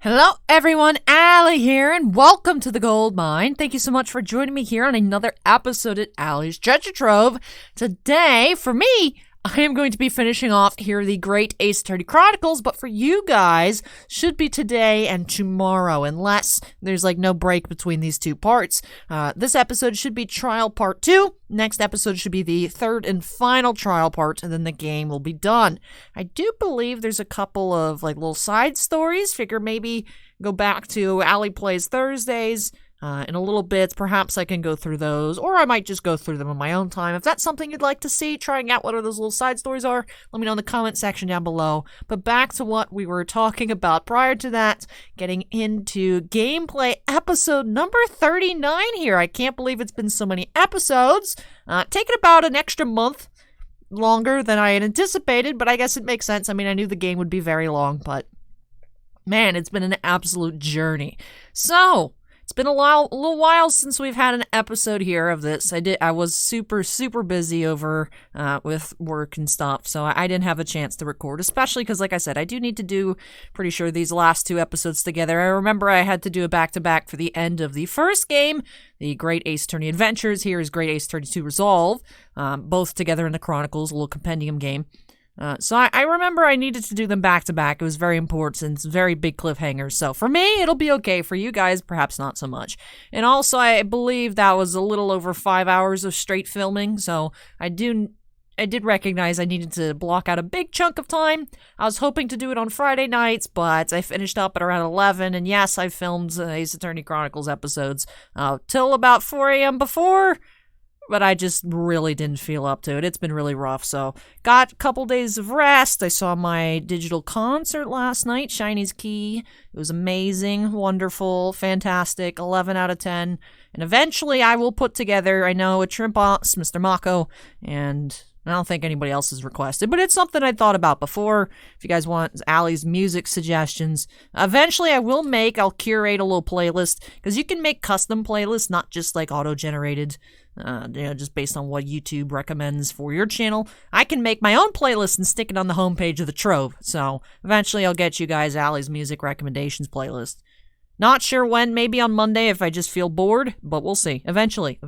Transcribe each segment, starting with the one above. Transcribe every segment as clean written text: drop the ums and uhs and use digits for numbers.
Hello everyone, Allie here, and welcome to the Gold Mine. Thank you so much for joining me here on another episode at Allie's Treasure Trove. Today, for me, I am going to be finishing off here the Great Ace Attorney Chronicles, but for you guys, should be today and tomorrow, unless there's no break between these two parts. This episode should be Trial Part 2. Next episode should be the third and final trial part, and then the game will be done. I do believe there's a couple of little side stories. Figure maybe go back to Allie Plays Thursdays. In a little bit, perhaps I can go through those, or I might just go through them on my own time. If that's something you'd like to see, trying out what those little side stories are, let me know in the comment section down below. But back to what we were talking about prior to that, getting into gameplay episode number 39 here. I can't believe it's been so many episodes. Taking about an extra month longer than I had anticipated, but I guess it makes sense. I mean, I knew the game would be very long, but man, it's been an absolute journey. So it's been a little while since we've had an episode here of this. I was super busy over with work and stuff, so I didn't have a chance to record, especially because, like I said, I do need to do, pretty sure, these last two episodes together. I remember I had to do a back-to-back for the end of the first game, the Great Ace Attorney Adventures. Here is Great Ace Attorney 2 Resolve, both together in the Chronicles, a little compendium game. So I remember I needed to do them back to back. It was very important. It's very big cliffhangers. So for me, it'll be okay. For you guys, perhaps not so much. And also, I believe that was a little over 5 hours of straight filming. So I did recognize I needed to block out a big chunk of time. I was hoping to do it on Friday nights, but I finished up at around 11. And yes, I filmed Ace Attorney Chronicles episodes till about 4 a.m. before. But I just really didn't feel up to it. It's been really rough, so got a couple days of rest. I saw my digital concert last night, Shiny's Key. It was amazing, wonderful, fantastic, 11 out of 10. And eventually I will put together, I know, a Shrimp Boss, Mr. Mako, and I don't think anybody else has requested, but it's something I thought about before. If you guys want Allie's music suggestions, eventually I'll curate a little playlist, because you can make custom playlists, not just auto-generated, just based on what YouTube recommends for your channel. I can make my own playlist and stick it on the homepage of the Trove, so eventually I'll get you guys Allie's music recommendations playlist. Not sure when, maybe on Monday if I just feel bored, but we'll see. Eventually.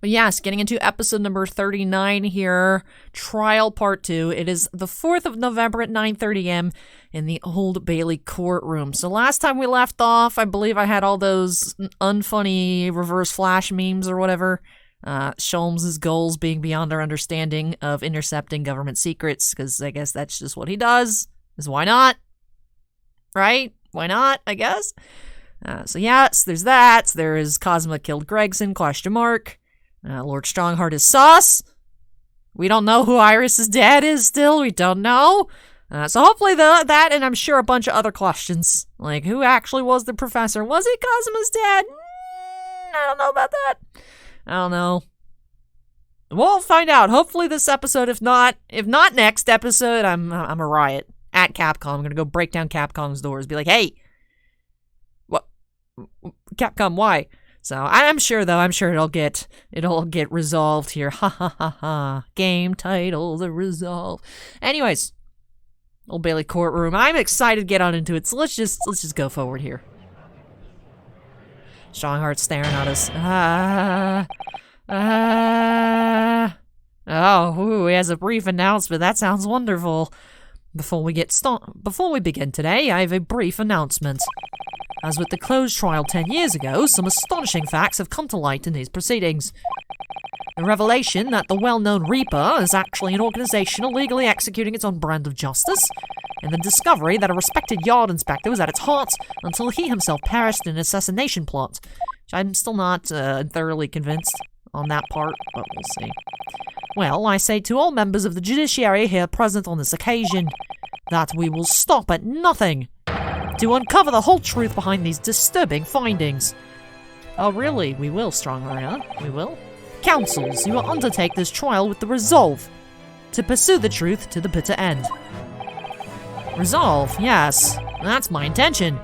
But yes, getting into episode number 39 here, Trial Part 2. It is the 4th of November at 9:30 a.m. in the Old Bailey courtroom. So last time we left off, I believe I had all those unfunny reverse flash memes or whatever. Sholmes' goals being beyond our understanding of intercepting government secrets, because I guess that's just what he does. Because why not? Right? Why not, I guess? So yes, there's that. There is Cosma killed Gregson, ? Lord Strongheart is sus. We don't know who Iris's dad is still. We don't know. So hopefully that, and I'm sure a bunch of other questions. Like, who actually was the professor? Was it Cosma's dad? I don't know about that. I don't know. We'll find out. Hopefully this episode, if not next episode, I'm a riot at Capcom. I'm gonna go break down Capcom's doors. Be like, hey, what? Capcom, why? So I'm sure it'll get resolved here. Ha ha ha ha. Game title, the resolve. Anyways, Old Bailey courtroom. I'm excited to get on into it. So let's just go forward here. Strongheart's staring at us. Oh, he has a brief announcement. That sounds wonderful. Before we begin today, I have a brief announcement. As with the closed trial 10 years ago, some astonishing facts have come to light in these proceedings. The revelation that the well-known Reaper is actually an organization illegally executing its own brand of justice, and the discovery that a respected yard inspector was at its heart until he himself perished in an assassination plot. Which I'm still not thoroughly convinced on that part, but we'll see. Well, I say to all members of the judiciary here present on this occasion, that we will stop at nothing to uncover the whole truth behind these disturbing findings. Oh really? We will, Strongheart, huh? We will? Counsels, you will undertake this trial with the resolve to pursue the truth to the bitter end. Resolve? Yes, that's my intention.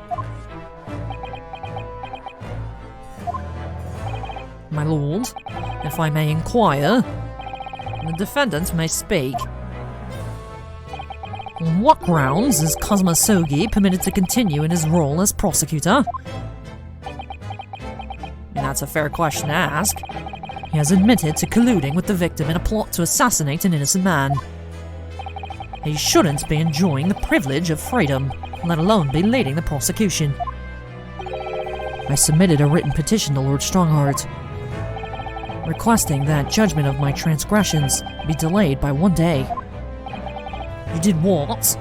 My lord, if I may inquire, the defendant may speak. On what grounds is Kazuma Sogi permitted to continue in his role as prosecutor? And that's a fair question to ask. He has admitted to colluding with the victim in a plot to assassinate an innocent man. He shouldn't be enjoying the privilege of freedom, let alone be leading the prosecution. I submitted a written petition to Lord Strongheart, requesting that judgment of my transgressions be delayed by 1 day. You did what?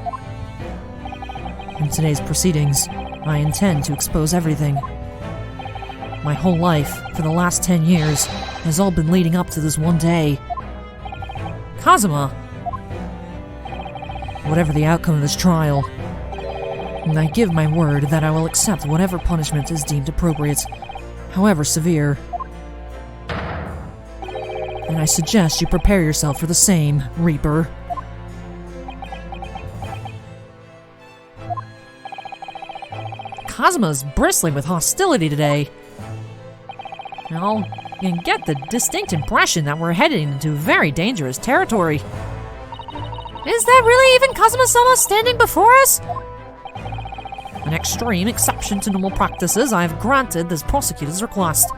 In today's proceedings, I intend to expose everything. My whole life, for the last 10 years, has all been leading up to this 1 day. Kazuma! Whatever the outcome of this trial, I give my word that I will accept whatever punishment is deemed appropriate, however severe. And I suggest you prepare yourself for the same, Reaper. Kazuma's bristling with hostility today. Now, you can get the distinct impression that we're heading into very dangerous territory. Is that really even Kazuma-sama standing before us? An extreme exception to normal practices, I have granted this prosecutor's request.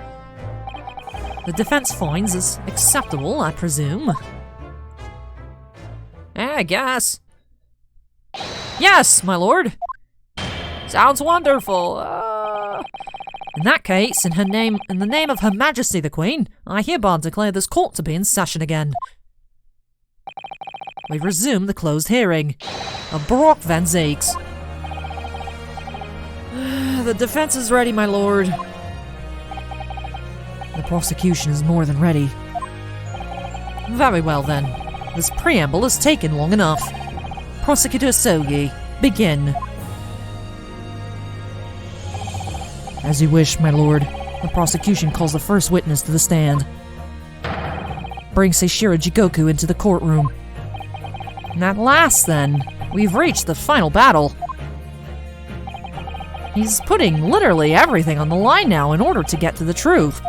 The defense finds this acceptable, I presume. I guess. Yes, my lord. Sounds wonderful. In that case, in the name of Her Majesty the Queen, I hereby declare this court to be in session again. We've resumed the closed hearing of Park Blvd N Ste. The defense is ready, my lord. The prosecution is more than ready. Very well then. This preamble has taken long enough. Prosecutor Sogi, begin. As you wish, my lord. The prosecution calls the first witness to the stand. Bring Seishiro Jigoku into the courtroom. And at last, then, we've reached the final battle. He's putting literally everything on the line now in order to get to the truth.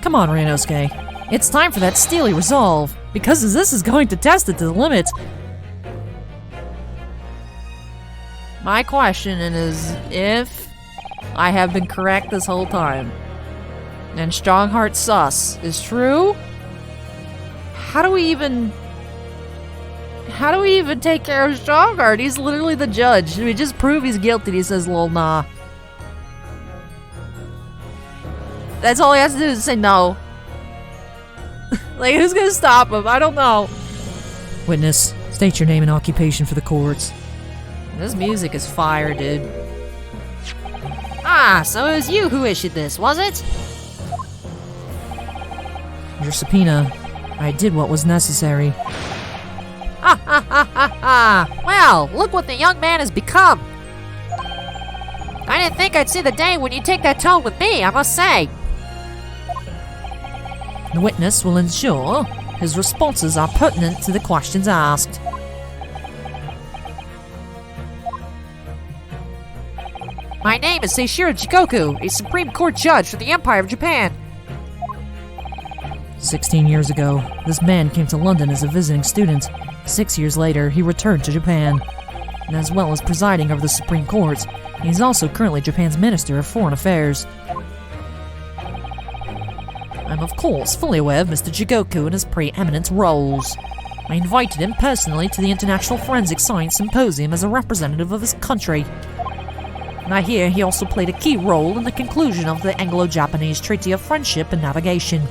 Come on, Ryunosuke. It's time for that steely resolve, because this is going to test it to the limit. My question is if I have been correct this whole time, and Strongheart sus is true, how do we even take care of Strongheart? He's literally the judge. We just prove he's guilty. He says, lol, nah. That's all he has to do is say no. Like, who's gonna stop him? I don't know. Witness, state your name and occupation for the courts. This music is fire, dude. Ah, so it was you who issued this, was it? Your subpoena. I did what was necessary. Ha ha ha ha ha! Well, look what the young man has become! I didn't think I'd see the day when you take that tone with me, I must say. The witness will ensure his responses are pertinent to the questions asked. My name is Seishiro Jigoku, a Supreme Court judge for the Empire of Japan. 16 years ago, this man came to London as a visiting student. 6 years later, he returned to Japan. And as well as presiding over the Supreme Court, he is also currently Japan's Minister of Foreign Affairs. I'm of course fully aware of Mr. Jigoku and his preeminent roles. I invited him personally to the International Forensic Science Symposium as a representative of his country. And I hear he also played a key role in the conclusion of the Anglo-Japanese Treaty of Friendship and Navigation.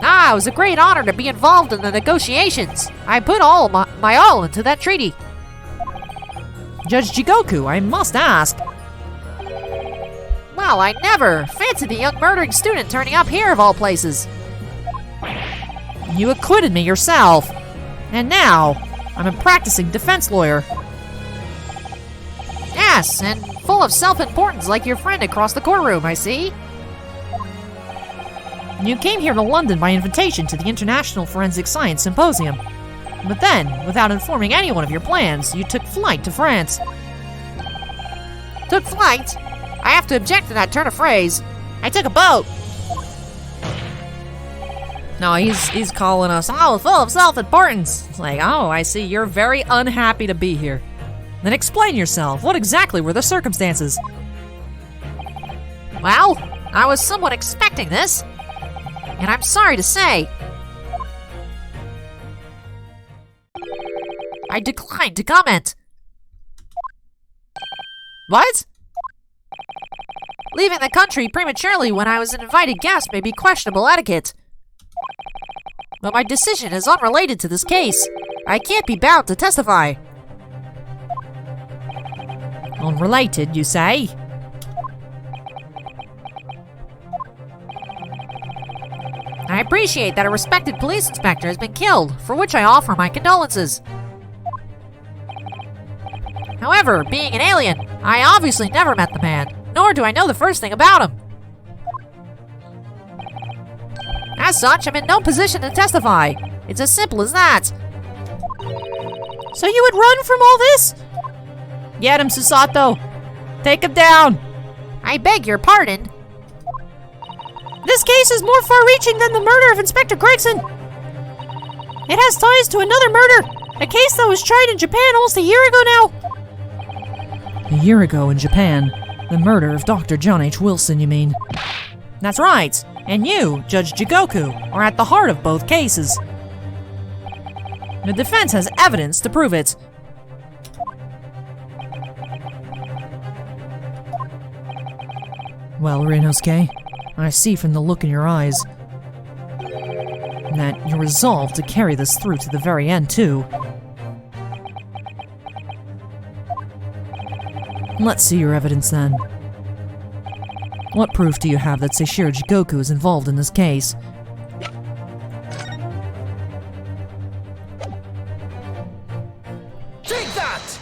Ah, it was a great honor to be involved in the negotiations. I put all my all into that treaty. Judge Jigoku, I must ask. Well, I never fancied the young murdering student turning up here of all places. You acquitted me yourself. And now, I'm a practicing defense lawyer. Yes, and full of self-importance like your friend across the courtroom, I see. You came here to London by invitation to the International Forensic Science Symposium. But then, without informing anyone of your plans, you took flight to France. Took flight? I have to object to that turn of phrase. I took a boat. No, he's calling us, oh, full of self-importance. It's like, oh, I see, you're very unhappy to be here. Then explain yourself. What exactly were the circumstances? Well, I was somewhat expecting this, and I'm sorry to say, I declined to comment. What? Leaving the country prematurely when I was an invited guest may be questionable etiquette. But my decision is unrelated to this case. I can't be bound to testify. Unrelated, you say? I appreciate that a respected police inspector has been killed, for which I offer my condolences. However, being an alien, I obviously never met the man, nor do I know the first thing about him. As such, I'm in no position to testify. It's as simple as that. So you would run from all this? Get him, Susato. Take him down. I beg your pardon. This case is more far-reaching than the murder of Inspector Gregson. It has ties to another murder, a case that was tried in Japan almost a year ago now. A year ago in Japan? The murder of Dr. John H. Wilson, you mean? That's right. And you, Judge Jigoku, are at the heart of both cases. The defense has evidence to prove it. Well, Ryunosuke, I see from the look in your eyes that you're resolved to carry this through to the very end, too. Let's see your evidence, then. What proof do you have that Seishiro Jigoku is involved in this case? Take that!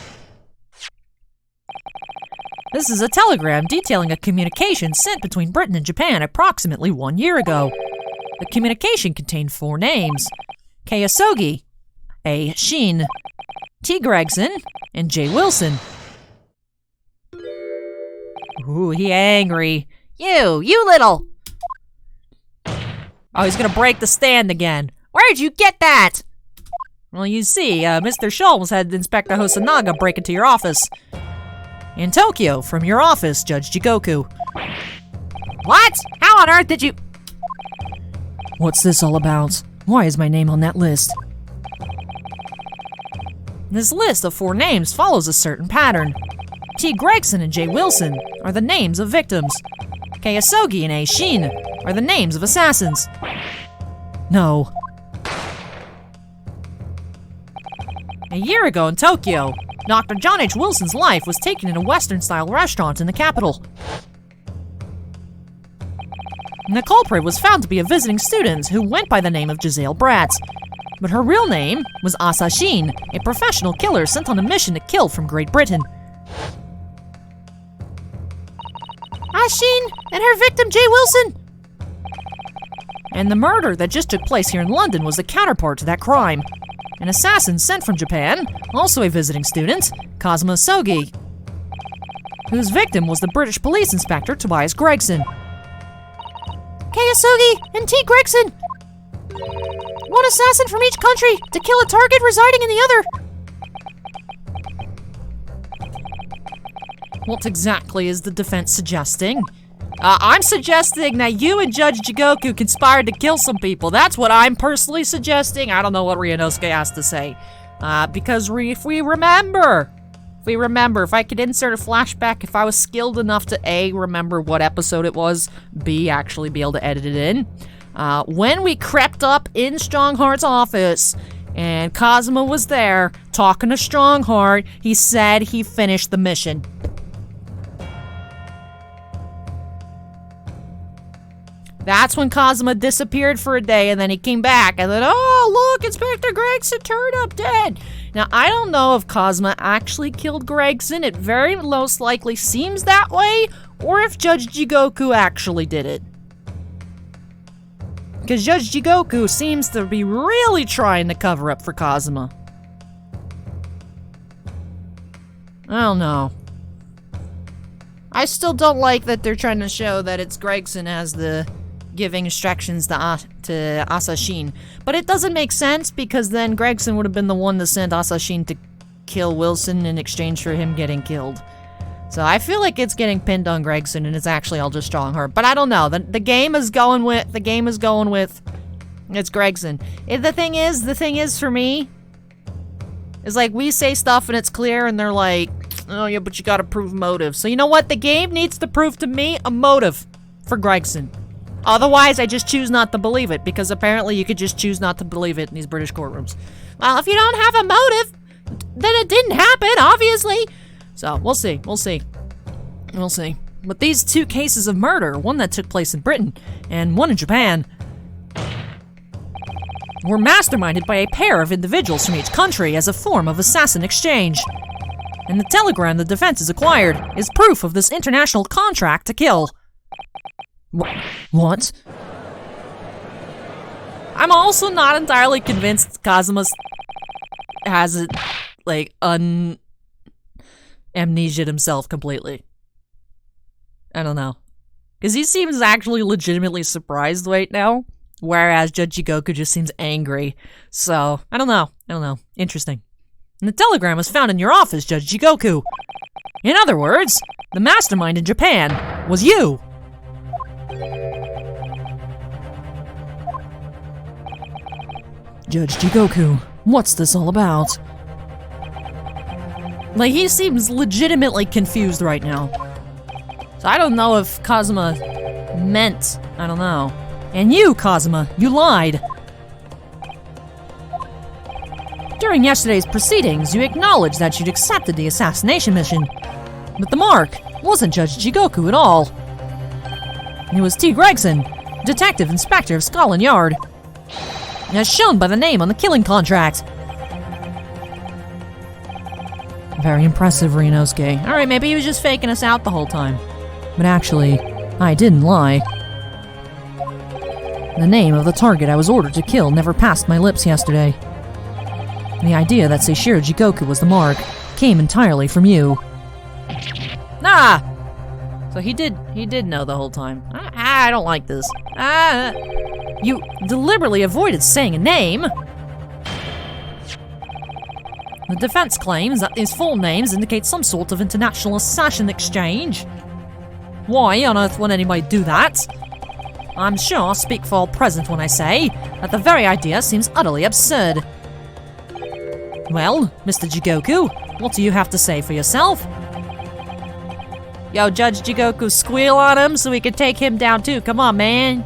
This is a telegram detailing a communication sent between Britain and Japan approximately 1 year ago. The communication contained 4 names: K. Asogi, A. Shin, T. Gregson, and J. Wilson. Ooh, he angry. You little... Oh, he's gonna break the stand again. Where'd you get that? Well, you see, Mr. Sholmes had Inspector Hosonaga break into your office. In Tokyo, from your office, Judge Jigoku. What? How on earth did you... What's this all about? Why is my name on that list? This list of 4 names follows a certain pattern. T. Gregson and J. Wilson are the names of victims. K. Asogi and A. Shin are the names of assassins. No. A year ago in Tokyo, Dr. John H. Wilson's life was taken in a Western-style restaurant in the capital. The culprit was found to be a visiting student who went by the name of Giselle Bratz. But her real name was Asa Shin, a professional killer sent on a mission to kill from Great Britain. Shin and her victim, J. Wilson. And the murder that just took place here in London was the counterpart to that crime. An assassin sent from Japan, also a visiting student, Kazuma Sogi, whose victim was the British police inspector Tobias Gregson. Kayasogi and T. Gregson! One assassin from each country to kill a target residing in the other! What exactly is the defense suggesting? I'm suggesting that you and Judge Jigoku conspired to kill some people. That's what I'm personally suggesting. I don't know what Ryunosuke has to say. Because if we remember, if I could insert a flashback, if I was skilled enough to A, remember what episode it was, B, actually be able to edit it in. When we crept up in Strongheart's office, and Kazuma was there, talking to Strongheart, he said he finished the mission. That's when Kazuma disappeared for a day, and then he came back, and then, oh, look, Inspector Gregson turned up dead. Now, I don't know if Kazuma actually killed Gregson. It very most likely seems that way, or if Judge Jigoku actually did it. Because Judge Jigoku seems to be really trying to cover up for Kazuma. I don't know. I still don't like that they're trying to show that it's Gregson as the giving instructions to Asashin. But it doesn't make sense because then Gregson would have been the one to send Asashin to kill Wilson in exchange for him getting killed. So I feel like it's getting pinned on Gregson and it's actually all just Strongheart. But I don't know. The game is going with it's Gregson. The thing is for me is like we say stuff and it's clear and they're like, oh yeah, but you gotta prove motive. So you know what? The game needs to prove to me a motive for Gregson. Otherwise, I just choose not to believe it, because apparently you could just choose not to believe it in these British courtrooms. Well, if you don't have a motive, then it didn't happen, obviously. So, we'll see. But these two cases of murder, one that took place in Britain and one in Japan, were masterminded by a pair of individuals from each country as a form of assassin exchange. And the telegram the defense has acquired is proof of this international contract to kill. What? I'm also not entirely convinced Kazuma has it, like, amnesia'd himself completely. I don't know. Because he seems actually legitimately surprised right now, whereas Judge Jigoku just seems angry. So, I don't know. Interesting. And the telegram was found in your office, Judge Jigoku. In other words, the mastermind in Japan was you. Judge Jigoku, what's this all about? Like, he seems legitimately confused right now. So I don't know if Kazuma meant, I don't know. And you, Kazuma, you lied. During yesterday's proceedings, you acknowledged that you'd accepted the assassination mission. But the mark wasn't Judge Jigoku at all. It was T. Gregson, Detective Inspector of Scotland Yard, as shown by the name on the killing contract. Very impressive, Ryunosuke. Alright, maybe he was just faking us out the whole time. But actually, I didn't lie. The name of the target I was ordered to kill never passed my lips yesterday. The idea that Seishiro Jigoku was the mark came entirely from you. Ah! So he did know the whole time. I don't like this. You deliberately avoided saying a name. The defense claims that these full names indicate some sort of international assassin exchange. Why on earth would anybody do that? I'm sure I'll speak for all present when I say that the very idea seems utterly absurd. Well, Mr. Jigoku, what do you have to say for yourself? Yo, Judge Jigoku, squeal on him so we can take him down too. Come on, man.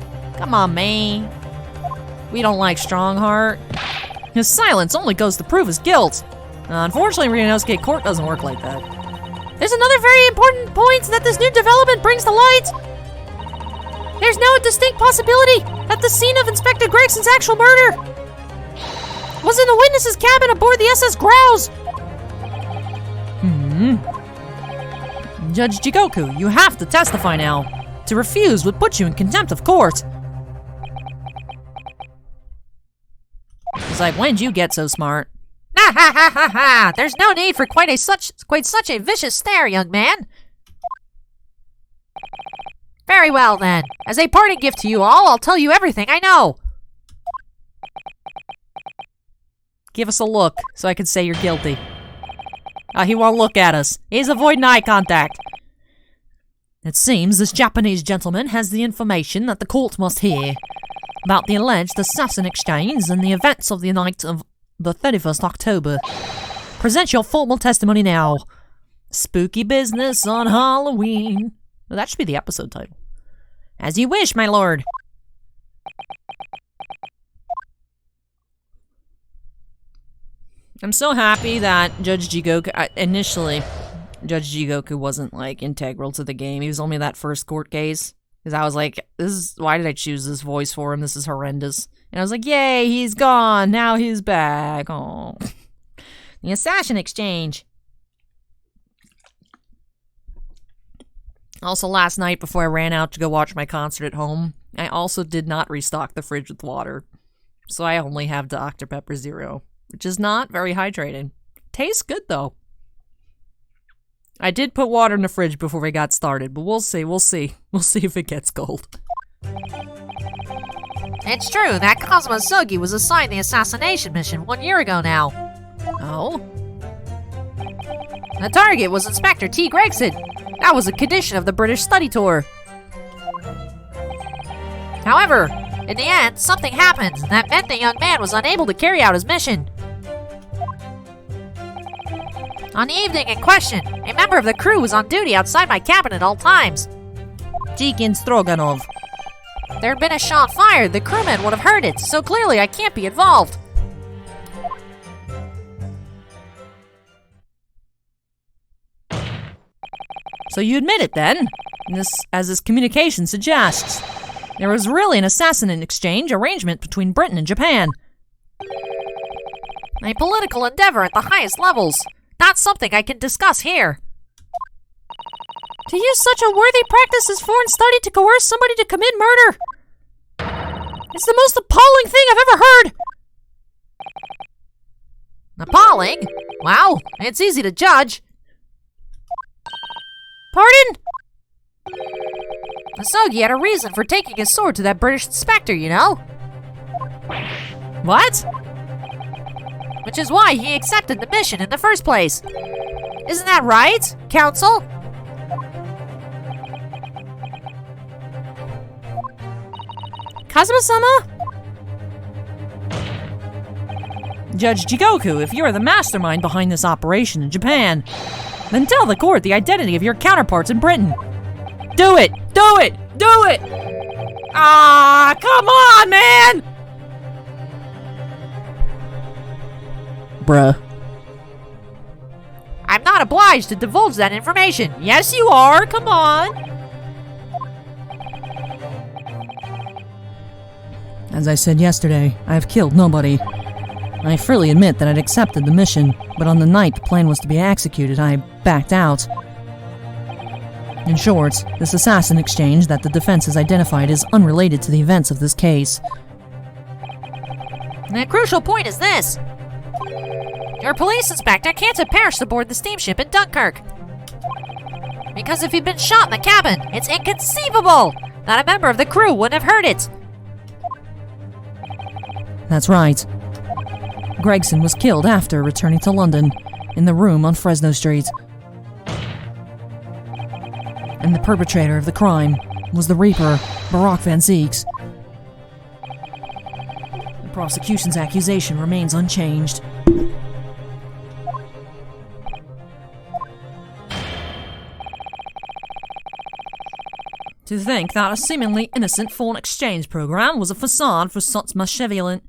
We don't like Strongheart. His silence only goes to prove his guilt. Unfortunately, Ryunosuke Court doesn't work like that. There's another very important point that this new development brings to light. There's now a distinct possibility that the scene of Inspector Gregson's actual murder was in the witness's cabin aboard the SS Grouse. Judge Jigoku, you have to testify now. To refuse would put you in contempt of court. It's like, when did you get so smart? Ha ha ha ha ha! There's no need for quite such a vicious stare, young man. Very well then. As a parting gift to you all, I'll tell you everything I know. Give us a look so I can say you're guilty. He won't look at us. He's avoiding eye contact. It seems this Japanese gentleman has the information that the court must hear about the alleged assassin exchange and the events of the night of the 31st October. Present your formal testimony now. Spooky business on Halloween. Well, that should be the episode title. As you wish, my lord. I'm so happy that Judge Jigoku, initially, Judge Jigoku wasn't, like, integral to the game. He was only that first court case. Because I was like, why did I choose this voice for him? This is horrendous. And I was like, yay, he's gone. Now he's back. Oh, the assassin exchange. Also, last night, before I ran out to go watch my concert at home, I also did not restock the fridge with water. So I only have Dr. Pepper Zero, which is not very hydrating. Tastes good, though. I did put water in the fridge before we got started, but we'll see. We'll see if it gets cold. It's true that Kazuma Sogi was assigned the assassination mission 1 year ago now. Oh? The target was Inspector T. Gregson. That was a condition of the British study tour. However, in the end, something happened that meant the young man was unable to carry out his mission. On the evening in question, a member of the crew was on duty outside my cabin at all times. Chicken Stroganov. There had been a shot fired. The crewmen would have heard it, so clearly I can't be involved. So you admit it then, as this communication suggests. There was really an assassinate exchange arrangement between Britain and Japan. A political endeavor at the highest levels. Not something I can discuss here. To use such a worthy practice as foreign study to coerce somebody to commit murder. It's the most appalling thing I've ever heard. Appalling? Wow, it's easy to judge. Pardon? Asogi had a reason for taking his sword to that British inspector, you know? What? Which is why he accepted the mission in the first place. Isn't that right, Counsel? Kazuma-sama? Judge Jigoku, if you're the mastermind behind this operation in Japan, then tell the court the identity of your counterparts in Britain. Do it! Do it! Do it! Ah, come on, man! Bruh. I'm not obliged to divulge that information. Yes, you are. Come on. As I said yesterday, I have killed nobody. I freely admit that I'd accepted the mission, but on the night the plan was to be executed, I backed out. In short, this assassin exchange that the defense has identified is unrelated to the events of this case. The crucial point is this. Your police inspector can't have perished aboard the steamship in Dunkirk. Because if he'd been shot in the cabin, it's inconceivable that a member of the crew wouldn't have heard it. That's right. Gregson was killed after returning to London, in the room on Fresno Street. And the perpetrator of the crime was the Reaper, Barak Van Zeeks. The prosecution's accusation remains unchanged. To think that a seemingly innocent foreign exchange program was a facade for such Machiavellian.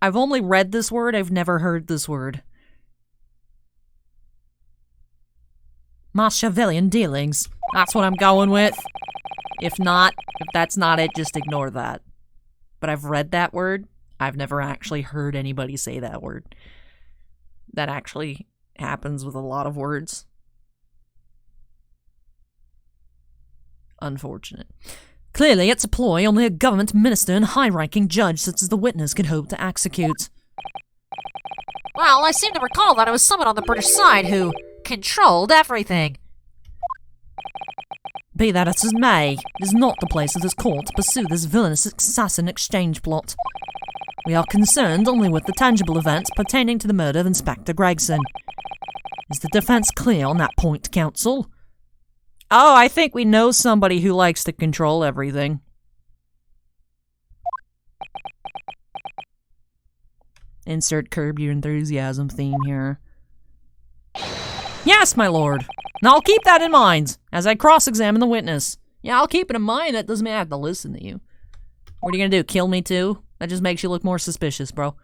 I've only read this word, I've never heard this word. Machiavellian dealings. That's what I'm going with. If that's not it, just ignore that. But I've read that word. I've never actually heard anybody say that word. That actually happens with a lot of words. Unfortunate. Clearly, it's a ploy only a government minister and high-ranking judge such as the witness could hope to execute. Well, I seem to recall that it was someone on the British side who controlled everything. Be that as it may, it is not the place of this court to pursue this villainous assassin exchange plot. We are concerned only with the tangible events pertaining to the murder of Inspector Gregson. Is the defense clear on that point, counsel? Oh, I think we know somebody who likes to control everything. Insert Curb Your Enthusiasm theme here. Yes, my lord. Now I'll keep that in mind as I cross-examine the witness. Yeah, I'll keep it in mind. That doesn't mean I have to listen to you. What are you gonna do, kill me too? That just makes you look more suspicious, bro.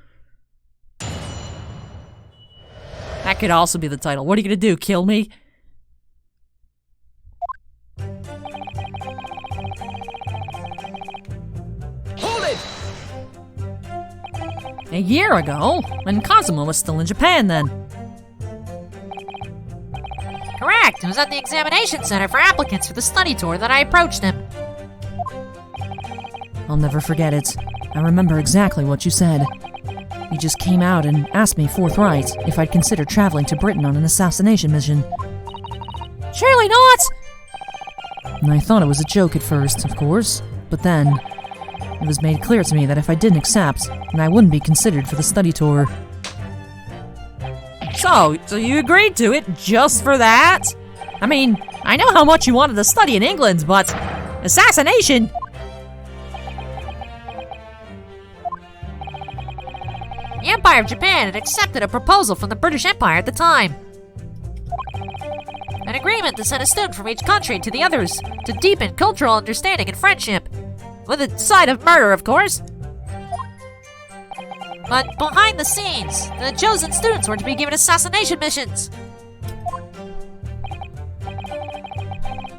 That could also be the title. What are you gonna do, kill me? A year ago, when Kazuma was still in Japan then. Correct. It was at the examination center for applicants for the study tour that I approached him. I'll never forget it. I remember exactly what you said. You just came out and asked me forthright if I'd consider traveling to Britain on an assassination mission. Surely not! And I thought it was a joke at first, of course, but then it was made clear to me that if I didn't accept, then I wouldn't be considered for the study tour. So you agreed to it just for that? I mean, I know how much you wanted to study in England, but assassination? The Empire of Japan had accepted a proposal from the British Empire at the time. An agreement to send a student from each country to the others to deepen cultural understanding and friendship. With a side of murder, of course. But behind the scenes, the chosen students were to be given assassination missions.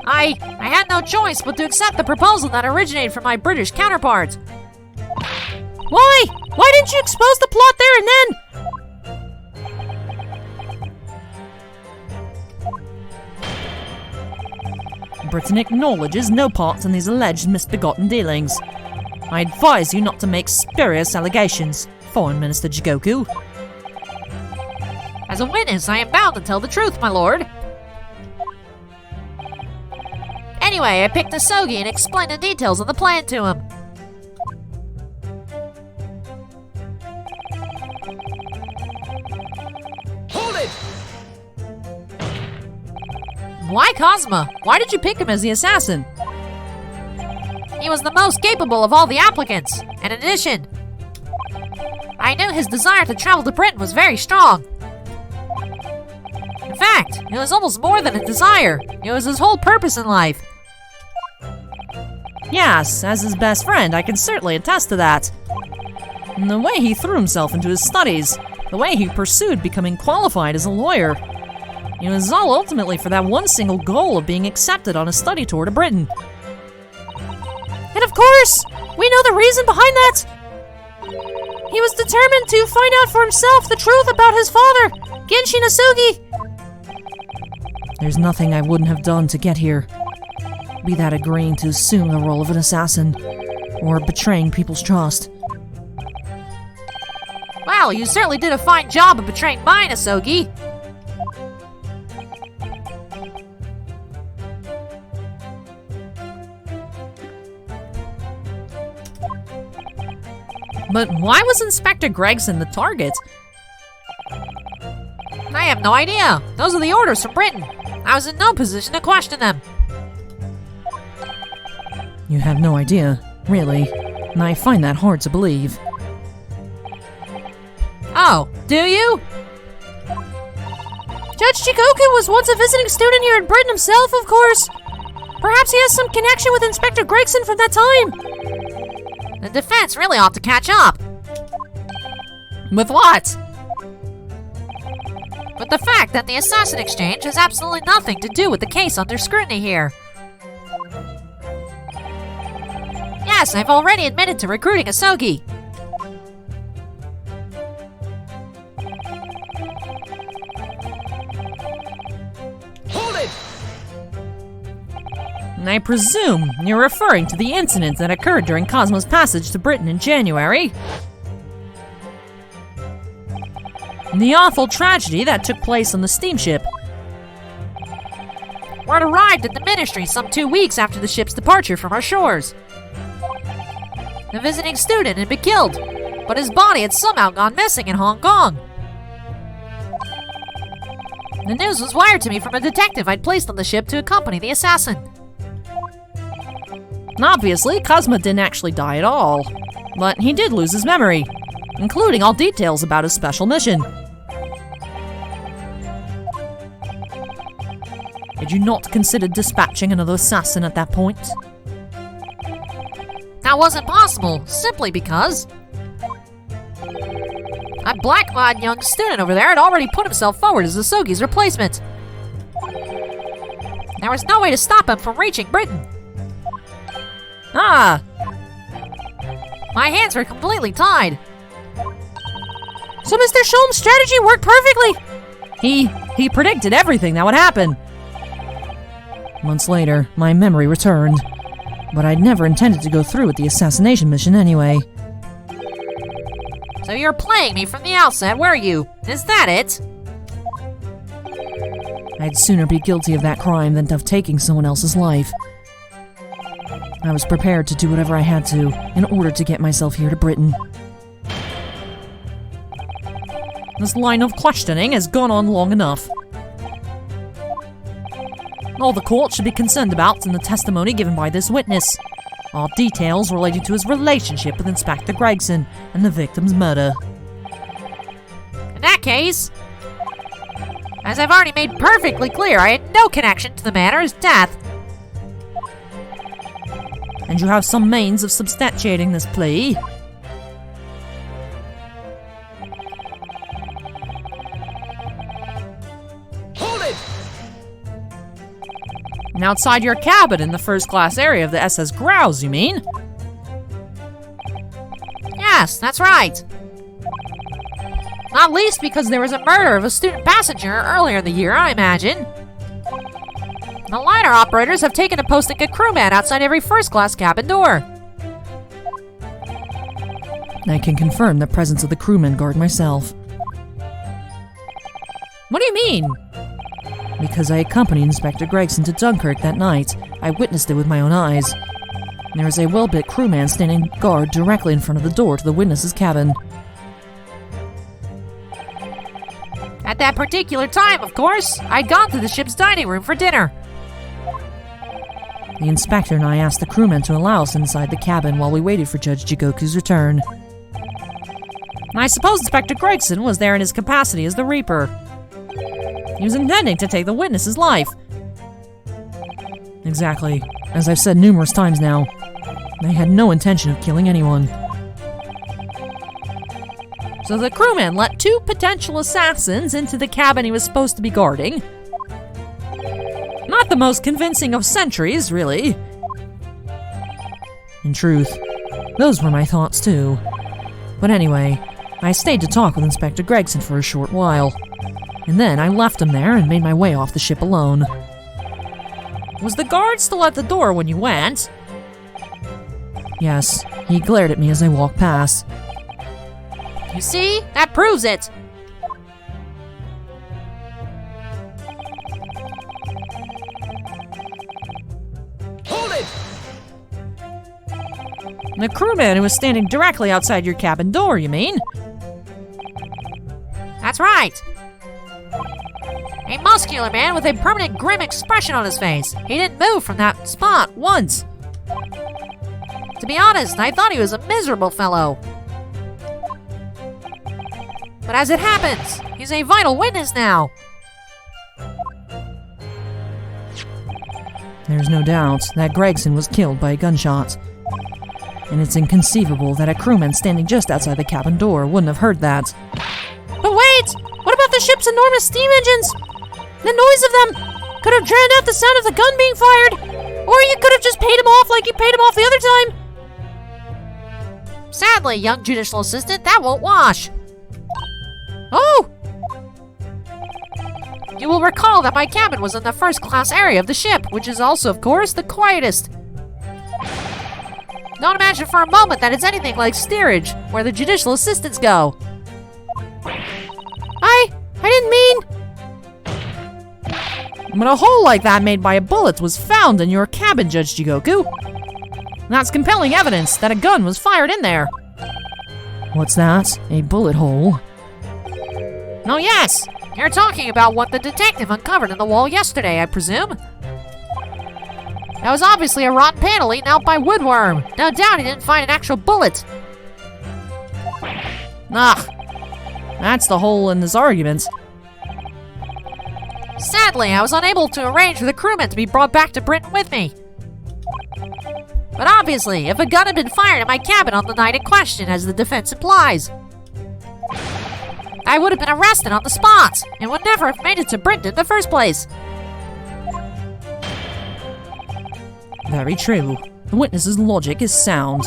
I had no choice but to accept the proposal that originated from my British counterpart. Why? Why didn't you expose the plot there and then? Britain acknowledges no part in these alleged misbegotten dealings. I advise you not to make spurious allegations, Foreign Minister Jigoku. As a witness, I am bound to tell the truth, my lord. Anyway, I picked Asogi and explained the details of the plan to him. Hold it! Why Cosma? Why did you pick him as the assassin? He was the most capable of all the applicants, and in addition, I knew his desire to travel to Britain was very strong. In fact, it was almost more than a desire. It was his whole purpose in life. Yes, as his best friend, I can certainly attest to that. And the way he threw himself into his studies, the way he pursued becoming qualified as a lawyer, it was all ultimately for that one single goal of being accepted on a study tour to Britain. And of course, we know the reason behind that. He was determined to find out for himself the truth about his father, Genshin Asugi. There's nothing I wouldn't have done to get here. Be that agreeing to assume the role of an assassin, or betraying people's trust. Well, you certainly did a fine job of betraying mine, Asogi. But why was Inspector Gregson the target? I have no idea. Those are the orders from Britain. I was in no position to question them. You have no idea, really, and I find that hard to believe. Oh, do you? Judge Jigoku was once a visiting student here in Britain himself, of course. Perhaps he has some connection with Inspector Gregson from that time. The defense really ought to catch up. With what? With the fact that the assassin exchange has absolutely nothing to do with the case under scrutiny here. Yes, I've already admitted to recruiting Asogi. Hold it! And I presume you're referring to the incident that occurred during Cosmo's passage to Britain in January. The awful tragedy that took place on the steamship. Word arrived at the ministry some 2 weeks after the ship's departure from our shores. The visiting student had been killed, but his body had somehow gone missing in Hong Kong. The news was wired to me from a detective I'd placed on the ship to accompany the assassin. Obviously, Cosmo didn't actually die at all, but he did lose his memory, including all details about his special mission. Did you not consider dispatching another assassin at that point? That wasn't possible, simply because a black-eyed young student over there had already put himself forward as Asogi's replacement. There was no way to stop him from reaching Britain. Ah! My hands were completely tied. So Mr. Sholm's strategy worked perfectly! He predicted everything that would happen. Months later, my memory returned, but I'd never intended to go through with the assassination mission anyway. So you're playing me from the outset, were you? Is that it? I'd sooner be guilty of that crime than of taking someone else's life. I was prepared to do whatever I had to in order to get myself here to Britain. This line of questioning has gone on long enough. All the court should be concerned about is in the testimony given by this witness. All details relating to his relationship with Inspector Gregson and the victim's murder. In that case, as I've already made perfectly clear, I had no connection to the man or his death. And you have some means of substantiating this plea? Hold it! And outside your cabin in the first-class area of the SS Grouse, you mean? Yes, that's right. Not least because there was a murder of a student passenger earlier in the year, I imagine. The liner operators have taken to posting a crewman outside every first-class cabin door. I can confirm the presence of the crewman guard myself. What do you mean? Because I accompanied Inspector Gregson to Dunkirk that night. I witnessed it with my own eyes. There is a well-built crewman standing guard directly in front of the door to the witness's cabin. At that particular time, of course, I'd gone to the ship's dining room for dinner. The inspector and I asked the crewman to allow us inside the cabin while we waited for Judge Jigoku's return. I suppose Inspector Gregson was there in his capacity as the Reaper. He was intending to take the witness's life. Exactly. As I've said numerous times now, I had no intention of killing anyone. So the crewman let two potential assassins into the cabin he was supposed to be guarding. Not the most convincing of sentries, really. In truth, those were my thoughts too. But anyway, I stayed to talk with Inspector Gregson for a short while. And then I left him there and made my way off the ship alone. Was the guard still at the door when you went? Yes, he glared at me as I walked past. You see? That proves it. Hold it! The crewman who was standing directly outside your cabin door, you mean? That's right. A muscular man with a permanent grim expression on his face. He didn't move from that spot once. To be honest, I thought he was a miserable fellow. But as it happens, he's a vital witness now. There's no doubt that Gregson was killed by a gunshot. And it's inconceivable that a crewman standing just outside the cabin door wouldn't have heard that. But wait! What about the ship's enormous steam engines? The noise of them could have drowned out the sound of the gun being fired. Or you could have just paid him off like you paid him off the other time. Sadly, young judicial assistant, that won't wash. Oh! You will recall that my cabin was in the first-class area of the ship, which is also, of course, the quietest. Don't imagine for a moment that it's anything like steerage, where the judicial assistants go. I didn't mean... But a hole like that made by a bullet was found in your cabin, Judge Jigoku. That's compelling evidence that a gun was fired in there. What's that? A bullet hole? Oh yes! You're talking about what the detective uncovered in the wall yesterday, I presume? That was obviously a rotten panel eaten out by woodworm. No doubt he didn't find an actual bullet. Ugh. That's the hole in this argument. Sadly, I was unable to arrange for the crewmen to be brought back to Britain with me. But obviously, if a gun had been fired in my cabin on the night in question, as the defense implies, I would have been arrested on the spot and would never have made it to Britain in the first place. Very true. The witness's logic is sound,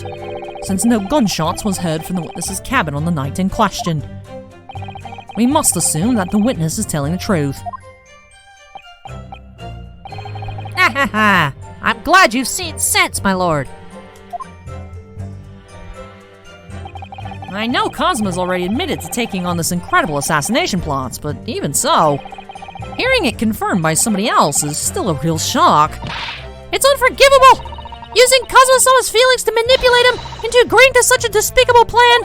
since no gunshots was heard from the witness's cabin on the night in question. We must assume that the witness is telling the truth. Ha ha ha! I'm glad you've seen sense, my lord. I know Cosmo's already admitted to taking on this incredible assassination plot, but even so, hearing it confirmed by somebody else is still a real shock. It's unforgivable! using Cosmo-sama's feelings to manipulate him into agreeing to such a despicable plan.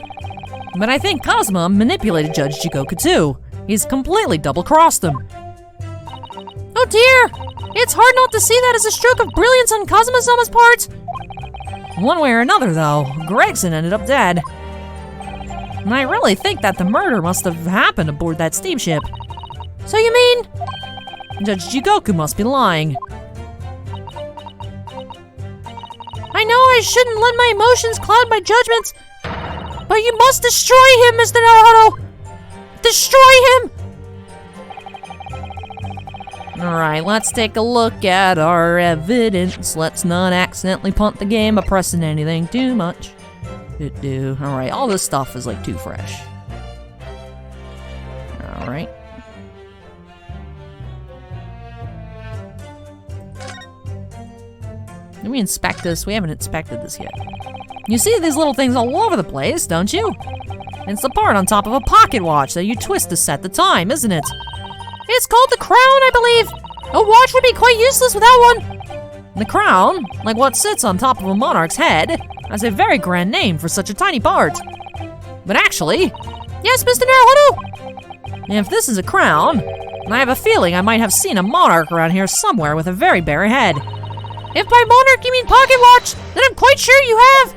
But I think Cosmo manipulated Judge Jigoku too. He's completely double-crossed him. Oh dear! It's hard not to see that as a stroke of brilliance on Cosmo-sama's part. One way or another, though, Gregson ended up dead. And I really think that the murder must have happened aboard that steamship. So you mean? Judge Jigoku must be lying. I know I shouldn't let my emotions cloud my judgments, but you must destroy him, Mr. Naruto! Destroy him! Alright, let's take a look at our evidence. Let's not accidentally punt the game by pressing anything too much. Alright, all this stuff is like too fresh. Alright. Let me inspect this. We haven't inspected this yet. You see these little things all over the place, don't you? It's the part on top of a pocket watch that you twist to set the time, isn't it? It's called the crown, I believe. A watch would be quite useless without one. The crown, like what sits on top of a monarch's head, has a very grand name for such a tiny part. But actually, yes, Mr. Naruto? If this is a crown, I have a feeling I might have seen a monarch around here somewhere with a very bare head. If by monarch you mean pocket watch, then I'm quite sure you have.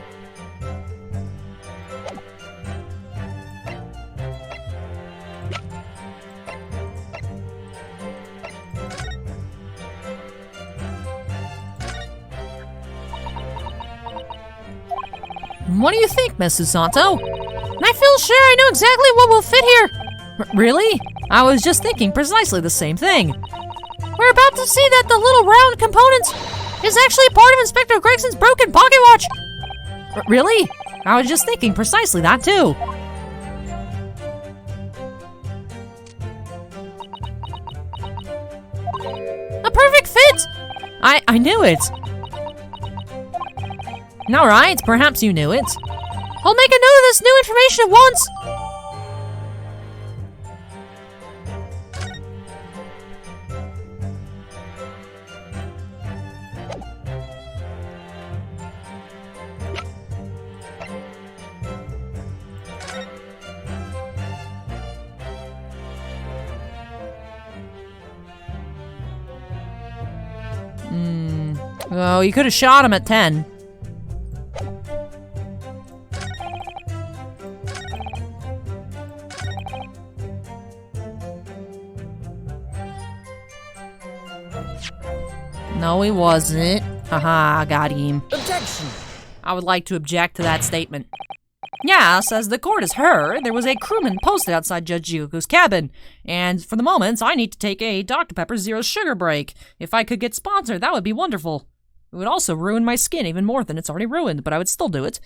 What do you think, Miss Susanto? I feel sure I know exactly what will fit here. Really? I was just thinking precisely the same thing. We're about to see that the little round components is actually part of Inspector Gregson's broken pocket watch. Really? I was just thinking precisely that too. A perfect fit! I knew it. Alright, perhaps you knew it. I'll make a note of this new information at once. Oh, you could have shot him at 10. No, he wasn't. Haha, got him. Objection! I would like to object to that statement. Yes, as the court has heard, there was a crewman posted outside Judge Jigoku's cabin, and for the moment, I need to take a Dr. Pepper Zero Sugar break. If I could get sponsored, that would be wonderful. It would also ruin my skin even more than it's already ruined, but I would still do it.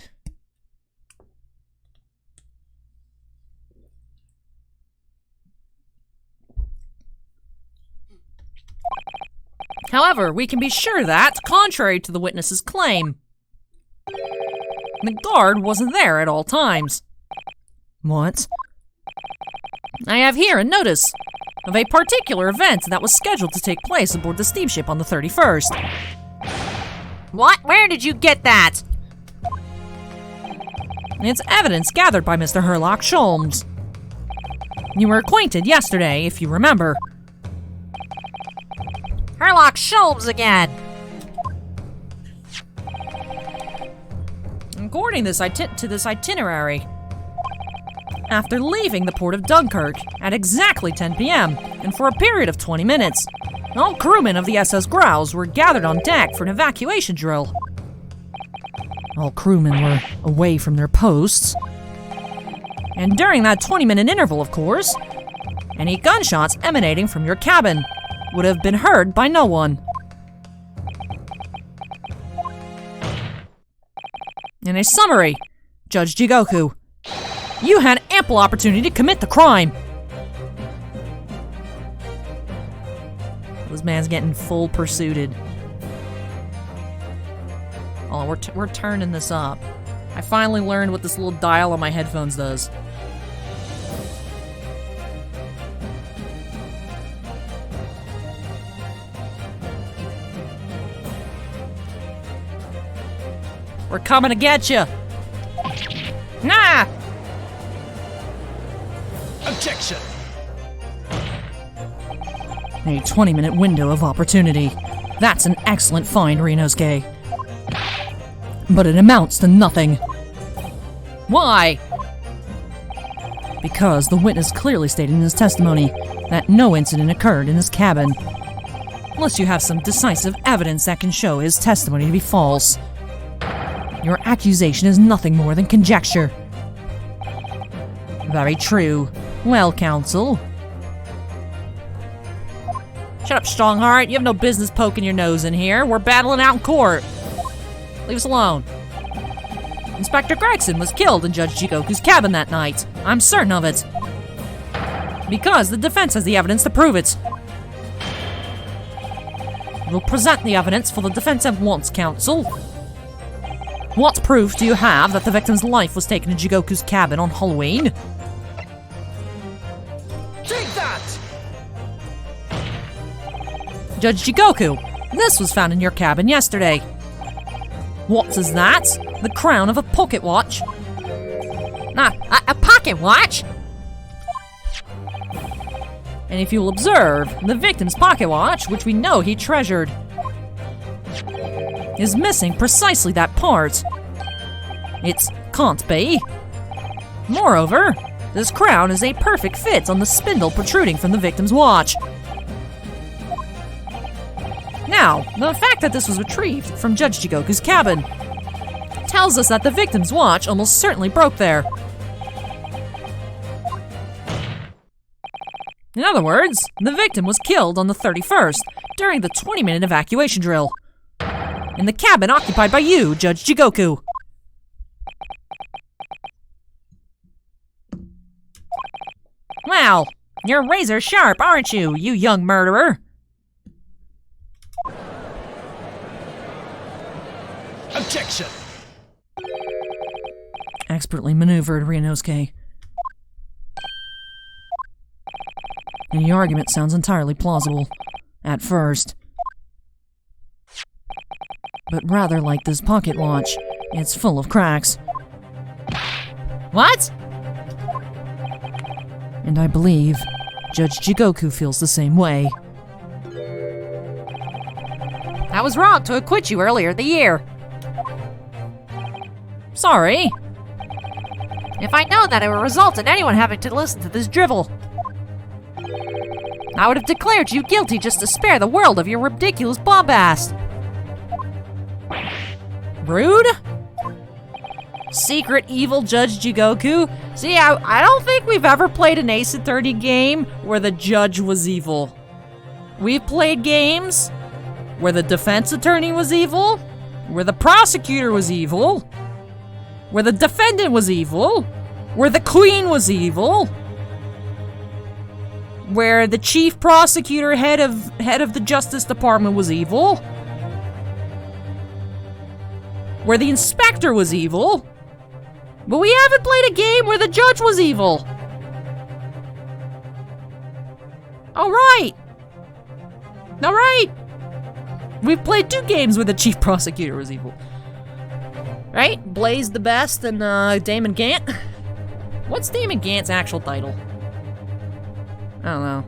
However, we can be sure that, contrary to the witness's claim, the guard wasn't there at all times. What? I have here a notice of a particular event that was scheduled to take place aboard the steamship on the 31st. What? Where did you get that? It's evidence gathered by Mr. Herlock Sholmes. You were acquainted yesterday, if you remember. Herlock Sholmes again. According to this itinerary, after leaving the port of Dunkirk at exactly 10 p.m. and for a period of 20 minutes, all crewmen of the SS Grouse were gathered on deck for an evacuation drill. All crewmen were away from their posts. And during that 20-minute interval, of course, any gunshots emanating from your cabin would have been heard by no one. In a summary, Judge Jigoku, you had ample opportunity to commit the crime. This man's getting full pursuited. Oh, we're turning this up. I finally learned what this little dial on my headphones does. We're coming to get you. Nah! Objection! A 20-minute window of opportunity. That's an excellent find, Renosuke. But it amounts to nothing. Why? Because the witness clearly stated in his testimony that no incident occurred in his cabin. Unless you have some decisive evidence that can show his testimony to be false. Your accusation is nothing more than conjecture. Very true. Well, counsel. Shut up, Strongheart. You have no business poking your nose in here. We're battling out in court. Leave us alone. Inspector Gregson was killed in Judge Jigoku's cabin that night. I'm certain of it. Because the defense has the evidence to prove it. We'll present the evidence for the defense at once, counsel. What proof do you have that the victim's life was taken in Jigoku's cabin on Halloween? Take that! Judge Jigoku, this was found in your cabin yesterday. What is that? The crown of a pocket watch? A pocket watch? And if you'll observe, the victim's pocket watch, which we know he treasured, is missing precisely that part. It can't be. Moreover, this crown is a perfect fit on the spindle protruding from the victim's watch. Now, the fact that this was retrieved from Judge Jigoku's cabin tells us that the victim's watch almost certainly broke there. In other words, the victim was killed on the 31st during the 20-minute evacuation drill. In the cabin occupied by you, Judge Jigoku. Wow, you're razor sharp, aren't you, you young murderer? Objection! Expertly maneuvered, Renosuke. And the argument sounds entirely plausible, at first. But rather like this pocket watch, it's full of cracks. What? And I believe Judge Jigoku feels the same way. I was wrong to acquit you earlier in the year. Sorry. If I'd known that it would result in anyone having to listen to this drivel, I would have declared you guilty just to spare the world of your ridiculous bombast. Rude? Secret evil Judge Jigoku? See, I don't think we've ever played an Ace Attorney game where the judge was evil. We've played games where the defense attorney was evil, where the prosecutor was evil, where the defendant was evil, where the queen was evil, where the chief prosecutor, head of the Justice Department was evil, where the inspector was evil, but we haven't played a game where the judge was evil. Alright. We've played 2 games where the chief prosecutor was evil. Right? Blaze the Best and Damon Gant. What's Damon Gant's actual title? I don't know.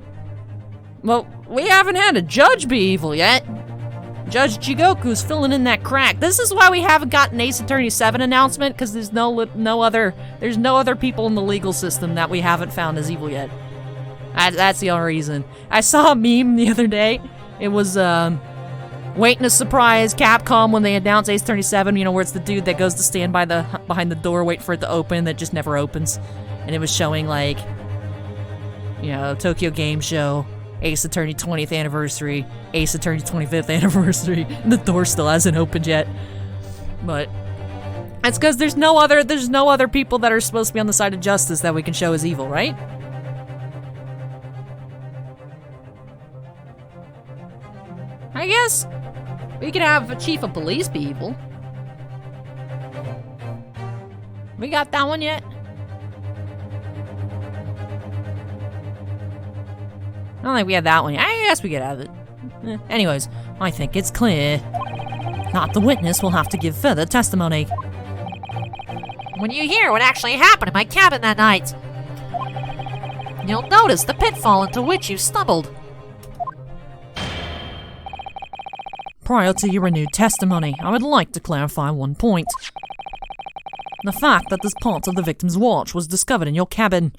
Well, we haven't had a judge be evil yet. Judge Jigoku's filling in that crack. This is why we haven't gotten Ace Attorney 7 announcement, because there's no other people in the legal system that we haven't found as evil yet. That's the only reason. I saw a meme the other day. It was waiting to surprise Capcom when they announced Ace Attorney 7, you know, where it's the dude that goes to stand behind the door, wait for it to open, that just never opens. And it was showing, like, you know, Tokyo Game Show, Ace Attorney 20th anniversary, Ace Attorney 25th anniversary, and the door still hasn't opened yet. But that's because there's no other people that are supposed to be on the side of justice that we can show as evil, right? I guess we could have a chief of police be evil. We got that one yet? I don't think we had that one yet. I guess we could have it. Anyways, I think it's clear. Not the witness will have to give further testimony. When you hear what actually happened in my cabin that night, you'll notice the pitfall into which you stumbled. Prior to your renewed testimony, I would like to clarify one point. The fact that this part of the victim's watch was discovered in your cabin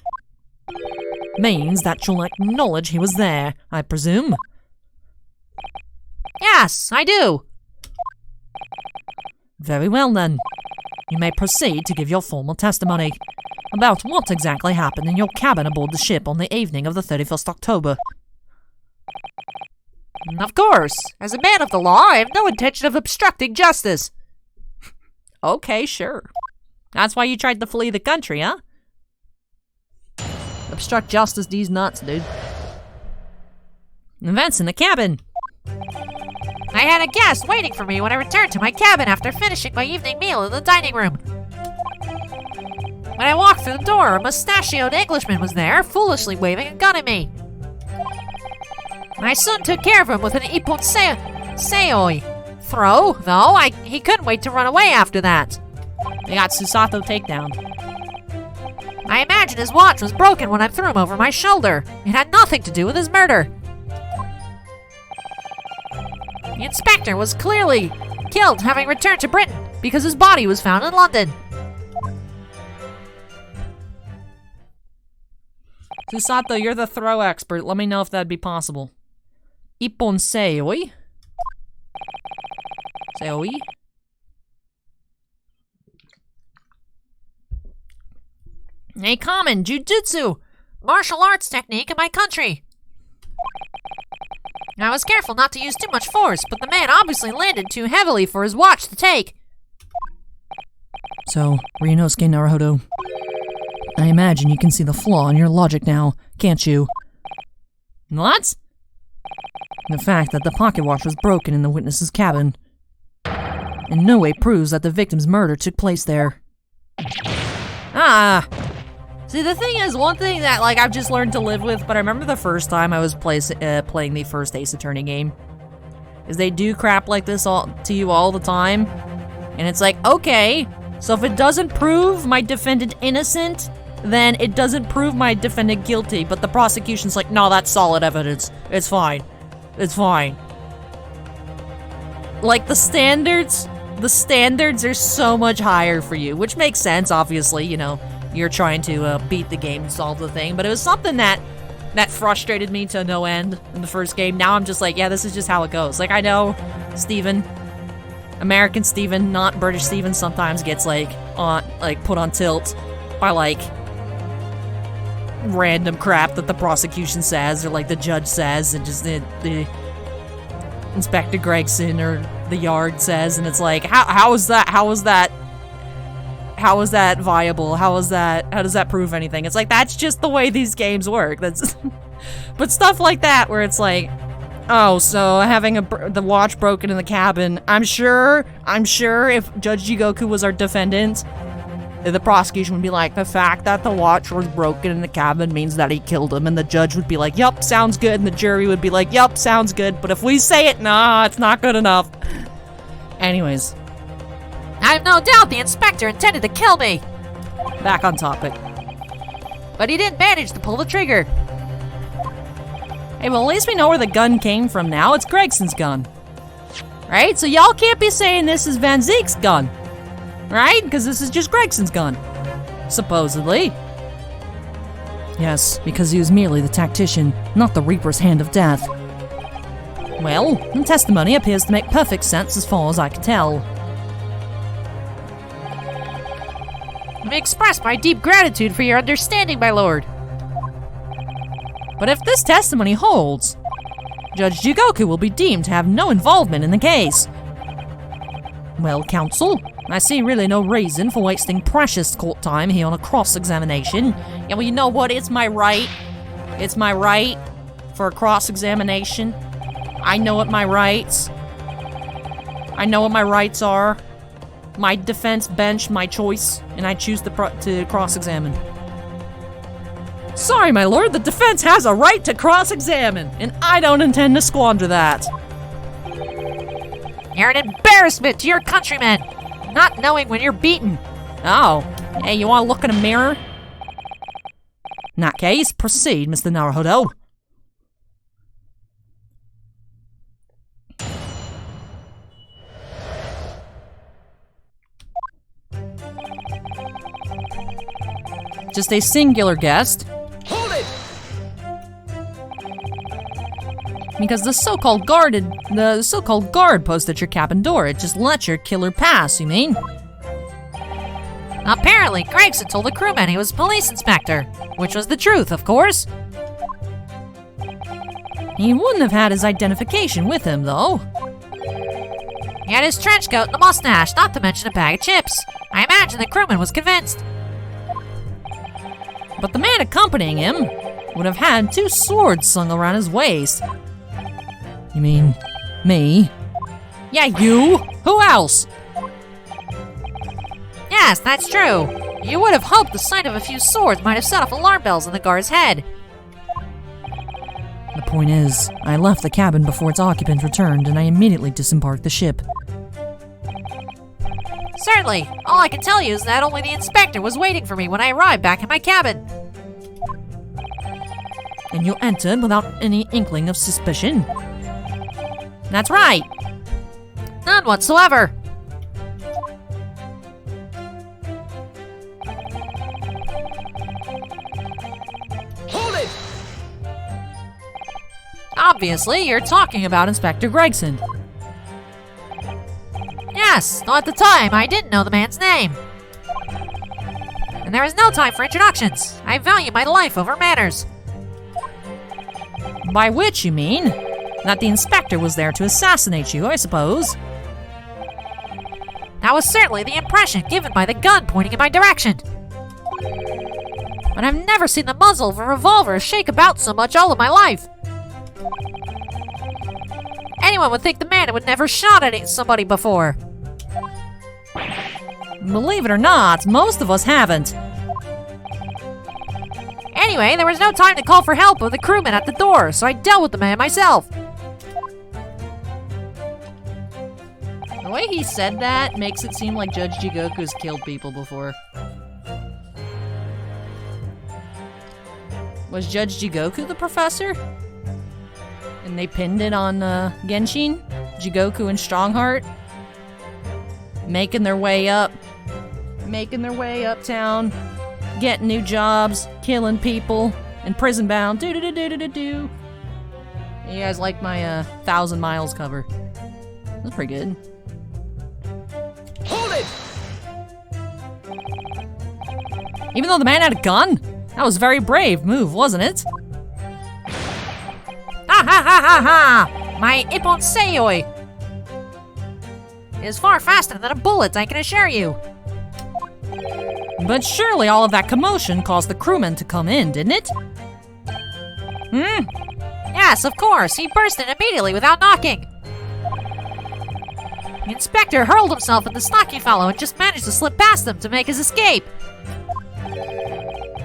means that you'll acknowledge he was there, I presume? Yes, I do. Very well then. You may proceed to give your formal testimony about what exactly happened in your cabin aboard the ship on the evening of the 31st October. Of course. As a man of the law, I have no intention of obstructing justice. Okay, sure. That's why you tried to flee the country, huh? Obstruct justice, these nuts, dude. Events in the cabin. I had a guest waiting for me when I returned to my cabin after finishing my evening meal in the dining room. When I walked through the door, a mustachioed Englishman was there, foolishly waving a gun at me. I soon took care of him with an ippon throw, though he couldn't wait to run away after that. They got Susato takedown. I imagine his watch was broken when I threw him over my shoulder. It had nothing to do with his murder. The inspector was clearly killed having returned to Britain because his body was found in London. Susato, you're the throw expert. Let me know if that'd be possible. Ippon seoi? Seoi? A common jujutsu, martial arts technique in my country. I was careful not to use too much force, but the man obviously landed too heavily for his watch to take. So, Ryunosuke Naruhodo, I imagine you can see the flaw in your logic now, can't you? What? The fact that the pocket watch was broken in the witness's cabin in no way proves that the victim's murder took place there. Ah! See, the thing is, one thing that, I've just learned to live with, but I remember the first time I was playing the first Ace Attorney game, is they do crap like this to you all the time, and it's like, okay, so if it doesn't prove my defendant innocent, then it doesn't prove my defendant guilty, but the prosecution's like, no, that's solid evidence. It's fine. It's fine. Like, the standards are so much higher for you, which makes sense, obviously, you know. You're trying to beat the game and solve the thing, but it was something that frustrated me to no end in the first game. Now I'm just like, yeah, this is just how it goes. Like, I know Steven, American Steven, not British Steven, sometimes gets put on tilt by random crap that the prosecution says or the judge says, and just the Inspector Gregson or the Yard says, and it's like, how is that viable? How does that prove anything? It's like, that's just the way these games work. That's but stuff like that where it's like, oh, so having the watch broken in the cabin, I'm sure if Judge Jigoku was our defendant, the prosecution would be like, the fact that the watch was broken in the cabin means that he killed him, and the judge would be like, yup, sounds good, and the jury would be like, yup, sounds good, but if we say it, nah, it's not good enough. Anyways, I have no doubt the inspector intended to kill me. Back on topic. But he didn't manage to pull the trigger. Hey, well, at least we know where the gun came from now. It's Gregson's gun. Right? So y'all can't be saying this is Van Zeek's gun. Right? Because this is just Gregson's gun. Supposedly. Yes, because he was merely the tactician, not the Reaper's hand of death. Well, the testimony appears to make perfect sense as far as I can tell. I express my deep gratitude for your understanding, my lord. But if this testimony holds, Judge Jigoku will be deemed to have no involvement in the case. Well, counsel, I see really no reason for wasting precious court time here on a cross-examination. Yeah, well, you know what? It's my right. It's my right for a cross-examination. I know what my rights. I know what my rights are. My defense bench, my choice, and I choose to cross-examine. Sorry, my lord, the defense has a right to cross-examine, and I don't intend to squander that. You're an embarrassment to your countrymen, not knowing when you're beaten. Oh, hey, you want to look in a mirror? In that case, proceed, Mr. Naruhodo. Just a singular guest. Hold it! Because the so-called guard posted at your cabin door. It just let your killer pass, you mean? Apparently, Gregson told the crewman he was a police inspector, which was the truth, of course. He wouldn't have had his identification with him, though. He had his trench coat and a mustache, not to mention a bag of chips. I imagine the crewman was convinced. But the man accompanying him would have had 2 swords slung around his waist. You mean, me? Yeah, you! Who else? Yes, that's true. You would have hoped the sight of a few swords might have set off alarm bells in the guard's head. The point is, I left the cabin before its occupant returned, and I immediately disembarked the ship. Certainly. All I can tell you is that only the inspector was waiting for me when I arrived back in my cabin. And you entered without any inkling of suspicion? That's right! None whatsoever. Hold it! Obviously, you're talking about Inspector Gregson. Yes, though at the time I didn't know the man's name. And there is no time for introductions. I value my life over manners. By which you mean that the inspector was there to assassinate you, I suppose. That was certainly the impression given by the gun pointing in my direction. But I've never seen the muzzle of a revolver shake about so much all of my life. Anyone would think the man would never shot at somebody before. Believe it or not, most of us haven't. Anyway, there was no time to call for help with the crewman at the door, so I dealt with the man myself. The way he said that makes it seem like Judge Jigoku's killed people before. Was Judge Jigoku the professor? And they pinned it on Genshin? Jigoku and Strongheart? Making their way uptown, getting new jobs, killing people, and prison bound. Do. You guys like my 1,000 Miles cover? That's pretty good. Hold it! Even though the man had a gun? That was a very brave move, wasn't it? Ha ha ha ha ha! My Ippon Seiyoi is far faster than a bullet, I can assure you. But surely all of that commotion caused the crewman to come in, didn't it? Yes, of course. He burst in immediately without knocking. The inspector hurled himself at the stocky fellow and just managed to slip past them to make his escape.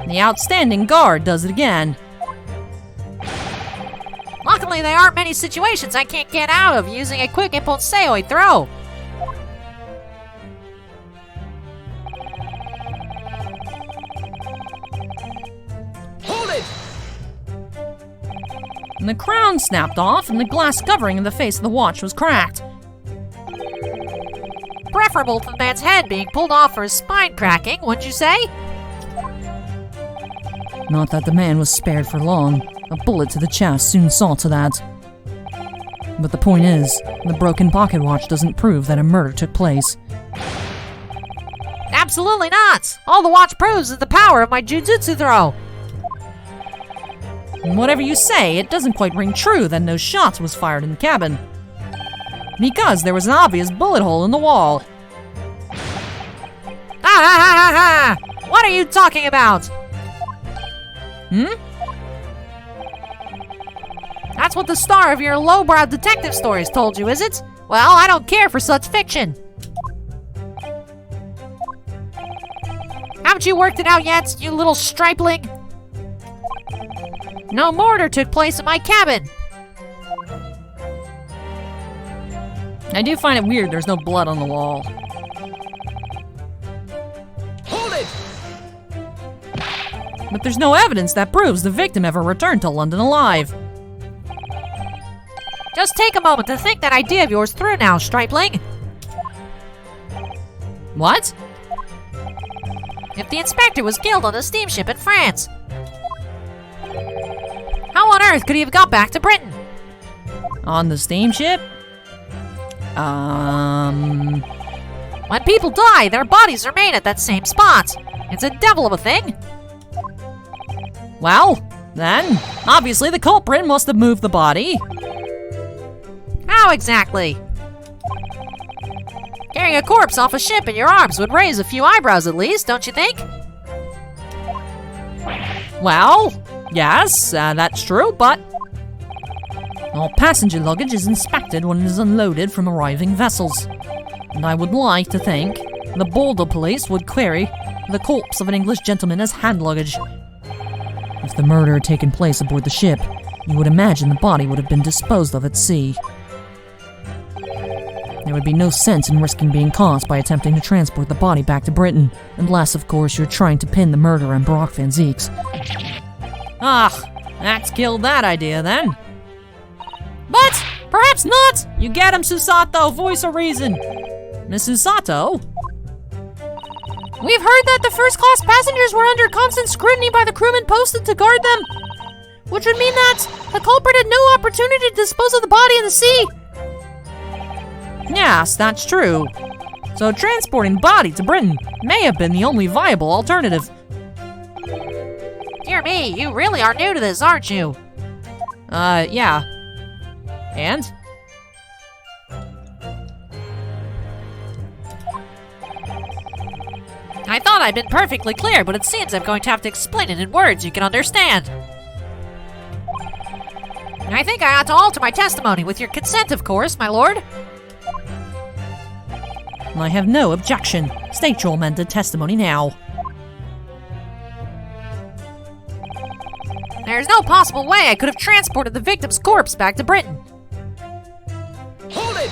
The outstanding guard does it again. Luckily, there aren't many situations I can't get out of using a quick Ippon Seiyoi throw. Hold it! And the crown snapped off, and the glass covering in the face of the watch was cracked. Preferable to the man's head being pulled off for his spine cracking, wouldn't you say? Not that the man was spared for long. A bullet to the chest soon saw to that. But the point is, the broken pocket watch doesn't prove that a murder took place. Absolutely not! All the watch proves is the power of my jujutsu throw. And whatever you say, it doesn't quite ring true that no shots was fired in the cabin. Because there was an obvious bullet hole in the wall. Ha ha ha ha ha! What are you talking about? That's what the star of your lowbrow detective stories told you, is it? Well, I don't care for such fiction. Haven't you worked it out yet, you little stripling? No murder took place in my cabin. I do find it weird there's no blood on the wall. Hold it! But there's no evidence that proves the victim ever returned to London alive. Just take a moment to think that idea of yours through now, Stripling. What? If the inspector was killed on a steamship in France, how on earth could he have got back to Britain? On the steamship? When people die, their bodies remain at that same spot. It's a devil of a thing. Well, then, obviously the culprit must have moved the body. How exactly? Carrying a corpse off a ship in your arms would raise a few eyebrows at least, don't you think? Well, yes, that's true, but all passenger luggage is inspected when it is unloaded from arriving vessels. And I would like to think the Boulder police would query the corpse of an English gentleman as hand luggage. If the murder had taken place aboard the ship, you would imagine the body would have been disposed of at sea. There would be no sense in risking being caught by attempting to transport the body back to Britain, unless, of course, you're trying to pin the murder on Brock Van Zeeks. That's killed that idea, then. But perhaps not! You get him, Susato! Voice of reason! Miss Susato? We've heard that the first-class passengers were under constant scrutiny by the crewmen posted to guard them, which would mean that the culprit had no opportunity to dispose of the body in the sea. Yes, that's true. So transporting the body to Britain may have been the only viable alternative. Dear me, you really are new to this, aren't you? Yeah. And? I thought I'd been perfectly clear, but it seems I'm going to have to explain it in words you can understand. I think I ought to alter my testimony, with your consent, of course, my lord. I have no objection. State your amended testimony now. There's no possible way I could have transported the victim's corpse back to Britain. Hold it!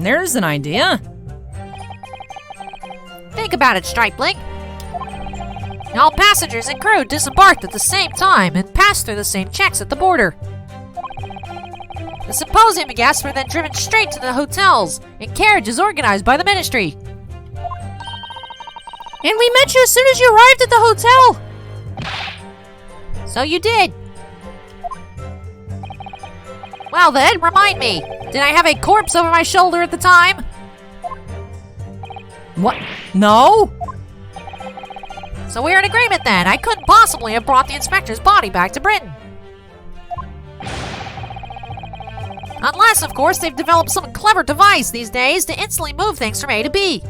There's an idea. Think about it, Stripling. All passengers and crew disembarked at the same time and passed through the same checks at the border. The symposium guests were then driven straight to the hotels in carriages organized by the ministry. And we met you as soon as you arrived at the hotel. So you did. Well then, remind me, did I have a corpse over my shoulder at the time? What? No? So we're in agreement then. I couldn't possibly have brought the inspector's body back to Britain. Unless, of course, they've developed some clever device these days to instantly move things from A to B.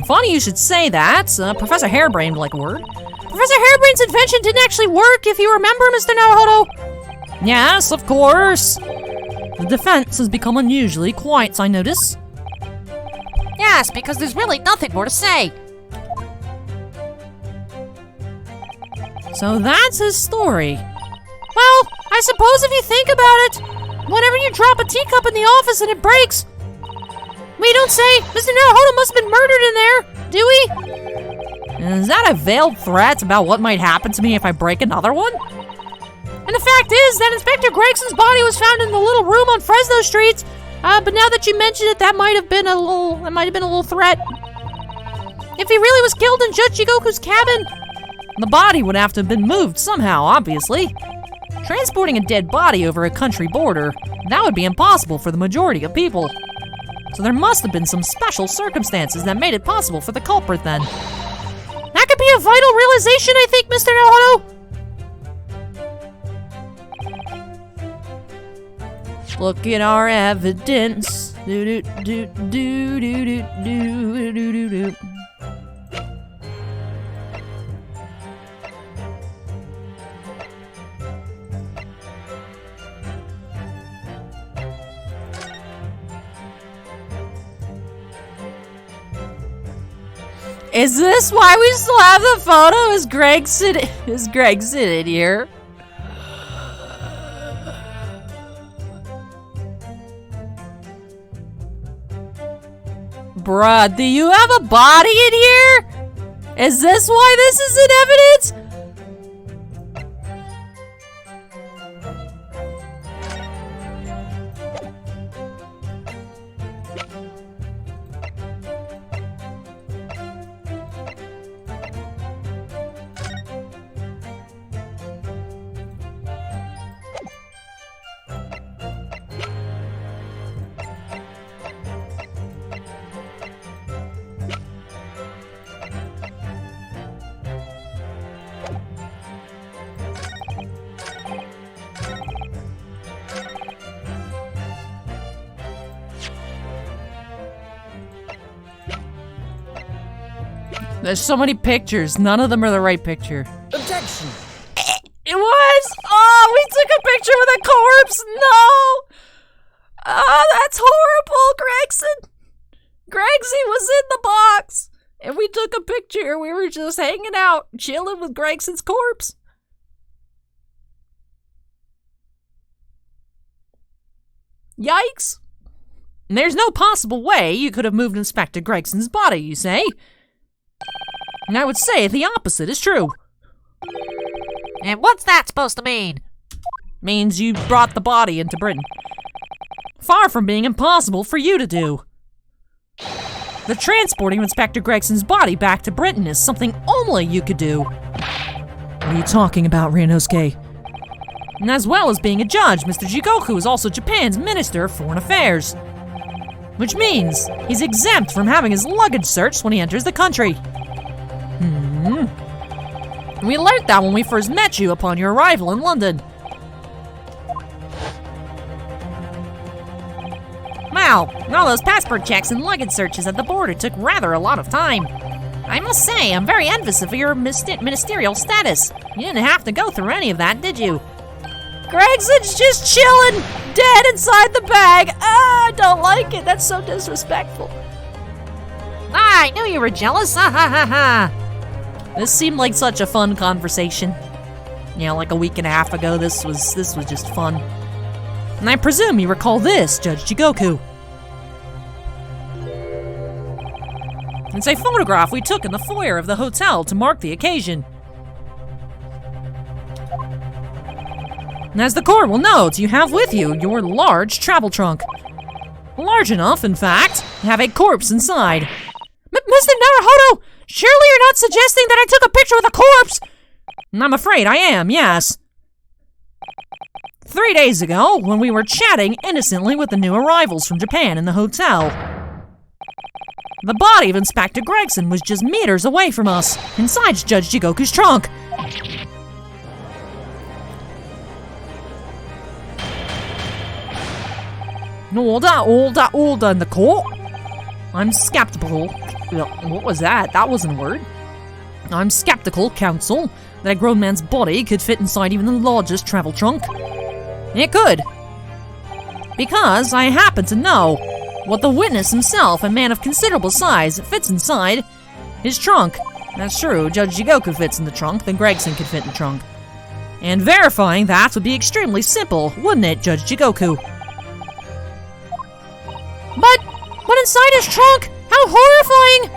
Funny you should say that. Professor Harebrained would like a word. Professor Harebrain's invention didn't actually work, if you remember, Mr. Naruhodo. Yes, of course. The defense has become unusually quiet, I notice. Yes, because there's really nothing more to say. So that's his story. Well, I suppose if you think about it, whenever you drop a teacup in the office and it breaks, we don't say, Mr. Naruhodo must have been murdered in there, do we? Is that a veiled threat about what might happen to me if I break another one? And the fact is that Inspector Gregson's body was found in the little room on Fresno Street, but now that you mention it, that might have been a little threat. If he really was killed in Judge Jigoku's cabin, the body would have to have been moved somehow, obviously. Transporting a dead body over a country border, that would be impossible for the majority of people. So there must have been some special circumstances that made it possible for the culprit then. That could be a vital realization, I think, Mr. Naruhodo. Look at our evidence. Do do do do do do do do do. Is this why we still have the photo? Is Greg sitting here? Bruh, do you have a body in here? Is this why this is in evidence? There's so many pictures. None of them are the right picture. Objection! It was! Oh, we took a picture with a corpse! No! Oh, that's horrible, Gregson! Gregsy was in the box! And we took a picture. We were just hanging out, chilling with Gregson's corpse. Yikes! And there's no possible way you could have moved Inspector Gregson's body, you say? And I would say the opposite is true. And what's that supposed to mean? Means you brought the body into Britain. Far from being impossible for you to do. The transporting of Inspector Gregson's body back to Britain is something only you could do. What are you talking about, Ryunosuke? And as well as being a judge, Mr. Jigoku is also Japan's Minister of Foreign Affairs. Which means he's exempt from having his luggage searched when he enters the country. We learned that when we first met you upon your arrival in London. Wow, all those passport checks and luggage searches at the border took rather a lot of time. I must say, I'm very envious of your ministerial status. You didn't have to go through any of that, did you? Gregson's just chilling, dead inside the bag. I don't like it. That's so disrespectful. I knew you were jealous. Ha ha ha ha. This seemed like such a fun conversation. You know, like a week and a half ago, this was just fun. And I presume you recall this, Judge Jigoku. It's a photograph we took in the foyer of the hotel to mark the occasion. And as the court will note, you have with you your large travel trunk. Large enough, in fact, to have a corpse inside. Mr. Naruhodo, surely you're not suggesting that I took a picture with a corpse? I'm afraid I am, yes. 3 days ago, when we were chatting innocently with the new arrivals from Japan in the hotel, the body of Inspector Gregson was just meters away from us, inside Judge Jigoku's trunk. Order in the court. I'm skeptical. What was that? That wasn't a word. I'm skeptical, counsel, that a grown man's body could fit inside even the largest travel trunk. It could. Because I happen to know what the witness himself, a man of considerable size, fits inside his trunk. That's true, Judge Jigoku fits in the trunk, then Gregson could fit in the trunk. And verifying that would be extremely simple, wouldn't it, Judge Jigoku? But inside his trunk? How horrifying!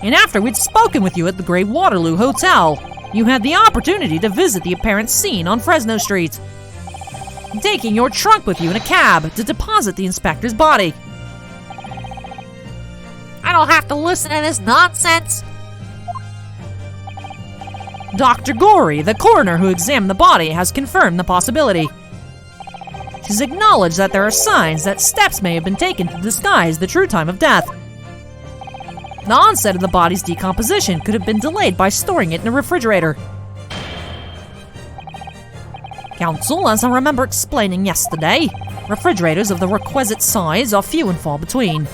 And after we'd spoken with you at the Great Waterloo Hotel, you had the opportunity to visit the apparent scene on Fresno Street, taking your trunk with you in a cab to deposit the inspector's body. I don't have to listen to this nonsense. Dr. Gorey, the coroner who examined the body, has confirmed the possibility. She's acknowledged that there are signs that steps may have been taken to disguise the true time of death. The onset of the body's decomposition could have been delayed by storing it in a refrigerator. Counsel, as I remember explaining yesterday, refrigerators of the requisite size are few and far between.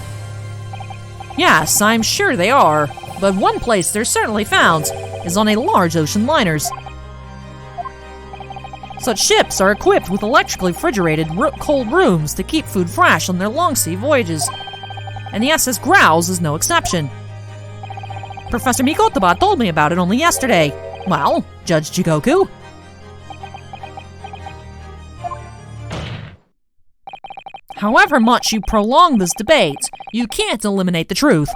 Yes, I'm sure they are, but one place they're certainly found is on a large ocean liners. Such ships are equipped with electrically refrigerated cold rooms to keep food fresh on their long sea voyages, and the SS Grouse is no exception. Professor Mikotaba told me about it only yesterday. Well, Judge Jigoku? However much you prolong this debate, You can't eliminate the truth.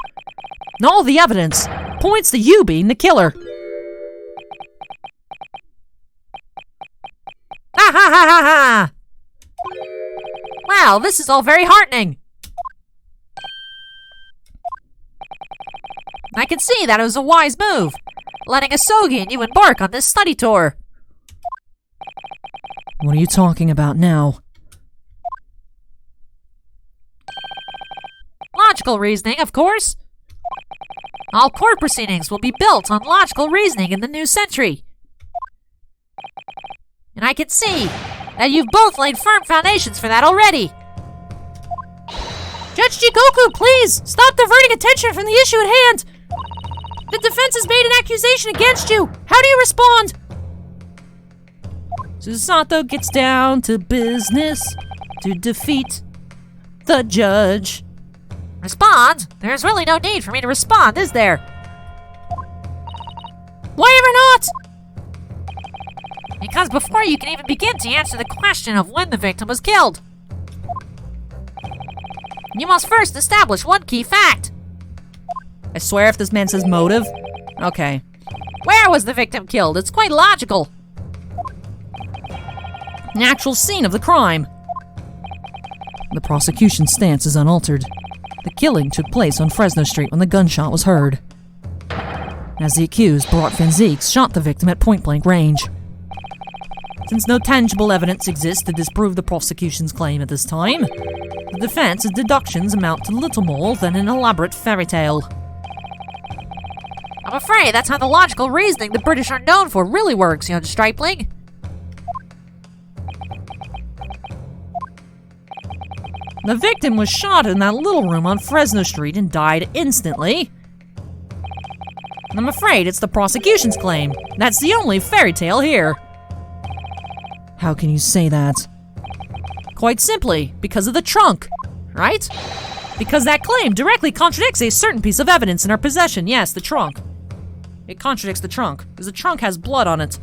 And all the evidence points to you being the killer. Ha ha ha ha ha! Wow, this is all very heartening. I can see that it was a wise move, letting Asogi and you embark on this study tour. What are you talking about now? Logical reasoning, of course. All court proceedings will be built on logical reasoning in the new century. And I can see that you've both laid firm foundations for that already. Judge Jikoku, please stop diverting attention from the issue at hand. The defense has made an accusation against you. How do you respond? Susato gets down to business to defeat the judge. Respond? There's really no need for me to respond, is there? Why ever not? Because before you can even begin to answer the question of when the victim was killed, you must first establish one key fact. I swear if this man says motive. Okay. Where was the victim killed? It's quite logical. An actual scene of the crime. The prosecution's stance is unaltered. The killing took place on Fresno Street when the gunshot was heard. As the accused, Barat Van Zeeks, shot the victim at point-blank range. Since no tangible evidence exists to disprove the prosecution's claim at this time, the defense's deductions amount to little more than an elaborate fairy tale. I'm afraid that's how the logical reasoning the British are known for really works, young stripling. The victim was shot in that little room on Fresno Street and died instantly. And I'm afraid it's the prosecution's claim. That's the only fairy tale here. How can you say that? Quite simply, because of the trunk, right? Because that claim directly contradicts a certain piece of evidence in our possession. Yes, the trunk. It contradicts the trunk, because the trunk has blood on it.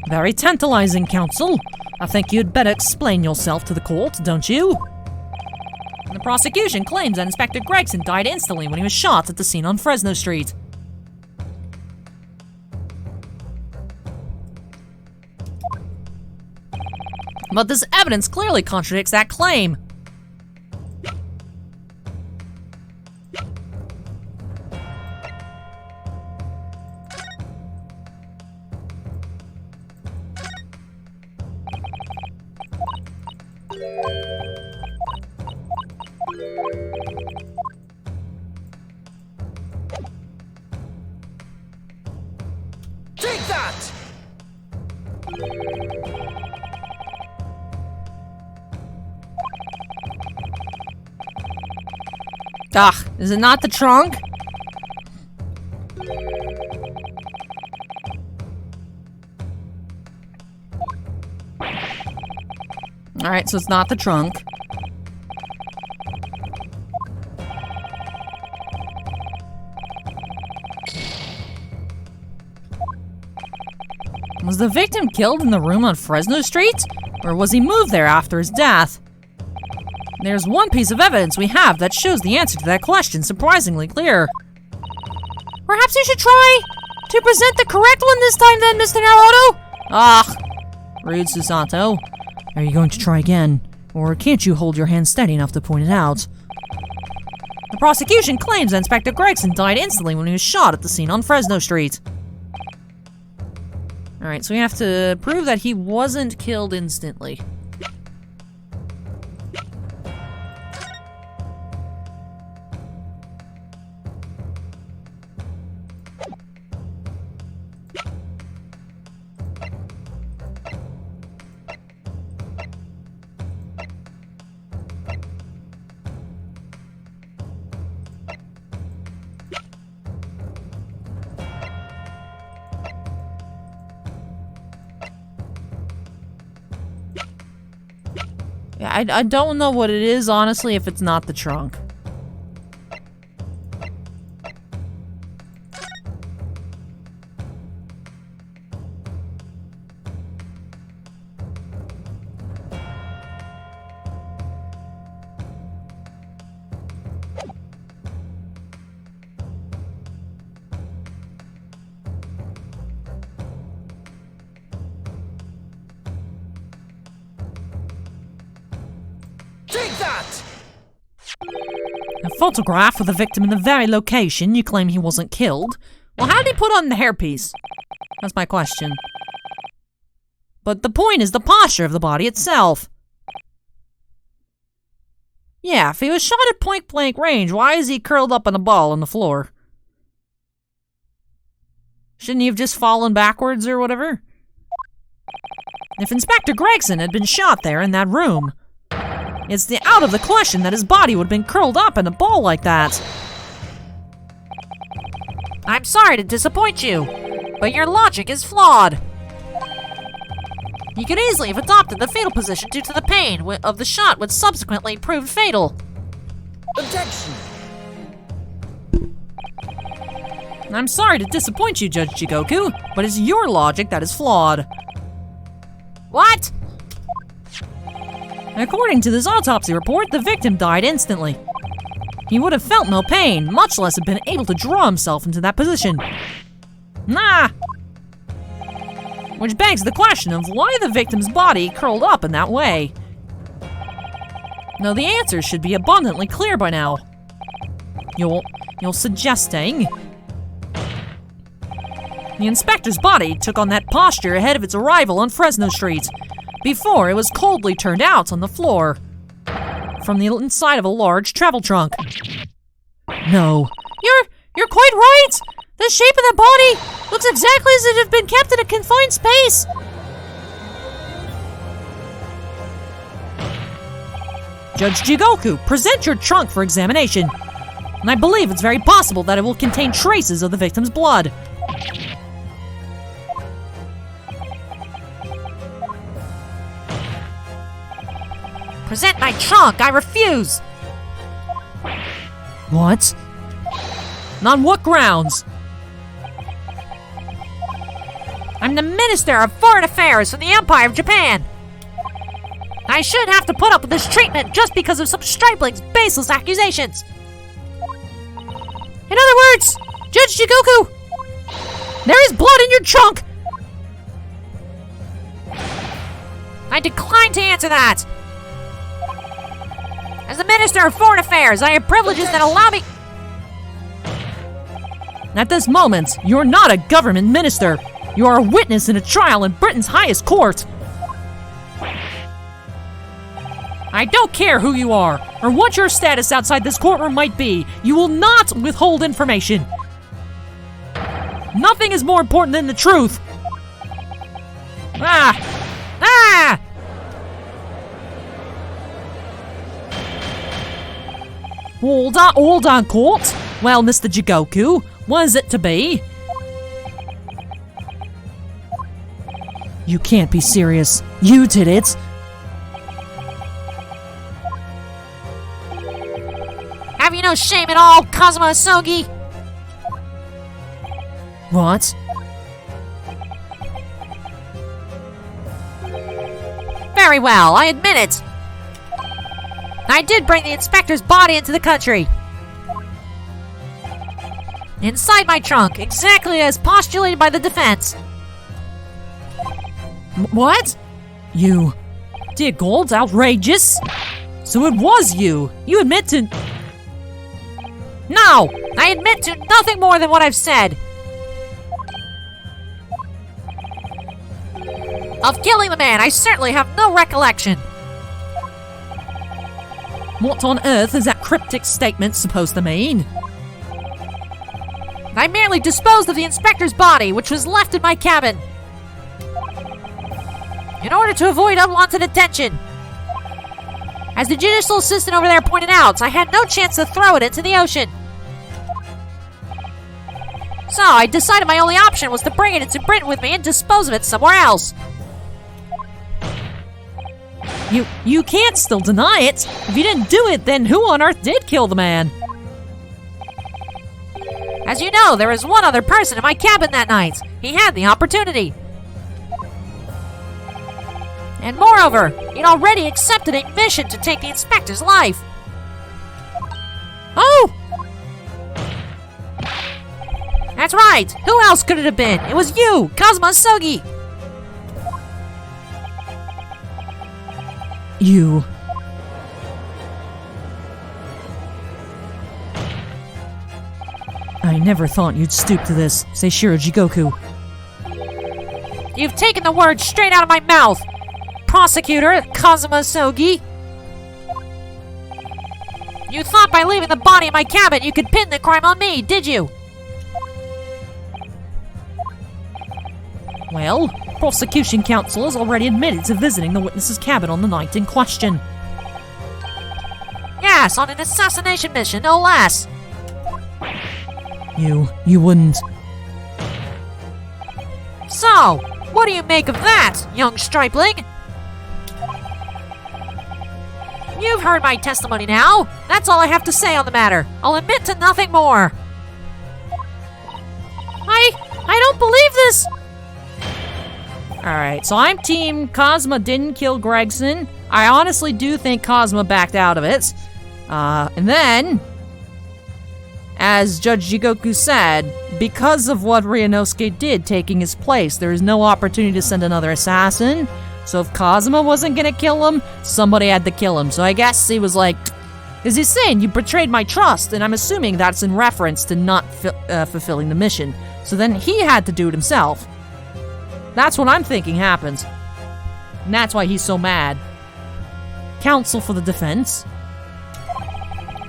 Very tantalizing, counsel. I think you'd better explain yourself to the court, don't you? And the prosecution claims that Inspector Gregson died instantly when he was shot at the scene on Fresno Street. But this evidence clearly contradicts that claim. Take that! Ugh, is it not the trunk? Alright, so it's not the trunk. Was the victim killed in the room on Fresno Street? Or was he moved there after his death? There's one piece of evidence we have that shows the answer to that question surprisingly clear. Perhaps you should try to present the correct one this time then, Mr. Naruto? Ah, rude Susato. Are you going to try again? Or can't you hold your hand steady enough to point it out? The prosecution claims that Inspector Gregson died instantly when he was shot at the scene on Fresno Street. Alright, so we have to prove that he wasn't killed instantly. Yeah, I don't know what it is, honestly, if it's not the trunk. that! A photograph of the victim in the very location you claim he wasn't killed. Well, how did he put on the hairpiece? That's my question. But the point is the posture of the body itself. Yeah, if he was shot at point-blank range, why is he curled up in a ball on the floor? Shouldn't he have just fallen backwards or whatever? If Inspector Gregson had been shot there in that room, it's out of the question that his body would have been curled up in a ball like that. I'm sorry to disappoint you, but your logic is flawed. You could easily have adopted the fetal position due to the pain of the shot, which subsequently proved fatal. Objection! I'm sorry to disappoint you, Judge Jigoku, but it's your logic that is flawed. What? According to this autopsy report, the victim died instantly. He would have felt no pain, much less have been able to draw himself into that position. Nah! Which begs the question of why the victim's body curled up in that way. Now the answer should be abundantly clear by now. You're suggesting the inspector's body took on that posture ahead of its arrival on Fresno Street, before it was coldly turned out on the floor from the inside of a large travel trunk. No. You're quite right! The shape of that body looks exactly as if it had been kept in a confined space. Judge Jigoku, present your trunk for examination. And I believe it's very possible that it will contain traces of the victim's blood. Present my trunk, I refuse! What? And on what grounds? I'm the Minister of Foreign Affairs from the Empire of Japan. I shouldn't have to put up with this treatment just because of some stripling's baseless accusations. In other words, Judge Jigoku, there is blood in your trunk! I decline to answer that. As the Minister of Foreign Affairs, I have privileges that allow me... At this moment, you're not a government minister. You are a witness in a trial in Britain's highest court. I don't care who you are, or what your status outside this courtroom might be. You will not withhold information. Nothing is more important than the truth. Ah! Hold on, court. Well, Mr. Jigoku, what is it to be? You can't be serious. You did it. Have you no shame at all, Kazuma Asogi? What? Very well, I admit it. I did bring the inspector's body into the country. Inside my trunk, exactly as postulated by the defense. What? You... Dear Gold, outrageous. So it was you. You admit to... No! I admit to nothing more than what I've said. Of killing the man, I certainly have no recollection. What on earth is that cryptic statement supposed to mean? I merely disposed of the inspector's body, which was left in my cabin. In order to avoid unwanted attention. As the judicial assistant over there pointed out, I had no chance to throw it into the ocean. So I decided my only option was to bring it into Britain with me and dispose of it somewhere else. You can't still deny it. If you didn't do it, then who on earth did kill the man? As you know, there was one other person in my cabin that night. He had the opportunity. And moreover, he'd already accepted a mission to take the inspector's life. Oh! That's right! Who else could it have been? It was you, Kazuma Asogi! never thought you'd stoop to this, Seishiro Jigoku. You've taken the words straight out of my mouth! Prosecutor Kazuma Sogi! You thought by leaving the body in my cabin you could pin the crime on me, did you? Well, prosecution counsel has already admitted to visiting the witness's cabin on the night in question. Yes, on an assassination mission, no less! You wouldn't... So, what do you make of that, young stripling? You've heard my testimony now. That's all I have to say on the matter. I'll admit to nothing more. I don't believe this! Alright, so I'm team Cosma didn't kill Gregson. I honestly do think Cosma backed out of it. And then, as Judge Jigoku said, because of what Ryunosuke did taking his place, there is no opportunity to send another assassin. So if Cosma wasn't gonna kill him, somebody had to kill him. So I guess he was like, because he's saying, you betrayed my trust, and I'm assuming that's in reference to not fulfilling the mission. So then he had to do it himself. That's what I'm thinking happened. And that's why he's so mad. Counsel for the defense.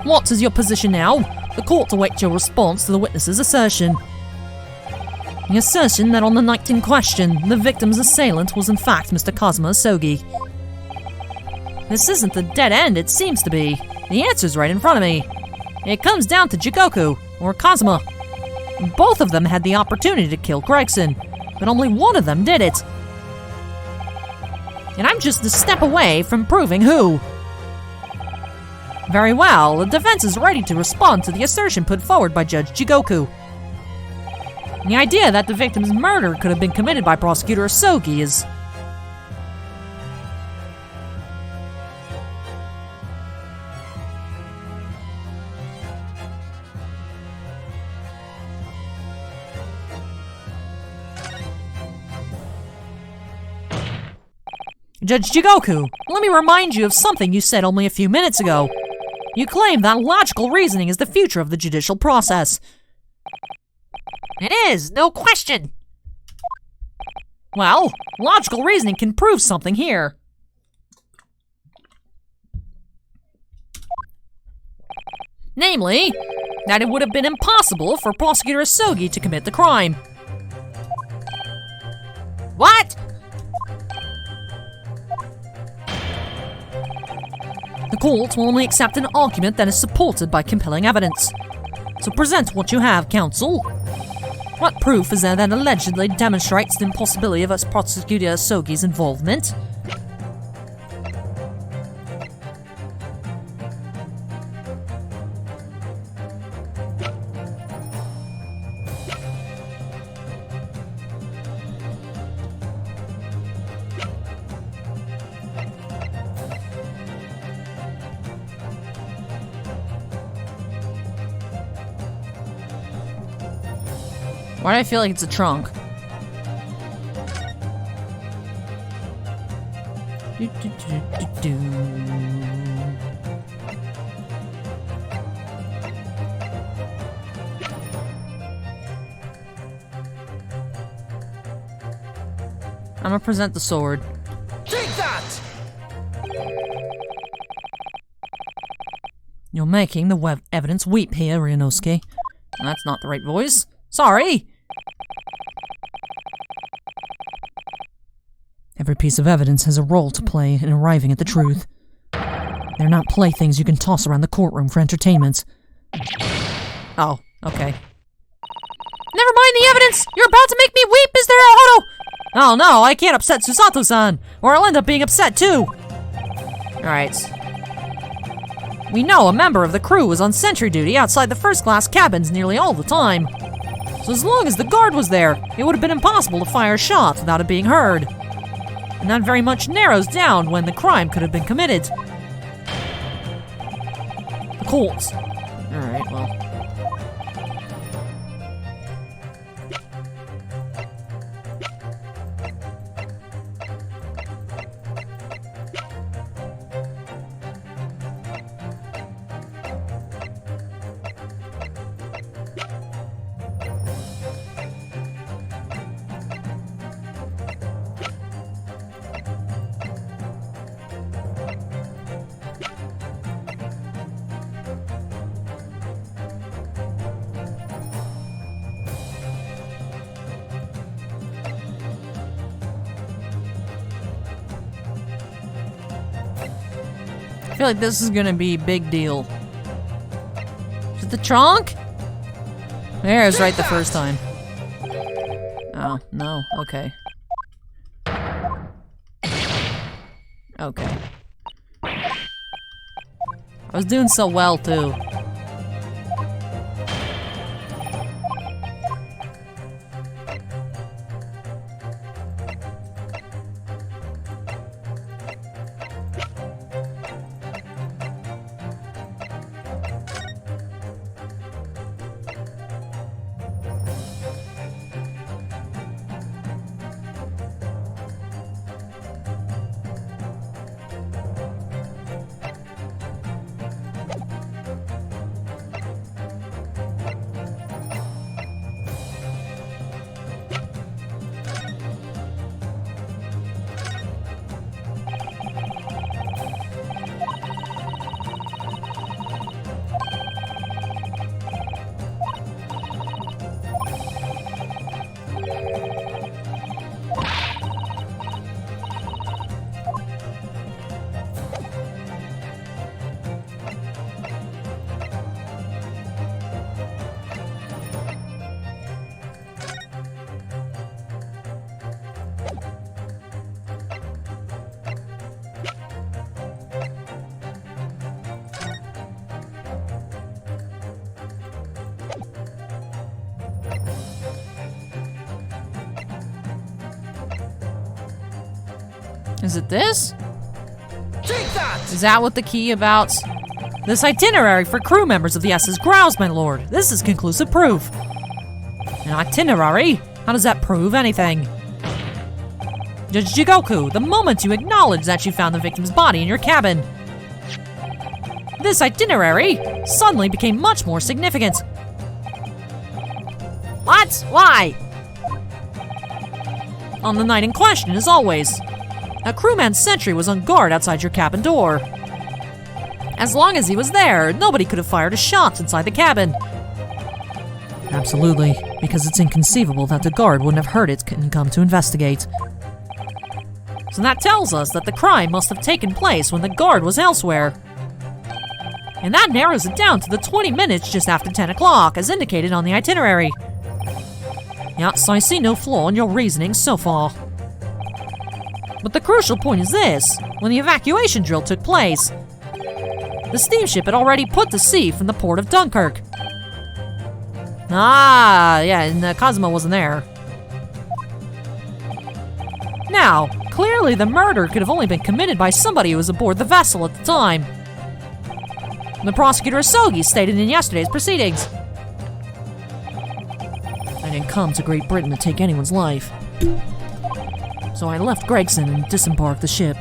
What is your position now? The court awaits your response to the witness's assertion. The assertion that on the night in question, the victim's assailant was in fact Mr. Kazuma Sogi. This isn't the dead end it seems to be. The answer's right in front of me. It comes down to Jigoku, or Kazuma. Both of them had the opportunity to kill Gregson, but only one of them did it. And I'm just a step away from proving who. Very well, the defense is ready to respond to the assertion put forward by Judge Jigoku. The idea that the victim's murder could have been committed by Prosecutor Sogi is... Judge Jigoku, let me remind you of something you said only a few minutes ago. You claim that logical reasoning is the future of the judicial process. It is, no question. Well, logical reasoning can prove something here. Namely, that it would have been impossible for Prosecutor Sogi to commit the crime. What? The court will only accept an argument that is supported by compelling evidence. So present what you have, counsel. What proof is there that allegedly demonstrates the impossibility of us Prosecutor Sogi's involvement? Why do I feel like it's a trunk? I'm gonna present the sword. Take that! You're making the evidence weep here, Ryunosuke. That's not the right voice. Sorry! Every piece of evidence has a role to play in arriving at the truth. They're not playthings you can toss around the courtroom for entertainment. Oh, okay. Never mind the evidence! You're about to make me weep, Mr. Naruto! Oh no, I can't upset Susato-san, or I'll end up being upset too! Alright. We know a member of the crew was on sentry duty outside the first-class cabins nearly all the time. So as long as the guard was there, it would have been impossible to fire a shot without it being heard. And that very much narrows down when the crime could have been committed. The court. Alright, well. I feel like this is gonna be a big deal. Is it the trunk? There, it was right the first time. Oh, no, okay. Okay. I was doing so well, too. Is it this? Take that! Is that what the key about? This itinerary for crew members of the SS Grouse, my lord. This is conclusive proof. An itinerary? How does that prove anything? Judge Jigoku, the moment you acknowledged that you found the victim's body in your cabin, this itinerary suddenly became much more significant. What? Why? On the night in question, as always, a crewman's sentry was on guard outside your cabin door. As long as he was there, nobody could have fired a shot inside the cabin. Absolutely, because it's inconceivable that the guard wouldn't have heard it and come to investigate. So that tells us that the crime must have taken place when the guard was elsewhere. And that narrows it down to the 20 minutes just after 10 o'clock, as indicated on the itinerary. Yeah, so I see no flaw in your reasoning so far. But the crucial point is this: when the evacuation drill took place, the steamship had already put to sea from the port of Dunkirk. Ah, yeah, and Cosmo wasn't there. Now, clearly the murder could have only been committed by somebody who was aboard the vessel at the time. The prosecutor Asogi stated in yesterday's proceedings. I didn't come to Great Britain to take anyone's life. So I left Gregson and disembarked the ship.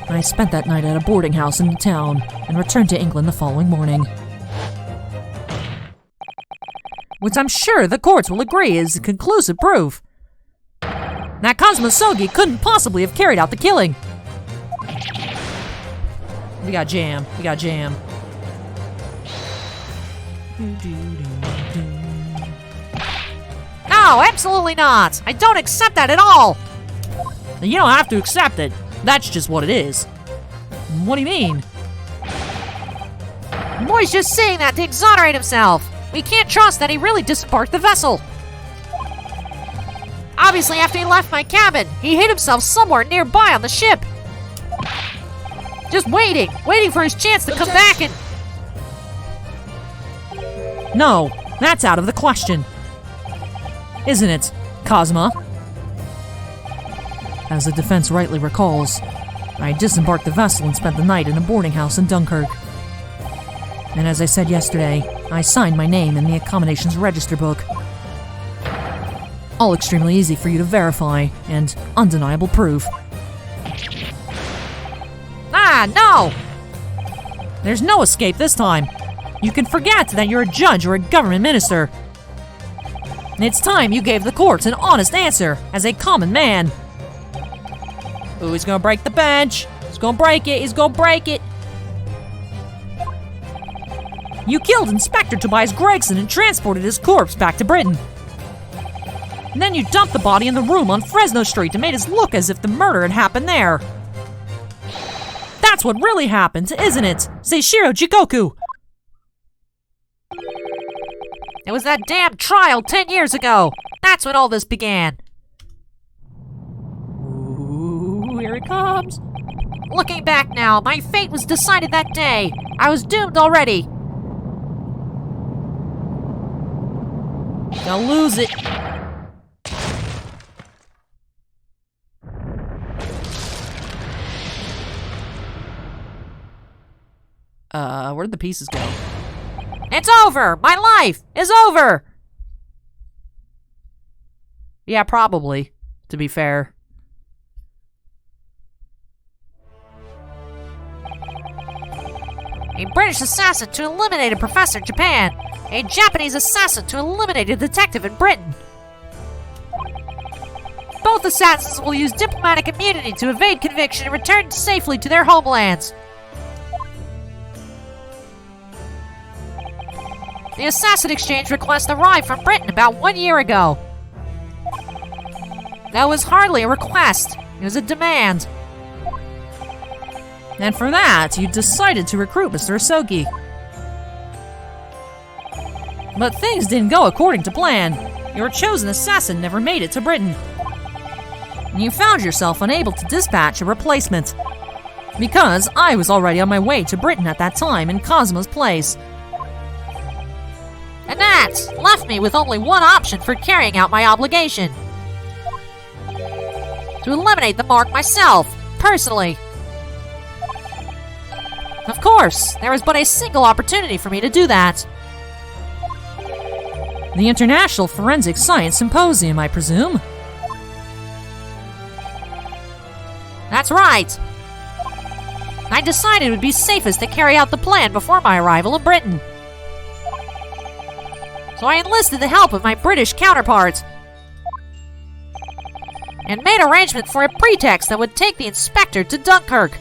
I spent that night at a boarding house in the town and returned to England the following morning. Which I'm sure the courts will agree is conclusive proof that Cosmo Sogi couldn't possibly have carried out the killing. We got jam. We got jam. No, absolutely not. I don't accept that at all. You don't have to accept it. That's just what it is. What do you mean? Moy's just saying that to exonerate himself. We can't trust that he really disembarked the vessel. Obviously, after he left my cabin, he hid himself somewhere nearby on the ship. Just waiting for his chance to come back and... No, that's out of the question. Isn't it, Cosmo? As the defense rightly recalls, I disembarked the vessel and spent the night in a boarding house in Dunkirk. And as I said yesterday, I signed my name in the accommodations register book. All extremely easy for you to verify, and undeniable proof. Ah, no! There's no escape this time. You can forget that you're a judge or a government minister. And it's time you gave the courts an honest answer as a common man. Ooh, he's gonna break the bench. He's gonna break it. He's gonna break it. You killed Inspector Tobias Gregson and transported his corpse back to Britain. And then you dumped the body in the room on Fresno Street and made it look as if the murder had happened there. That's what really happened, isn't it? Seishiro Jikoku! It was that damn trial 10 years ago. That's when all this began. Ooh, here it comes. Looking back now, my fate was decided that day. I was doomed already. Now lose it. Where'd the pieces go? It's over! My life is over! Yeah, probably, to be fair. A British assassin to eliminate a professor in Japan. A Japanese assassin to eliminate a detective in Britain. Both assassins will use diplomatic immunity to evade conviction and return safely to their homelands. The assassin exchange request arrived from Britain about 1 year ago. That was hardly a request. It was a demand. And for that, you decided to recruit Mr. Asogi. But things didn't go according to plan. Your chosen assassin never made it to Britain. And you found yourself unable to dispatch a replacement. Because I was already on my way to Britain at that time in Cosmo's place. And that left me with only one option for carrying out my obligation. To eliminate the mark myself, personally. Of course, there was but a single opportunity for me to do that. The International Forensic Science Symposium, I presume? That's right. I decided it would be safest to carry out the plan before my arrival in Britain. So I enlisted the help of my British counterparts and made arrangement for a pretext that would take the inspector to Dunkirk.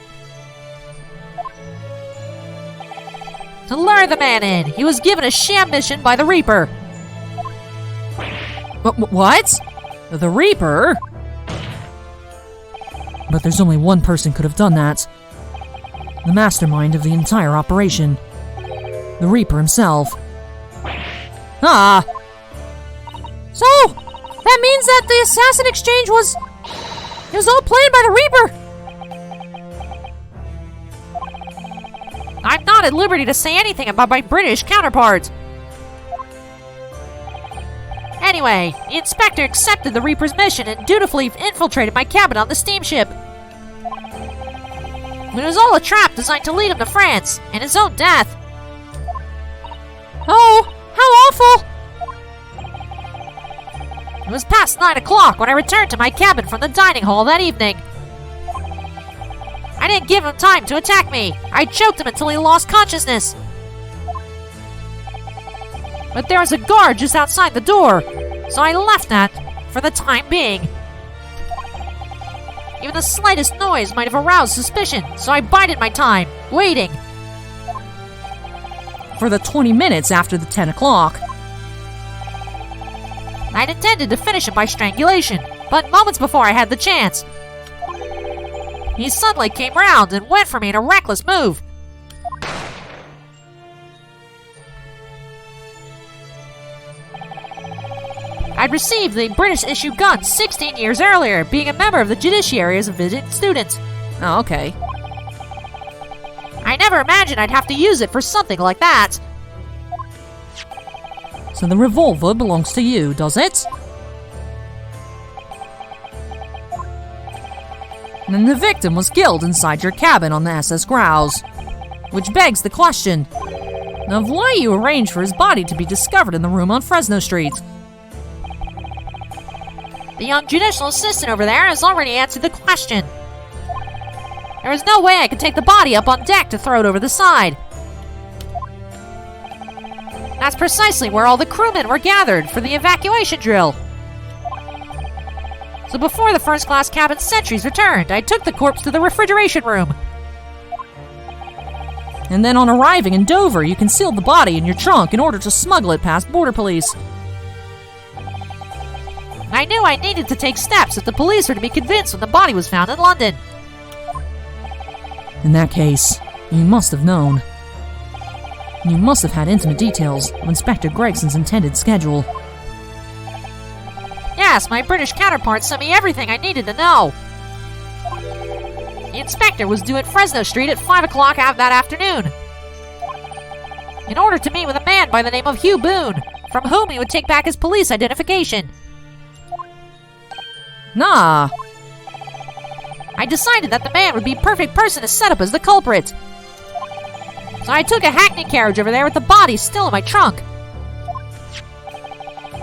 To lure the man in, he was given a sham mission by the Reaper. What? The Reaper? But there's only one person could have done that. The mastermind of the entire operation. The Reaper himself. Ah! So, that means that the assassin exchange was... It was all planned by the Reaper! I'm not at liberty to say anything about my British counterparts. Anyway, the inspector accepted the Reaper's mission and dutifully infiltrated my cabin on the steamship. It was all a trap designed to lead him to France and his own death. Oh, how awful! It was past 9 o'clock when I returned to my cabin from the dining hall that evening. I didn't give him time to attack me. I choked him until he lost consciousness. But there was a guard just outside the door, so I left that for the time being. Even the slightest noise might have aroused suspicion, so I bided my time, waiting. For the 20 minutes after the 10 o'clock. I'd intended to finish him by strangulation, but moments before I had the chance, he suddenly came round and went for me in a reckless move. I'd received the British-issue gun 16 years earlier, being a member of the judiciary as a visiting student. Oh, okay. I never imagined I'd have to use it for something like that. So the revolver belongs to you, does it? And then the victim was killed inside your cabin on the SS Grouse. Which begs the question of why you arranged for his body to be discovered in the room on Fresno Street. The young judicial assistant over there has already answered the question. There was no way I could take the body up on deck to throw it over the side. That's precisely where all the crewmen were gathered for the evacuation drill. So before the first-class cabin sentries returned, I took the corpse to the refrigeration room. And then on arriving in Dover, you concealed the body in your trunk in order to smuggle it past border police. I knew I needed to take steps if the police were to be convinced when the body was found in London. In that case, you must have known. You must have had intimate details of Inspector Gregson's intended schedule. Yes, my British counterpart sent me everything I needed to know. The inspector was due at Fresno Street at 5 o'clock that afternoon, in order to meet with a man by the name of Hugh Boone, from whom he would take back his police identification. Nah. I decided that the man would be a perfect person to set up as the culprit. So I took a hackney carriage over there with the body still in my trunk.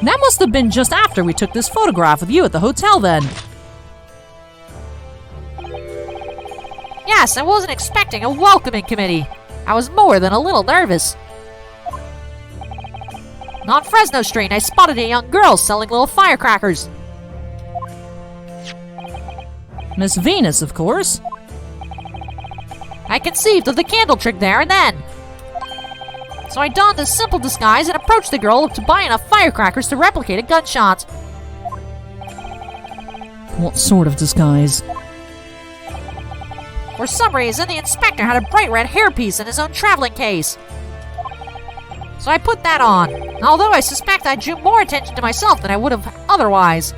That must have been just after we took this photograph of you at the hotel then. Yes, I wasn't expecting a welcoming committee. I was more than a little nervous. On Fresno Street, I spotted a young girl selling little firecrackers. Miss Venus, of course. I conceived of the candle trick there and then. So I donned a simple disguise and approached the girl to buy enough firecrackers to replicate a gunshot. What sort of disguise? For some reason, the inspector had a bright red hairpiece in his own traveling case. So I put that on, although I suspect I drew more attention to myself than I would have otherwise.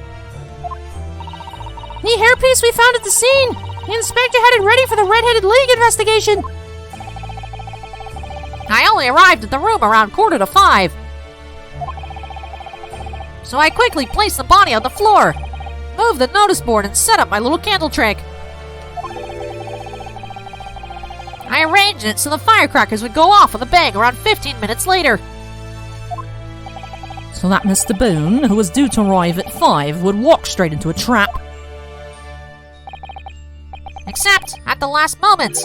The hairpiece we found at the scene! The inspector had it ready for the Red-Headed League investigation! I only arrived at the room around 4:45. So I quickly placed the body on the floor, moved the notice board, and set up my little candle trick. I arranged it so the firecrackers would go off with a bang around 15 minutes later. So that Mr. Boone, who was due to arrive at 5, would walk straight into a trap. Except, at the last moment,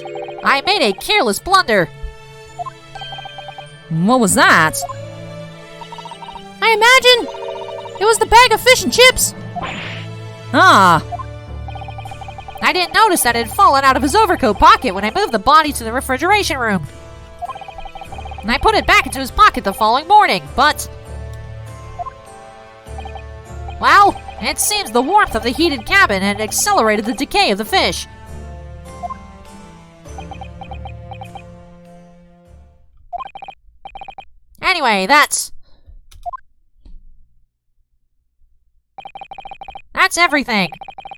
I made a careless blunder. What was that? I imagine it was the bag of fish and chips! Ah! I didn't notice that it had fallen out of his overcoat pocket when I moved the body to the refrigeration room. And I put it back into his pocket the following morning, but... well, it seems the warmth of the heated cabin had accelerated the decay of the fish. Anyway, that's everything.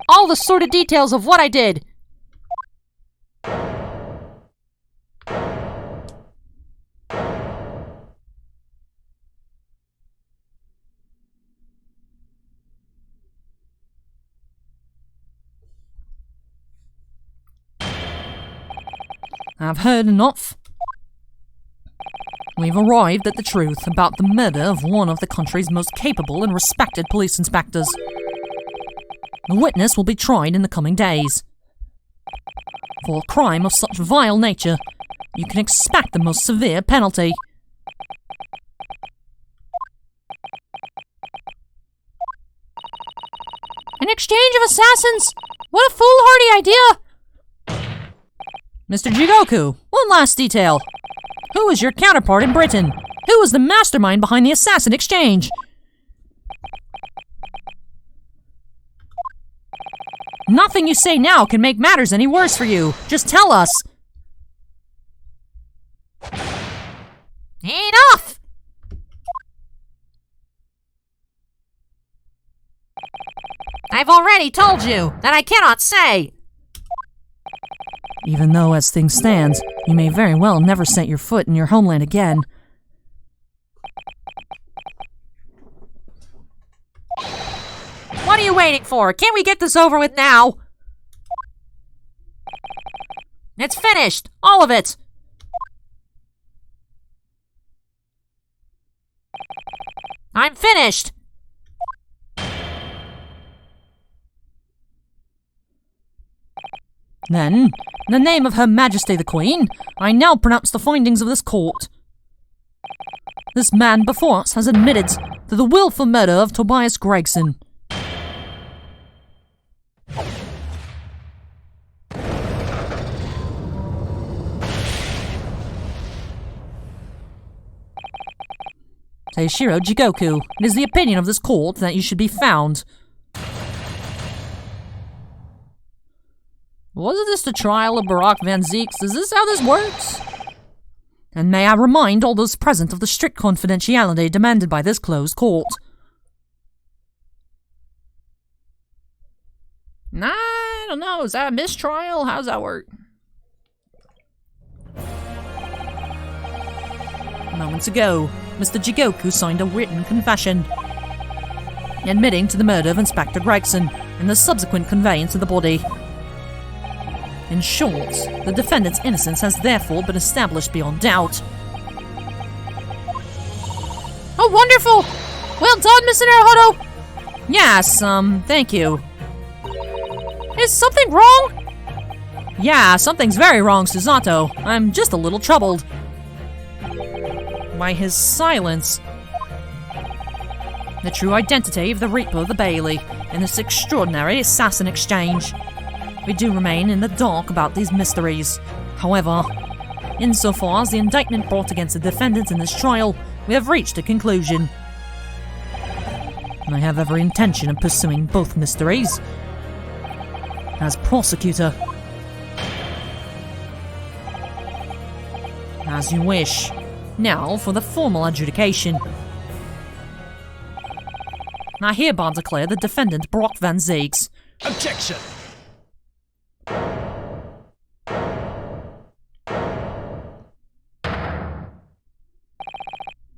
All the sordid details of what I did. I've heard enough. We've arrived at the truth about the murder of one of the country's most capable and respected police inspectors. The witness will be tried in the coming days. For a crime of such vile nature, you can expect the most severe penalty. An exchange of assassins! What a foolhardy idea! Mr. Jigoku, one last detail. Who is your counterpart in Britain? Who was the mastermind behind the assassin exchange? Nothing you say now can make matters any worse for you. Just tell us. Enough! I've already told you that I cannot say. Even though, as things stand, you may very well never set your foot in your homeland again. What are you waiting for? Can't we get this over with now? It's finished. All of it. I'm finished. Then, in the name of Her Majesty the Queen, I now pronounce the findings of this court. This man before us has admitted to the willful murder of Tobias Gregson. Taishiro Jigoku, it is the opinion of this court that you should be found. Wasn't this the trial of Park Blvd N Ste? Is this how this works? And may I remind all those present of the strict confidentiality demanded by this closed court. I don't know. Is that a mistrial? How does that work? Moments ago, Mr. Jigoku signed a written confession, admitting to the murder of Inspector Gregson and the subsequent conveyance of the body. In short, the defendant's innocence has therefore been established beyond doubt. Oh, wonderful! Well done, Mr. Naruhodo! Yes, thank you. Is something wrong? Yeah, something's very wrong, Susato. I'm just a little troubled. By his silence. The true identity of the Reaper of the Bailey in this extraordinary assassin exchange. We do remain in the dark about these mysteries. However, insofar as the indictment brought against the defendants in this trial, we have reached a conclusion. And I have every intention of pursuing both mysteries. As prosecutor. As you wish. Now for the formal adjudication. I hereby declare the defendant Park Blvd N Ste. Objection!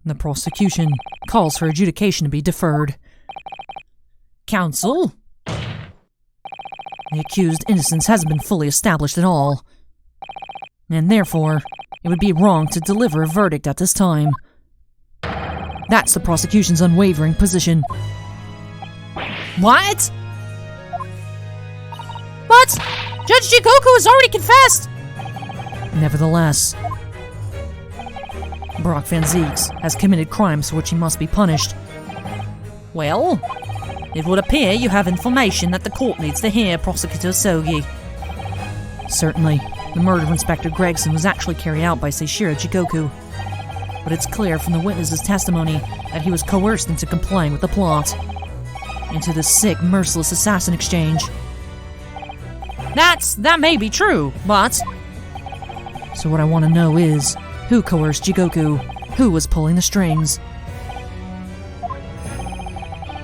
The prosecution calls for adjudication to be deferred. Counsel? The accused innocence hasn't been fully established at all, and therefore, it would be wrong to deliver a verdict at this time. That's the prosecution's unwavering position. What? But Judge Jigoku has already confessed! Nevertheless, Park Blvd N Ste has committed crimes for which he must be punished. Well, it would appear you have information that the court needs to hear, Prosecutor Sogi. Certainly, the murder of Inspector Gregson was actually carried out by Seishiro Jigoku, but it's clear from the witness's testimony that he was coerced into complying with the plot, into the sick, merciless assassin exchange. That may be true, but... So what I want to know is, who coerced Jigoku? Who was pulling the strings?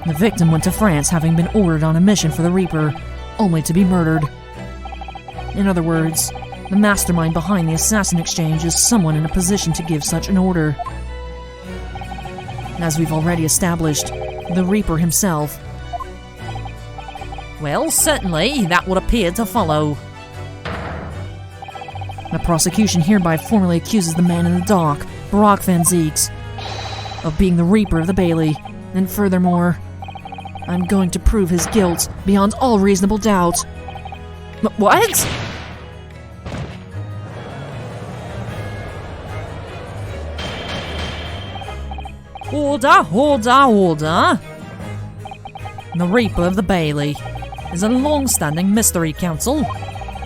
The victim went to France having been ordered on a mission for the Reaper, only to be murdered. In other words, the mastermind behind the assassin exchange is someone in a position to give such an order. As we've already established, the Reaper himself. Well, certainly, that would appear to follow. The prosecution hereby formally accuses the man in the dock, Park Blvd N Ste, of being the Reaper of the Bailey, and furthermore, I'm going to prove his guilt beyond all reasonable doubt. What? Order. The Reaper of the Bailey is a long-standing mystery, Counsel.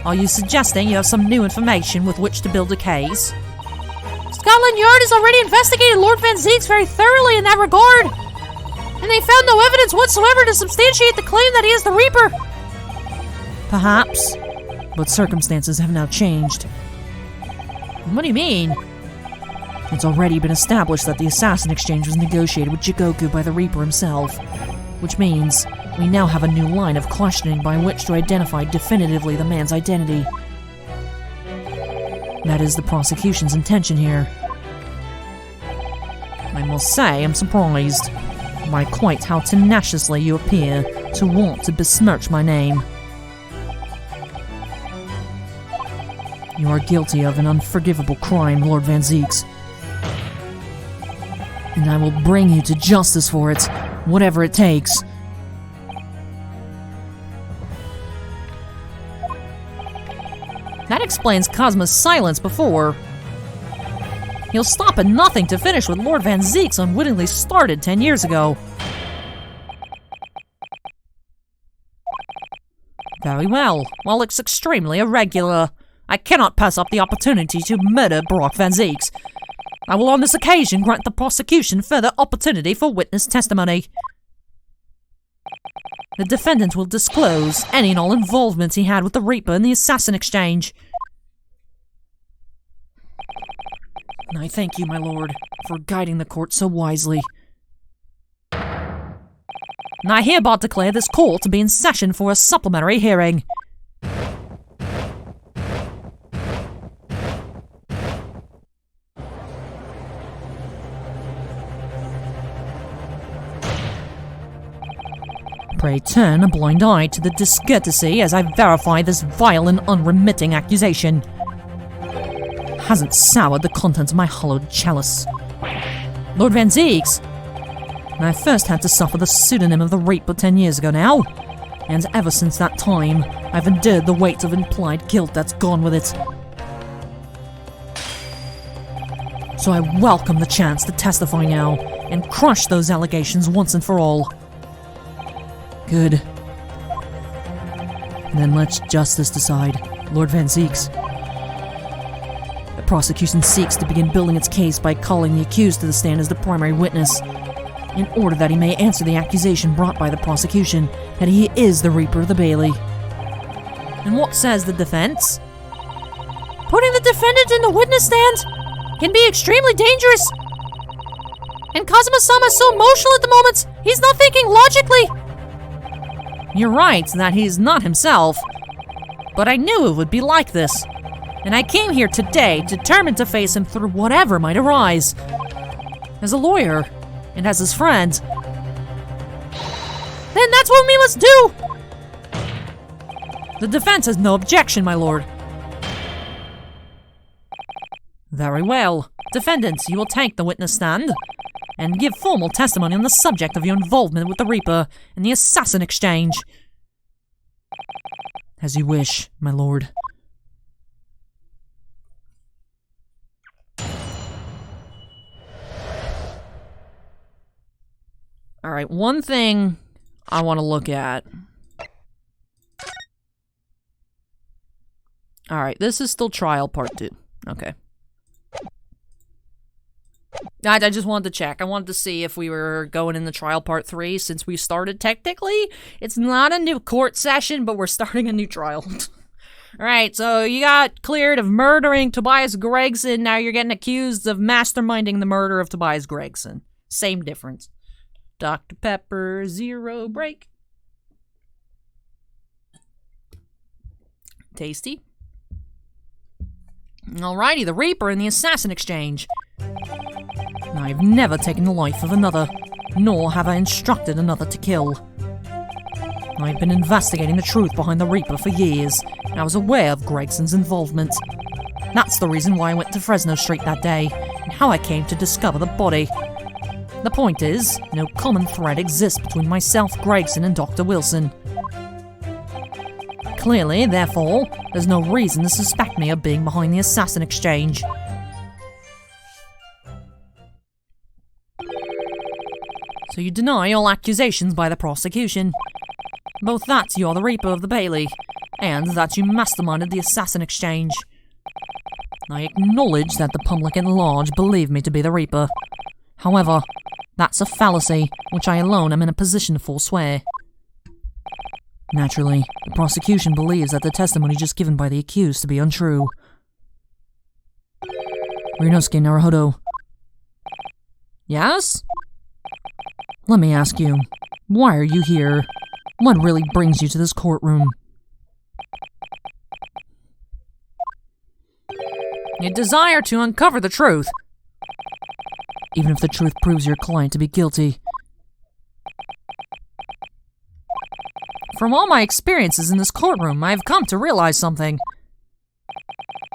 Are you suggesting you have some new information with which to build a case? Scotland Yard has already investigated Lord Van Zeeks very thoroughly in that regard, and they found no evidence whatsoever to substantiate the claim that he is the Reaper. Perhaps, but circumstances have now changed. What do you mean? It's already been established that the assassin exchange was negotiated with Jigoku by the Reaper himself, which means we now have a new line of questioning by which to identify definitively the man's identity. That is the prosecution's intention here. I must say I'm surprised by quite how tenaciously you appear to want to besmirch my name. You are guilty of an unforgivable crime, Lord Van Zeeks. And I will bring you to justice for it, whatever it takes. That explains Cosmo's silence before. He'll stop at nothing to finish what Lord Van Zeeks unwittingly started 10 years ago. Very well. While it's extremely irregular, I cannot pass up the opportunity to murder Park Blvd N Ste. I will on this occasion grant the prosecution further opportunity for witness testimony. The defendant will disclose any and all involvement he had with the Reaper in the assassin exchange. And I thank you, my lord, for guiding the court so wisely. And I hereby declare this court to be in session for a supplementary hearing. Pray turn a blind eye to the discourtesy as I verify this vile and unremitting accusation. Hasn't soured the contents of my hollowed chalice. Lord Van Zeeks, I first had to suffer the pseudonym of the Reaper 10 years ago now, and ever since that time, I've endured the weight of implied guilt that's gone with it. So I welcome the chance to testify now, and crush those allegations once and for all. Good. And then let justice decide, Lord Van Zeeks. The prosecution seeks to begin building its case by calling the accused to the stand as the primary witness, in order that he may answer the accusation brought by the prosecution that he is the Reaper of the Bailey. And what says the defense? Putting the defendant in the witness stand can be extremely dangerous. And Kazuma-sama is so emotional at the moment, he's not thinking logically. You're right that he's not himself, but I knew it would be like this, and I came here today determined to face him through whatever might arise. As a lawyer, and as his friend. Then that's what we must do! The defense has no objection, my lord. Very well. Defendants, you will take the witness stand and give formal testimony on the subject of your involvement with the Reaper in the assassin exchange. As you wish, my lord. Alright, one thing I want to look at. Alright, this is still trial part 2. Okay. I just wanted to check. I wanted to see if we were going into trial part 3 since we started technically. It's not a new court session, but we're starting a new trial. Alright, so you got cleared of murdering Tobias Gregson. Now you're getting accused of masterminding the murder of Tobias Gregson. Same difference. Dr. Pepper, 0 break. Tasty. Alrighty, the Reaper and the assassin exchange. I've never taken the life of another, nor have I instructed another to kill. I've been investigating the truth behind the Reaper for years, and I was aware of Gregson's involvement. That's the reason why I went to Fresno Street that day, and how I came to discover the body. The point is, no common thread exists between myself, Gregson, and Dr. Wilson. Clearly, therefore, there's no reason to suspect me of being behind the assassin exchange. So you deny all accusations by the prosecution. Both that you're the Reaper of the Bailey, and that you masterminded the assassin exchange. I acknowledge that the public at large believe me to be the Reaper. However, that's a fallacy, which I alone am in a position to forswear. Naturally, the prosecution believes that the testimony just given by the accused to be untrue. Ryunosuke Naruhodo. Yes? Let me ask you, why are you here? What really brings you to this courtroom? A desire to uncover the truth. Even if the truth proves your client to be guilty. From all my experiences in this courtroom, I have come to realize something.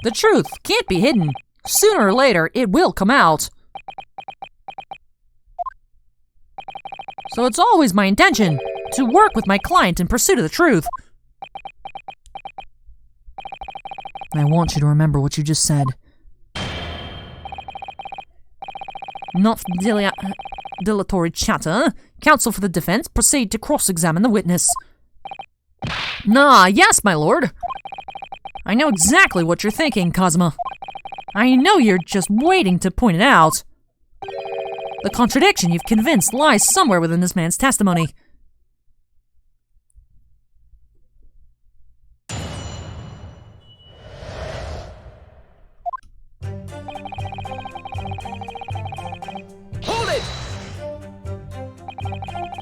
The truth can't be hidden. Sooner or later, it will come out. So it's always my intention to work with my client in pursuit of the truth. I want you to remember what you just said. Not dilatory chatter. Counsel for the defense, proceed to cross-examine the witness. Yes, my lord. I know exactly what you're thinking, Kazuma. I know you're just waiting to point it out. The contradiction you've convinced lies somewhere within this man's testimony.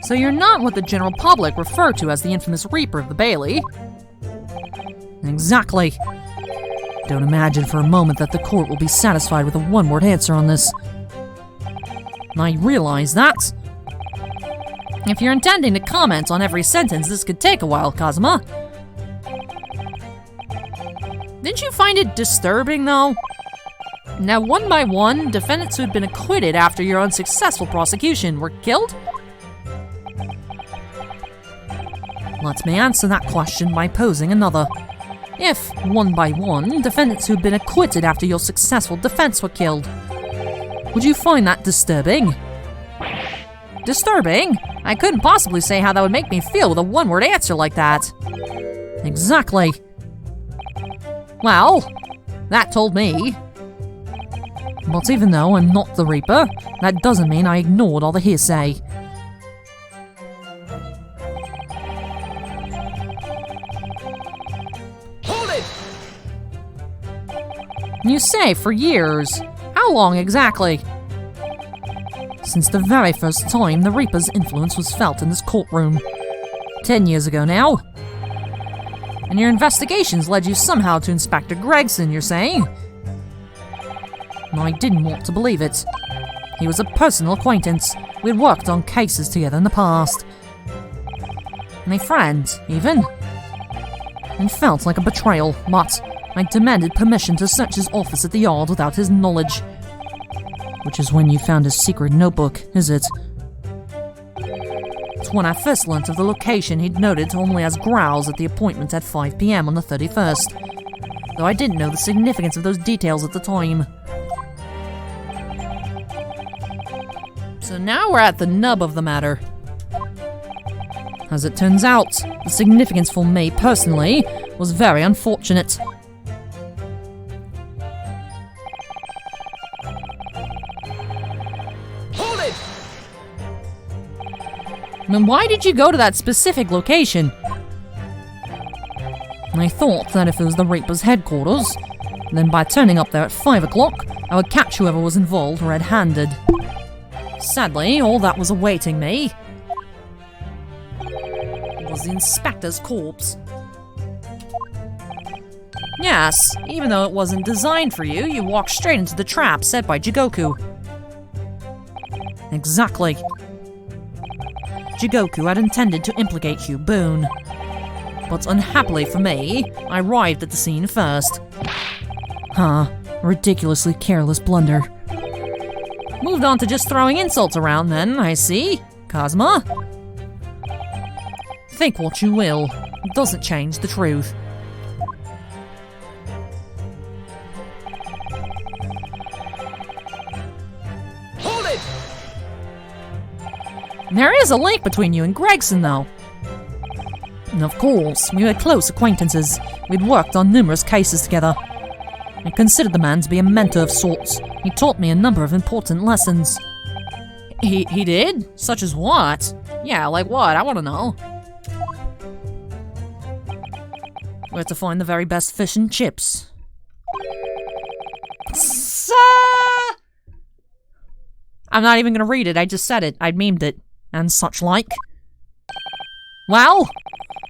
So you're not what the general public refer to as the infamous Reaper of the Bailey. Exactly. Don't imagine for a moment that the court will be satisfied with a one-word answer on this. I realize that. If you're intending to comment on every sentence, this could take a while, Kazuma. Didn't you find it disturbing, though? Now, one by one, defendants who had been acquitted after your unsuccessful prosecution were killed? Let me answer that question by posing another. If, one by one, defendants who had been acquitted after your successful defense were killed, would you find that disturbing? Disturbing? I couldn't possibly say how that would make me feel with a one-word answer like that. Exactly. Well, that told me. But even though I'm not the Reaper, that doesn't mean I ignored all the hearsay. Hold it! You say for years. How long exactly? Since the very first time the Reaper's influence was felt in this courtroom. 10 years ago now. And your investigations led you somehow to Inspector Gregson, you're saying? I didn't want to believe it. He was a personal acquaintance. We had worked on cases together in the past. And a friend, even. It felt like a betrayal, but I demanded permission to search his office at the Yard without his knowledge. Which is when you found his secret notebook, is it? It's when I first learnt of the location he'd noted only as growls at the appointment at 5 p.m. on the 31st. Though I didn't know the significance of those details at the time. So now we're at the nub of the matter. As it turns out, the significance for me personally was very unfortunate. Hold it! Then why did you go to that specific location? I thought that if it was the Reaper's headquarters, then by turning up there at 5 o'clock, I would catch whoever was involved red-handed. Sadly, all that was awaiting me was the inspector's corpse. Yes, even though it wasn't designed for you, you walked straight into the trap set by Jigoku. Exactly. Jigoku had intended to implicate Hugh Boone. But unhappily for me, I arrived at the scene first. Huh, a ridiculously careless blunder. Moved on to just throwing insults around then, I see. Kazuma? Think what you will. It doesn't change the truth. Hold it! There is a link between you and Gregson, though. And of course, we were close acquaintances. We'd worked on numerous cases together. I considered the man to be a mentor of sorts. He taught me a number of important lessons. He did? Such as what? Yeah, like what? I want to know. Where to find the very best fish and chips. I'm not even gonna read it, I just said it. I memed it. And such like. Well,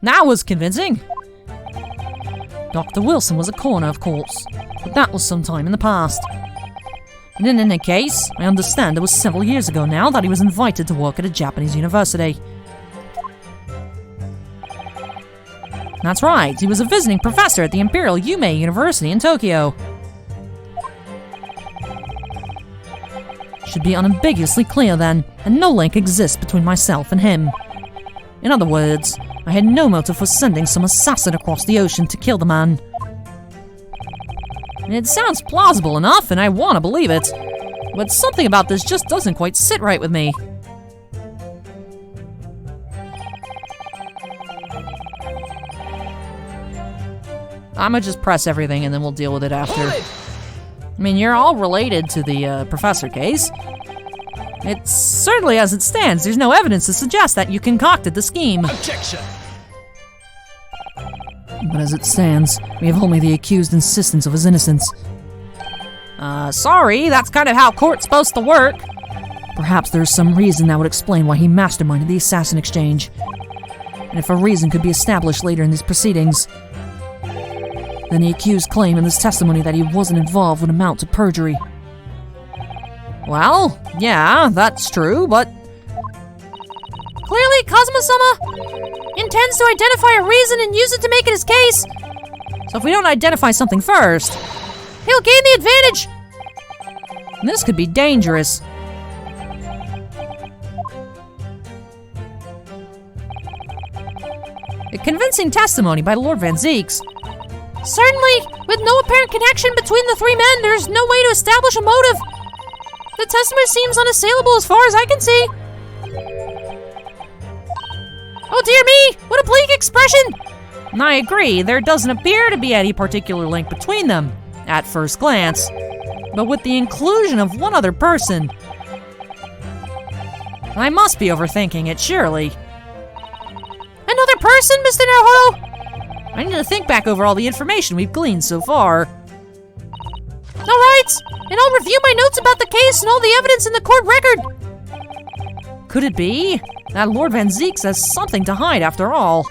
that was convincing. Dr. Wilson was a coroner, of course, but that was some time in the past. And in any case, I understand it was several years ago now that he was invited to work at a Japanese university. That's right, he was a visiting professor at the Imperial Yume University in Tokyo. Should be unambiguously clear then, and no link exists between myself and him. In other words, I had no motive for sending some assassin across the ocean to kill the man. It sounds plausible enough, and I want to believe it. But something about this just doesn't quite sit right with me. I'ma just press everything and then we'll deal with it after. I mean, you're all related to the professor case. It's certainly as it stands, there's no evidence to suggest that you concocted the scheme. Objection! But as it stands, we have only the accused's insistence of his innocence. Sorry, that's kind of how court's supposed to work. Perhaps there's some reason that would explain why he masterminded the assassin exchange. And if a reason could be established later in these proceedings, then the accused's claim in this testimony that he wasn't involved would amount to perjury. Well, yeah, that's true, but... Clearly, Kazuma-sama intends to identify a reason and use it to make it his case. So if we don't identify something first, He'll gain the advantage. this could be dangerous. A convincing testimony by Lord Van Zeeks. Certainly, with no apparent connection between the three men, there's no way to establish a motive. The testimony seems unassailable as far as I can see. Oh dear me, what a bleak expression! I agree, there doesn't appear to be any particular link between them, at first glance. But with the inclusion of one other person, I must be overthinking it, surely. Another person, Mr. Naruhodo? I need to think back over all the information we've gleaned so far. Alright, and I'll review my notes about the case and all the evidence in the court record. Could it be that Lord Van Zeeks has something to hide after all?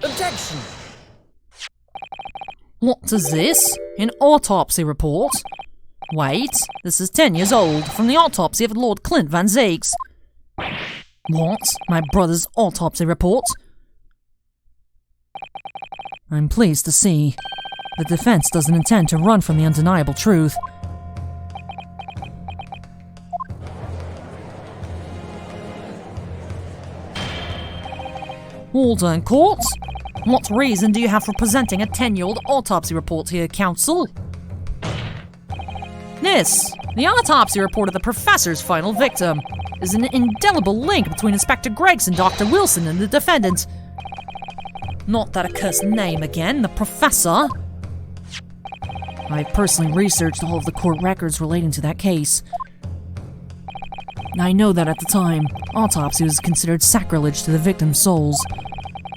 Objection! What is this? An autopsy report? Wait, this is 10 years old, from the autopsy of Lord Clint Van Zeeks. What? My brother's autopsy report? I'm pleased to see the defense doesn't intend to run from the undeniable truth. Order in court? What reason do you have for presenting a 10-year-old autopsy report here, counsel? This, the autopsy report of the professor's final victim, is an indelible link between Inspector Gregson, Dr. Wilson, and the defendant. Not that accursed name again, the professor. I personally researched all of the court records relating to that case. I know that at the time, autopsy was considered sacrilege to the victim's souls.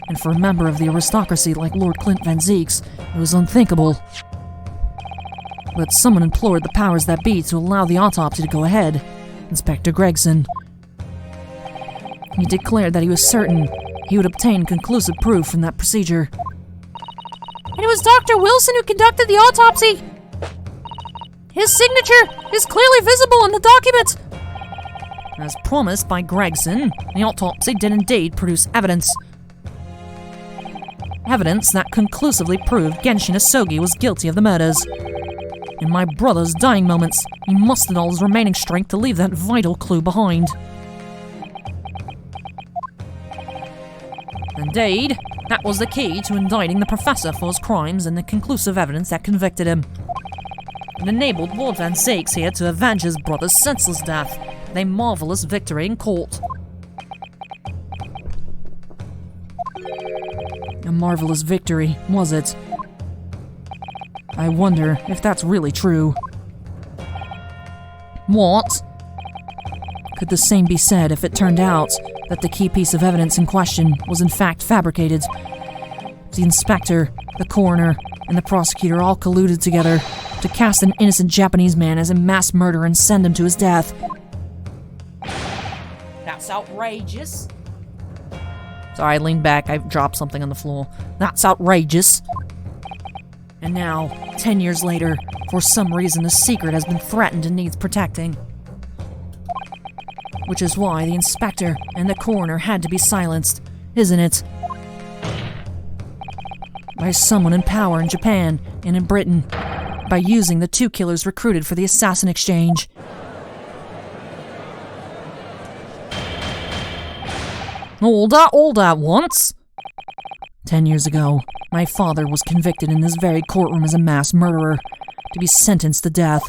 And for a member of the aristocracy like Lord Clint Van Zeeks, it was unthinkable. But someone implored the powers that be to allow the autopsy to go ahead. Inspector Gregson. He declared that he was certain he would obtain conclusive proof from that procedure. And it was Dr. Wilson who conducted the autopsy. His signature is clearly visible in the document. As promised by Gregson, the autopsy did indeed produce evidence. Evidence that conclusively proved Genshin Asogi was guilty of the murders. In my brother's dying moments, he mustered all his remaining strength to leave that vital clue behind. Indeed, that was the key to indicting the professor for his crimes and the conclusive evidence that convicted him. It enabled Lord Van Zeeks here to avenge his brother's senseless death, a marvelous victory in court. A marvelous victory, was it? I wonder if that's really true. What? Could the same be said if it turned out that the key piece of evidence in question was in fact fabricated? The inspector, the coroner, and the prosecutor all colluded together to cast an innocent Japanese man as a mass murderer and send him to his death. That's outrageous. Sorry, I leaned back. I dropped something on the floor. That's outrageous. And now, 10 years later, for some reason, the secret has been threatened and needs protecting. Which is why the inspector and the coroner had to be silenced, isn't it? By someone in power in Japan and in Britain, by using the two killers recruited for the assassin exchange. All that once. 10 years ago, my father was convicted in this very courtroom as a mass murderer, to be sentenced to death.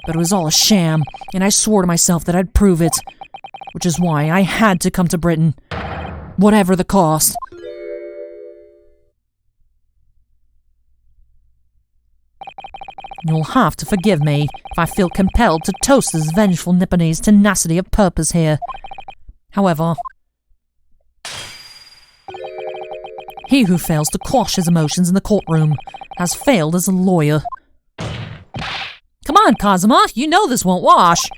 But it was all a sham, and I swore to myself that I'd prove it, which is why I had to come to Britain, whatever the cost. You'll have to forgive me if I feel compelled to toast this vengeful Nipponese tenacity of purpose here. However, he who fails to quash his emotions in the courtroom has failed as a lawyer. Come on, Kazuma, you know this won't wash.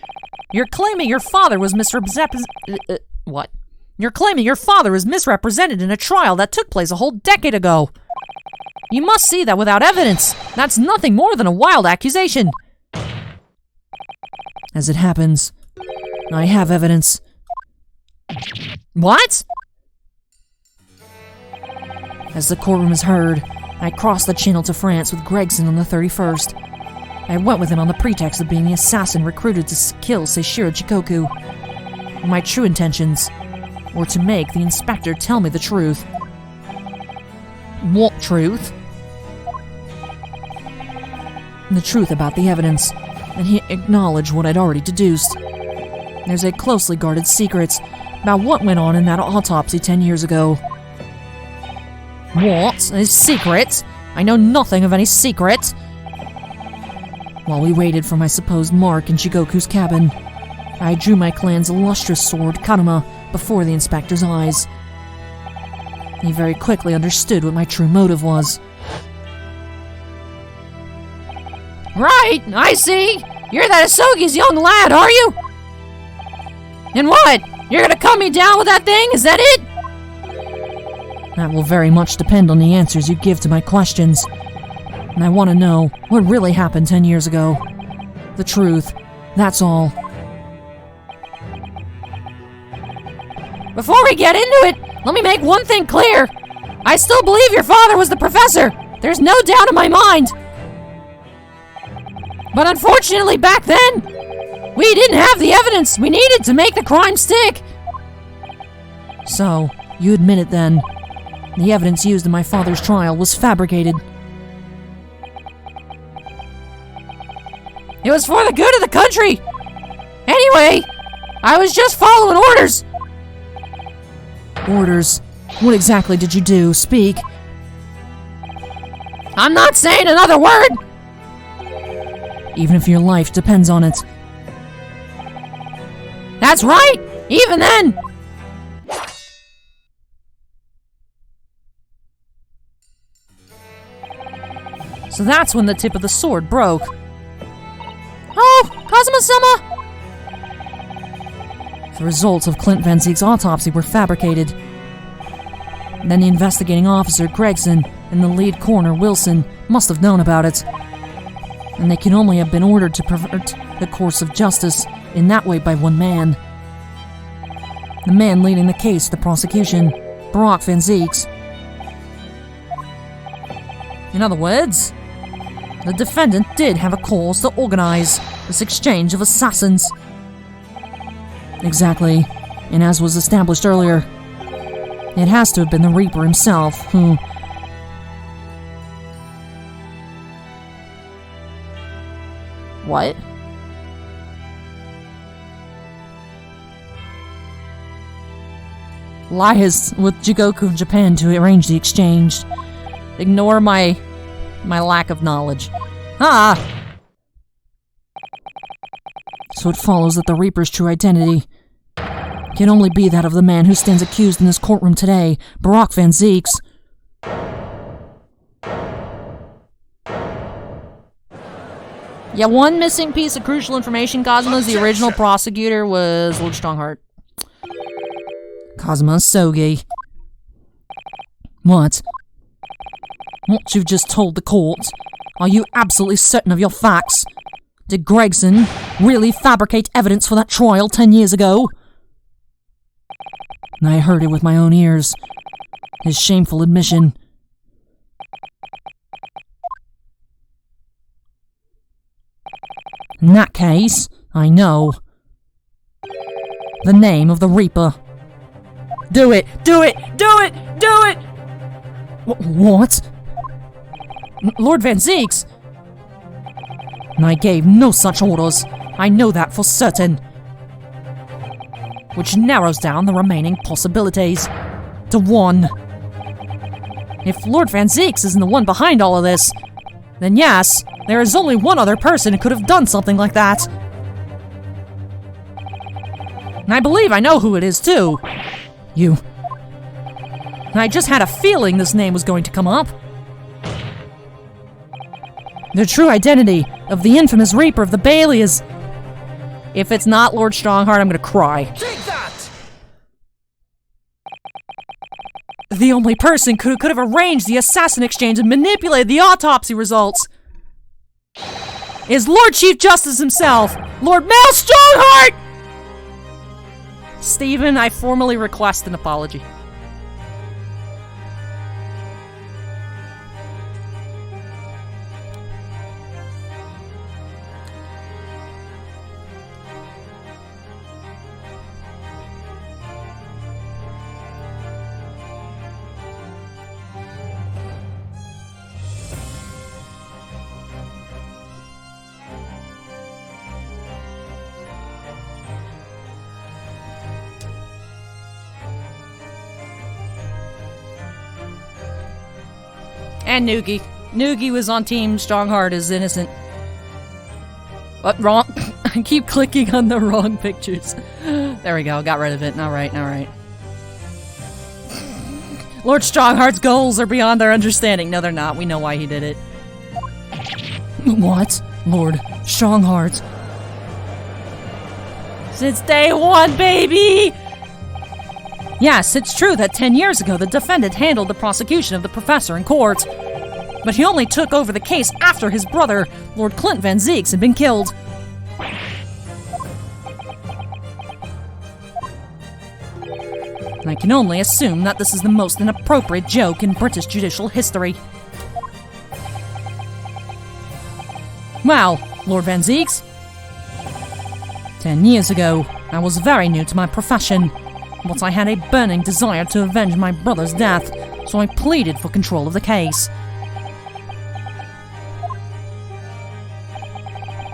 You're claiming your father was what? You're claiming your father is misrepresented in a trial that took place a whole decade ago. You must see that without evidence. That's nothing more than a wild accusation. As it happens, I have evidence. What? As the courtroom is heard, I crossed the channel to France with Gregson on the 31st. I went with him on the pretext of being the assassin recruited to kill Seishiro Chikoku. My true intentions were to make the inspector tell me the truth. What truth? The truth about the evidence, and he acknowledged what I'd already deduced. There's a closely guarded secret about what went on in that autopsy 10 years ago. What? A secret? I know nothing of any secret. While we waited for my supposed mark in Shigoku's cabin, I drew my clan's illustrious sword, Kanuma, before the inspector's eyes. He very quickly understood what my true motive was. Right, I see. You're that Asogi's young lad, are you? And what? You're gonna cut me down with that thing? Is that it? That will very much depend on the answers you give to my questions. And I want to know what really happened 10 years ago. The truth. That's all. Before we get into it, let me make one thing clear. I still believe your father was the professor. There's no doubt in my mind. But unfortunately, back then, we didn't have the evidence we needed to make the crime stick. So, you admit it then. The evidence used in my father's trial was fabricated. It was for the good of the country. Anyway, I was just following orders. Orders? What exactly did you do? Speak. I'm not saying another word. Even if your life depends on it. That's right. Even then. So that's when the tip of the sword broke. Oh, Kazuma-sama! The results of Clint Van Zeek's autopsy were fabricated. Then the investigating officer, Gregson, and the lead coroner, Wilson, must have known about it. And they can only have been ordered to pervert the course of justice in that way by one man. The man leading the case, the prosecution, Park Van Zeeks. In other words, the defendant did have a cause to organize this exchange of assassins. Exactly, and as was established earlier, it has to have been the Reaper himself who... What? Lies with Jigoku of Japan to arrange the exchange. Ignore my lack of knowledge. So it follows that the Reaper's true identity can only be that of the man who stands accused in this courtroom today, Park Van Zeeks. Yeah, one missing piece of crucial information, Cosmo's the original prosecutor was Lord Strongheart. Cosmo Sogi. What? What you've just told the court? Are you absolutely certain of your facts? Did Gregson really fabricate evidence for that trial 10 years ago? I heard it with my own ears. His shameful admission. In that case, I know. The name of the Reaper. Do it! Do it! Do it! Do it! What? Lord Van Zeeks? I gave no such orders. I know that for certain. Which narrows down the remaining possibilities to one. If Lord Van Zeeks isn't the one behind all of this, then yes, there is only one other person who could have done something like that. And I believe I know who it is too. You. I just had a feeling this name was going to come up. The true identity of the infamous Reaper of the Bailey is... If it's not Lord Strongheart, I'm gonna cry. Take that! The only person who could have arranged the assassin exchange and manipulated the autopsy results is Lord Chief Justice himself, Lord Mel Strongheart! Stephen, I formally request an apology. And Noogie. Noogie was on Team Strongheart is innocent. What? Wrong? I keep clicking on the wrong pictures. There we go, got rid of it. Alright, alright. Lord Strongheart's goals are beyond our understanding. No, they're not. We know why he did it. What? Lord Strongheart? Since day one, baby! Yes, it's true that 10 years ago the defendant handled the prosecution of the professor in court. But he only took over the case after his brother, Lord Clint Van Zeeks, had been killed. I can only assume that this is the most inappropriate joke in British judicial history. Well, Lord Van Zeeks, 10 years ago, I was very new to my profession. But I had a burning desire to avenge my brother's death, so I pleaded for control of the case.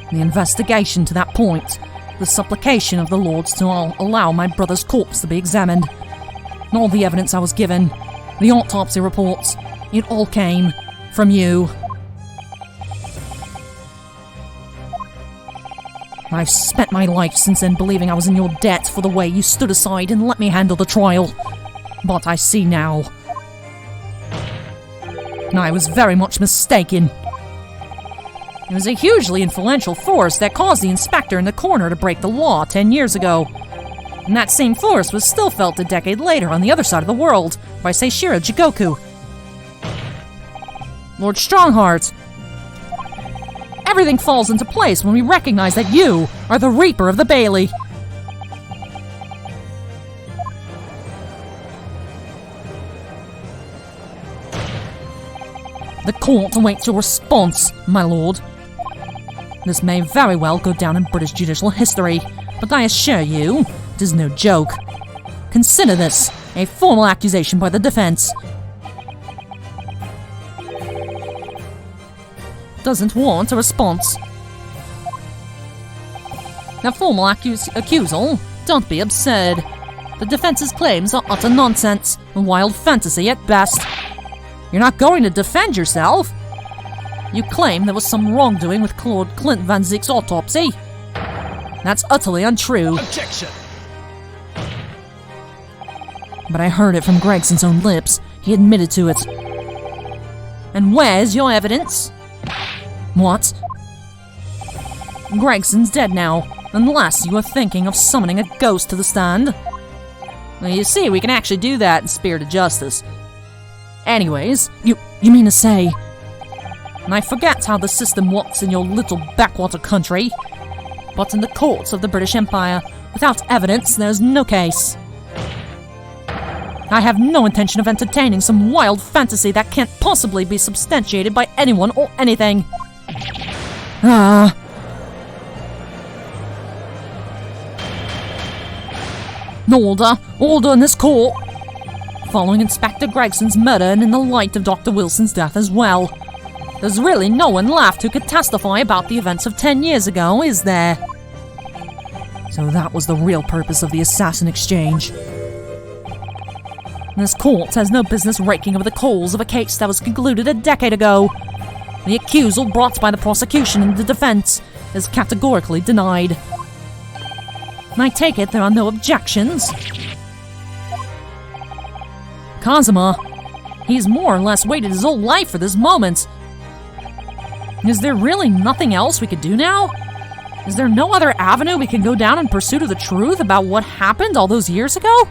The investigation to that point, the supplication of the lords to allow my brother's corpse to be examined, and all the evidence I was given, the autopsy reports, it all came from you. I've spent my life since then believing I was in your debt for the way you stood aside and let me handle the trial. But I see now. And I was very much mistaken. It was a hugely influential force that caused the inspector in the corner to break the law 10 years ago. And that same force was still felt a decade later on the other side of the world by Seishiro Jigoku. Lord Strongheart. Everything falls into place when we recognize that you are the Reaper of the Bailey. The court awaits your response, my lord. This may very well go down in British judicial history, but I assure you, it is no joke. Consider this a formal accusation by the defense. Doesn't want a response. A formal accusal? Don't be absurd. The defense's claims are utter nonsense, a wild fantasy at best. You're not going to defend yourself. You claim there was some wrongdoing with Lord Clint Van Zeek's autopsy. That's utterly untrue. Objection! But I heard it from Gregson's own lips. He admitted to it. And where's your evidence? What? Gregson's dead now, unless you are thinking of summoning a ghost to the stand. Well, you see, we can actually do that in Spirit of Justice. Anyways, you mean to say... And I forget how the system works in your little backwater country, but in the courts of the British Empire, without evidence, there's no case. I have no intention of entertaining some wild fantasy that can't possibly be substantiated by anyone or anything. Order in this court. following Inspector Gregson's murder and in the light of Dr. Wilson's death as well. There's really no one left who could testify about the events of 10 years ago, is there? So that was the real purpose of the assassin exchange. This court has no business raking over the coals of a case that was concluded a decade ago. The accusal brought by the prosecution and the defense is categorically denied. I take it there are no objections? Kazuma, he's more or less waited his whole life for this moment. Is there really nothing else we could do now? Is there no other avenue we can go down in pursuit of the truth about what happened all those years ago?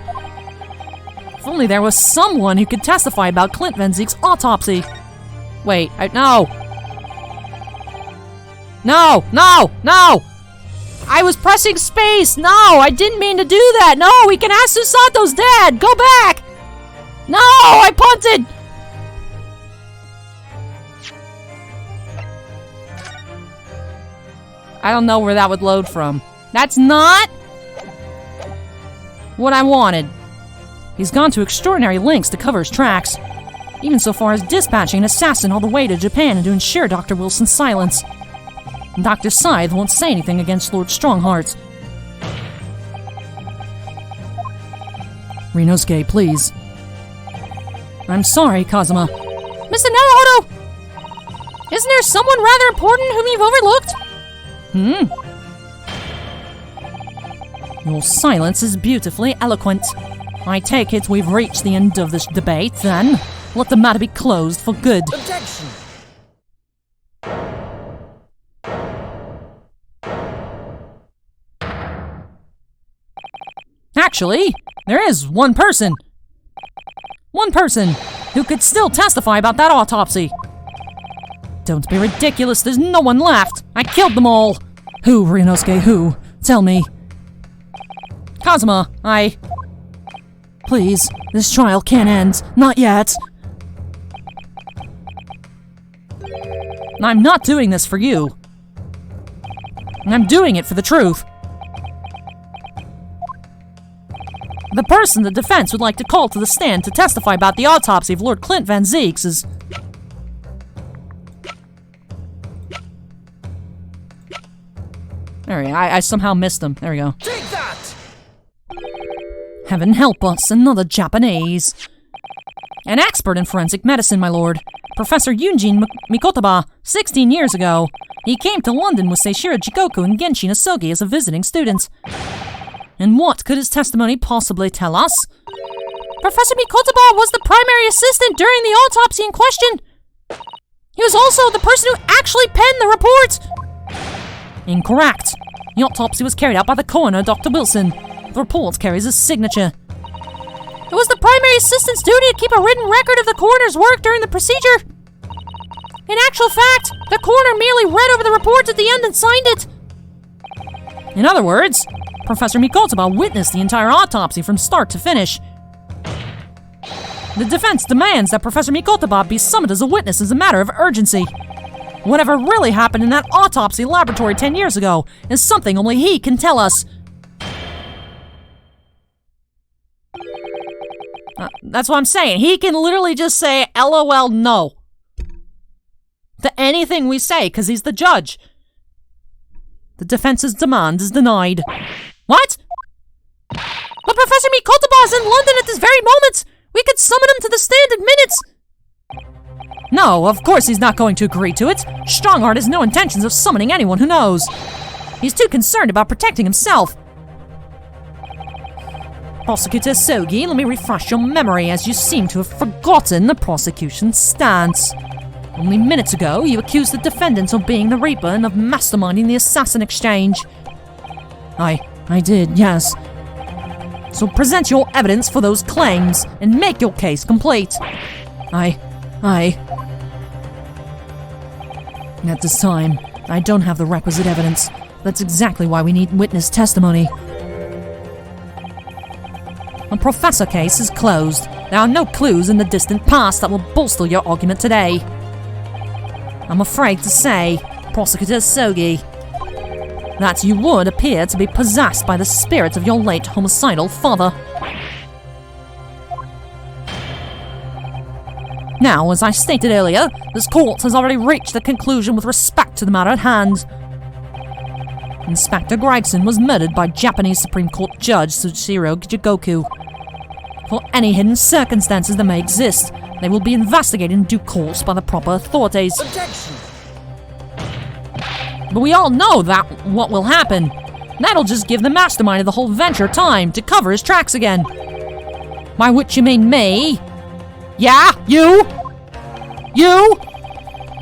If only there was someone who could testify about Clint Van Zeek's autopsy. Wait, no! No! I was pressing space! No, I didn't mean to do that! No, we can ask Susato's dad! Go back! No, I punted! I don't know where that would load from. That's not what I wanted. He's gone to extraordinary lengths to cover his tracks, even so far as dispatching an assassin all the way to Japan and to ensure Dr. Wilson's silence. And Dr. Scythe won't say anything against Lord Strongheart. Rinosuke, please. I'm sorry, Kazuma. Mr. Naruhodo! Isn't there someone rather important whom you've overlooked? Your silence is beautifully eloquent. I take it we've reached the end of this debate, then. Let the matter be closed for good. Objection! Actually, there is one person who could still testify about that autopsy. Don't be ridiculous, there's no one left. I killed them all. Who, Rinosuke, who? Tell me. Kazuma, Please, this trial can't end. Not yet. I'm not doing this for you. I'm doing it for the truth. The person the defense would like to call to the stand to testify about the autopsy of Lord Clint Van Zeeks is... There we go. I somehow missed him. There we go. Take that! Heaven help us, another Japanese. An expert in forensic medicine, my lord. Professor Yunjin Mikotaba, 16 years ago. He came to London with Seishiro Jikoku and Genshin Asogi as a visiting student. And what could his testimony possibly tell us? Professor Mikotaba was the primary assistant during the autopsy in question. He was also the person who actually penned the report. Incorrect. The autopsy was carried out by the coroner, Dr. Wilson. The report carries his signature. It was the primary assistant's duty to keep a written record of the coroner's work during the procedure. In actual fact, the coroner merely read over the report at the end and signed it. In other words, Professor Mikotaba witnessed the entire autopsy from start to finish. The defense demands that Professor Mikotaba be summoned as a witness as a matter of urgency. Whatever really happened in that autopsy laboratory 10 years ago is something only he can tell us. That's what I'm saying. He can literally just say, LOL, no. To anything we say, because he's the judge. The defense's demand is denied. What? But Professor Mikotaba is in London at this very moment. We could summon him to the stand in minutes. No, of course he's not going to agree to it. Strongheart has no intentions of summoning anyone who knows. He's too concerned about protecting himself. Prosecutor Sogi, let me refresh your memory, as you seem to have forgotten the prosecution's stance. Only minutes ago, you accused the defendant of being the Reaper and of masterminding the assassin exchange. I did, yes. So present your evidence for those claims, and make your case complete. At this time, I don't have the requisite evidence. That's exactly why we need witness testimony. The professor case is closed. There are no clues in the distant past that will bolster your argument today. I'm afraid to say, Prosecutor Sogi, that you would appear to be possessed by the spirit of your late homicidal father. Now, as I stated earlier, this court has already reached a conclusion with respect to the matter at hand. Inspector Gregson was murdered by Japanese Supreme Court Judge Tsuchiro Jigoku. For any hidden circumstances that may exist, they will be investigated in due course by the proper authorities. Objection! But we all know that what will happen. That'll just give the mastermind of the whole venture time to cover his tracks again. By which you mean me? Yeah, you! You!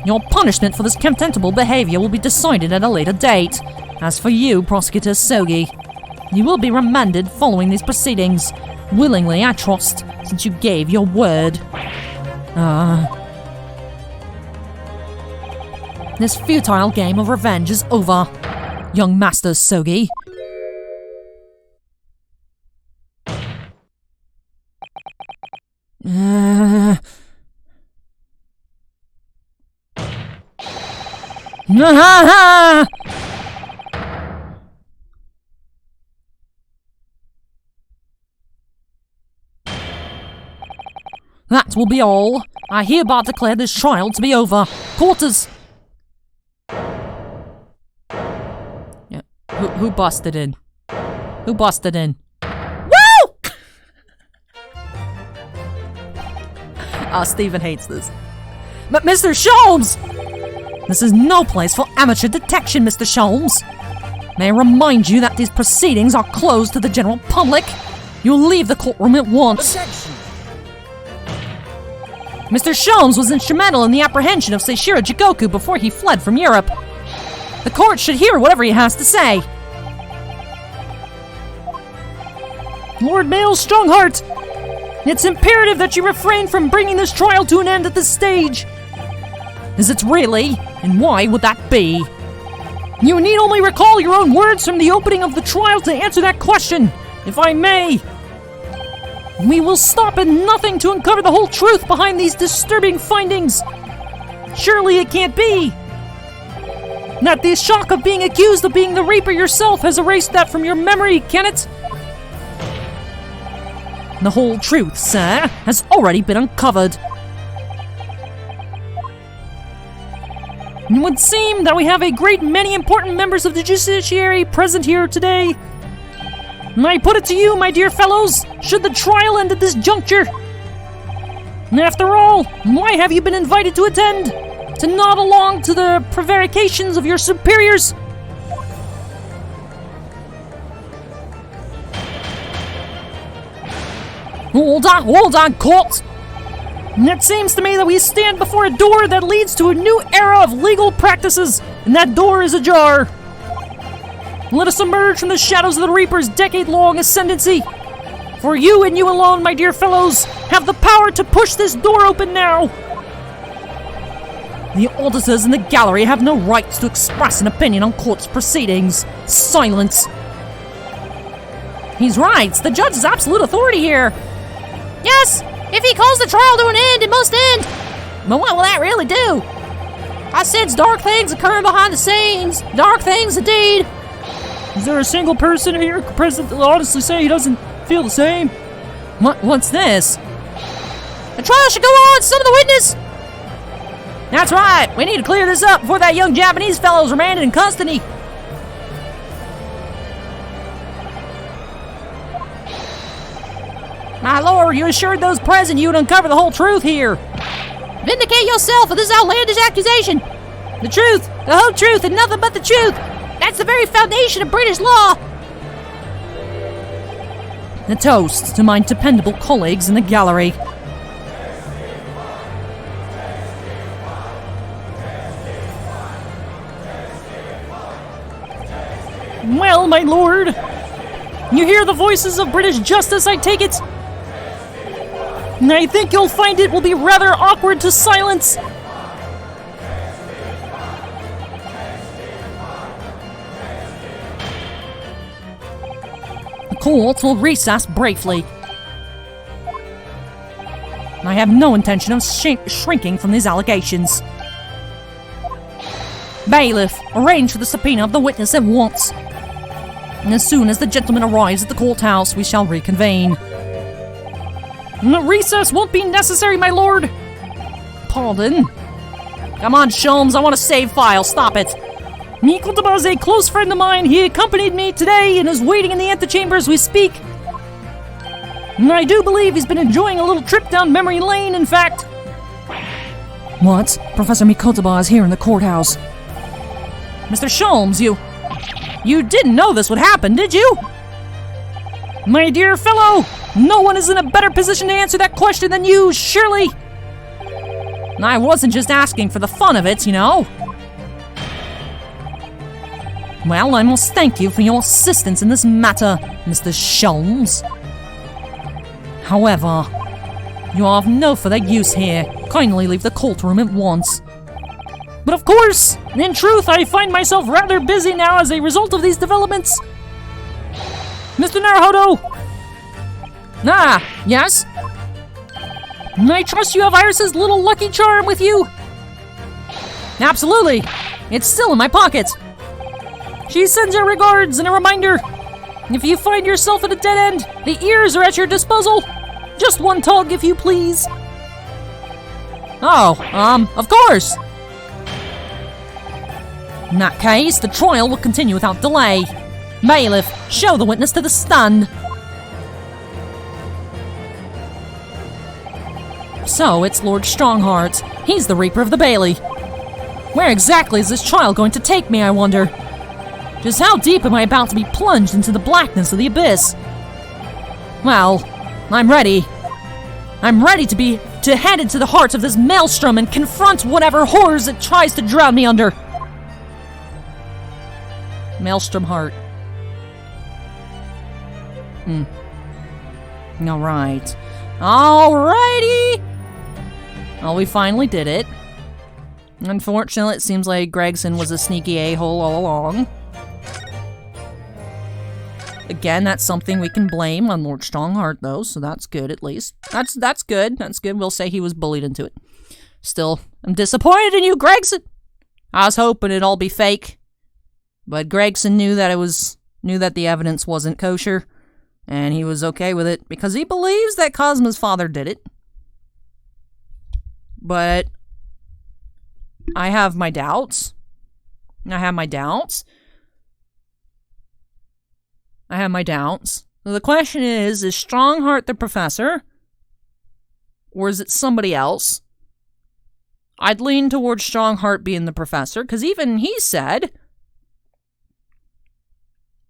Your punishment for this contemptible behavior will be decided at a later date. As for you, Prosecutor Sogi, you will be remanded following these proceedings. Willingly, I trust, since you gave your word. This futile game of revenge is over, young Master Sogi. That will be all. I hereby declare this trial to be over. Quarters! Yeah. Who busted in? Who busted in? Woo! Stephen hates this. But Mr. Sholmes! This is no place for amateur detection, Mr. Sholmes. May I remind you that these proceedings are closed to the general public? You'll leave the courtroom at once. Objection! Mr. Sholmes was instrumental in the apprehension of Seishiro Jigoku before he fled from Europe. The court should hear whatever he has to say. Lord Mail Strongheart, it's imperative that you refrain from bringing this trial to an end at this stage. Is it really? And why would that be? You need only recall your own words from the opening of the trial to answer that question, if I may. We will stop at nothing to uncover the whole truth behind these disturbing findings. Surely it can't be that the shock of being accused of being the Reaper yourself has erased that from your memory, can it? The whole truth, sir, has already been uncovered. It would seem that we have a great many important members of the judiciary present here today. I put it to you, my dear fellows, should the trial end at this juncture? After all, why have you been invited to attend? To nod along to the prevarications of your superiors? Hold on, court! It seems to me that we stand before a door that leads to a new era of legal practices, and that door is ajar. Let us emerge from the shadows of the Reaper's decade-long ascendancy. For you and you alone, my dear fellows, have the power to push this door open now. The auditors in the gallery have no right to express an opinion on court's proceedings. Silence. He's right. The judge is absolute authority here. Yes, if he calls the trial to an end, it must end. But what will that really do? I sense dark things occurring behind the scenes. Dark things indeed. Is there a single person here present that will honestly say he doesn't feel the same? What's this? The trial should go on, son of the witness. That's right. We need to clear this up before that young Japanese fellow's remanded in custody. My lord, you assured those present you would uncover the whole truth here. Vindicate yourself of this outlandish accusation. The truth, the whole truth, and nothing but the truth. That's the very foundation of British law. A toast to my dependable colleagues in the gallery. Well, my lord, you hear the voices of British justice, I take it? I think you'll find it will be rather awkward to silence. The court will recess briefly. I have no intention of shrinking from these allegations. Bailiff, arrange for the subpoena of the witness at once. And as soon as the gentleman arrives at the courthouse, we shall reconvene. The recess won't be necessary, my lord. pardon. Come on, Sholmes, I want a save file. Stop it. Mikoltaba is a close friend of mine. He accompanied me today and is waiting in the antechamber as we speak. And I do believe he's been enjoying a little trip down memory lane, in fact. What? Professor Mikoltaba is here in the courthouse. Mr. Sholmes, you didn't know this would happen, did you? My dear fellow, no one is in a better position to answer that question than you, surely. I wasn't just asking for the fun of it, you know. Well, I must thank you for your assistance in this matter, Mr. Sholmes. However, you are of no further use here. Kindly leave the court room at once. But of course, in truth, I find myself rather busy now as a result of these developments. Mr. Naruhodo! Ah, yes? I trust you have Iris's little lucky charm with you? Absolutely. It's still in my pocket. She sends her regards and a reminder. If you find yourself at a dead end, the ears are at your disposal. Just one tug, if you please. Oh, of course. In that case, the trial will continue without delay. Bailiff, show the witness to the stand. So, it's Lord Strongheart. He's the Reaper of the Bailey. Where exactly is this trial going to take me, I wonder? Just how deep am I about to be plunged into the blackness of the abyss? Well, I'm ready. I'm ready to head into the heart of this maelstrom and confront whatever horrors it tries to drown me under. Maelstrom heart. Alright. Alrighty! Well, we finally did it. Unfortunately, it seems like Gregson was a sneaky a-hole all along. Again, that's something we can blame on Lord Strongheart, though, so that's good, at least. That's good. That's good. We'll say he was bullied into it. Still, I'm disappointed in you, Gregson! I was hoping it'd all be fake. But Gregson knew that the evidence wasn't kosher, and he was okay with it, because he believes that Cosmo's father did it. But I have my doubts. I have my doubts. So the question is Strongheart the professor? Or is it somebody else? I'd lean towards Strongheart being the professor, because even he said,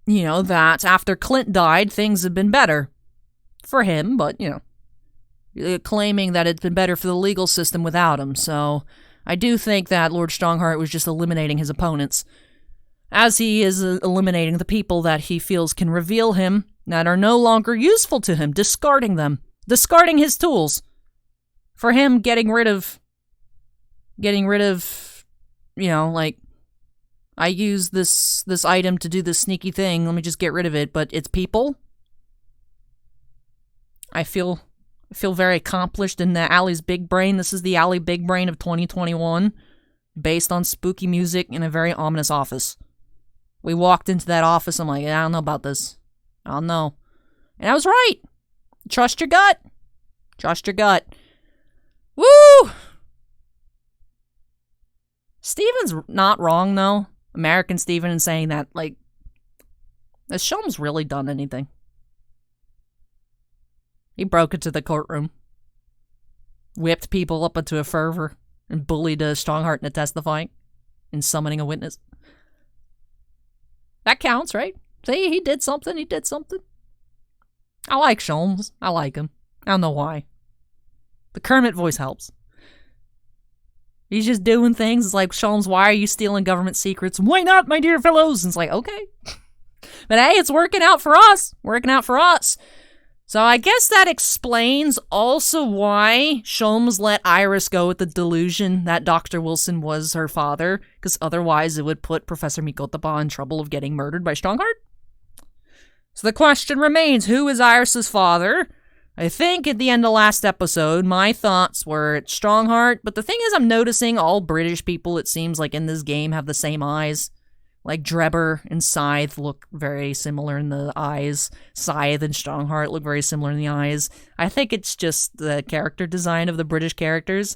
you know, that after Clint died, things have been better. For him, but, you know, claiming that it's been better for the legal system without him. So I do think that Lord Strongheart was just eliminating his opponents, as he is eliminating the people that he feels can reveal him, that are no longer useful to him, discarding them, discarding his tools. For him, getting rid of, you know, like, I use this item to do this sneaky thing, let me just get rid of it, but it's people. I feel very accomplished in the Alley's Big Brain. This is the Alley Big Brain of 2021, based on spooky music in a very ominous office. We walked into that office, I'm like, I don't know about this. I don't know. And I was right. Trust your gut. Trust your gut. Woo! Steven's not wrong, though. American Steven in saying that, like, has Sholmes really done anything? He broke into the courtroom, whipped people up into a fervor, and bullied Strongheart into testifying and summoning a witness. That counts, right? See, he did something. He did something. I like Sholmes. I like him. I don't know why. The Kermit voice helps. He's just doing things. It's like, Sholmes, why are you stealing government secrets? Why not, my dear fellows? And it's like, okay. But hey, it's working out for us. Working out for us. So I guess that explains also why Sholmes let Iris go with the delusion that Dr. Wilson was her father, because otherwise it would put Professor Mikoltaba in trouble of getting murdered by Strongheart. So the question remains, who is Iris's father? I think at the end of last episode, my thoughts were it's Strongheart, but the thing is I'm noticing all British people, it seems like in this game, have the same eyes. Like Drebber and Scythe look very similar in the eyes. Scythe and Strongheart look very similar in the eyes. I think it's just the character design of the British characters.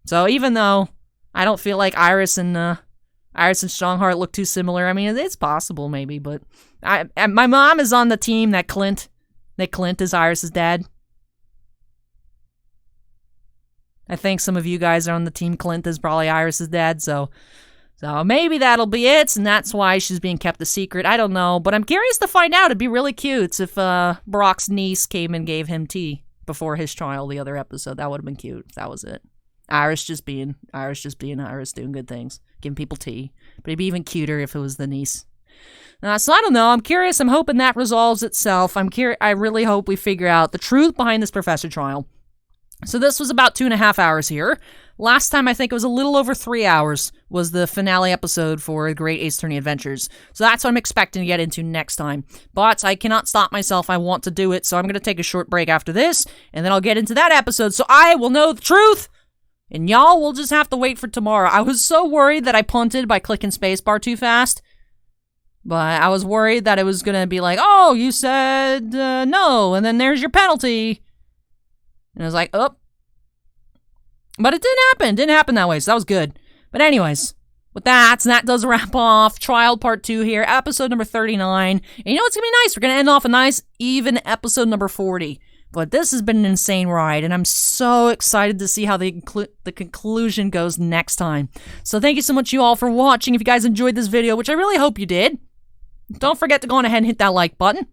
So even though I don't feel like Iris and Strongheart look too similar, I mean, it's possible maybe, but my mom is on the team that Clint is Iris's dad. I think some of you guys are on the team Clint is probably Iris's dad, so maybe that'll be it, and that's why she's being kept a secret. I don't know, but I'm curious to find out. It'd be really cute if Brock's niece came and gave him tea before his trial the other episode. That would have been cute if that was it. Iris just being Iris, doing good things, giving people tea. But it'd be even cuter if it was the niece. So I don't know. I'm curious. I'm hoping that resolves itself. I really hope we figure out the truth behind this professor trial. So this was about 2.5 hours here. Last time, I think it was a little over 3 hours, was the finale episode for Great Ace Attorney Adventures. So that's what I'm expecting to get into next time. But I cannot stop myself. I want to do it. So I'm going to take a short break after this, and then I'll get into that episode so I will know the truth. And y'all will just have to wait for tomorrow. I was so worried that I punted by clicking spacebar too fast. But I was worried that it was going to be like, oh, you said no, and then there's your penalty. And I was like, oh. But it didn't happen. Didn't happen that way, so that was good. But anyways, with that does wrap off Trial Part 2 here, episode number 39. And you know what's going to be nice? We're going to end off a nice, even episode number 40. But this has been an insane ride, and I'm so excited to see how the conclusion goes next time. So thank you so much, you all, for watching. If you guys enjoyed this video, which I really hope you did, don't forget to go on ahead and hit that like button.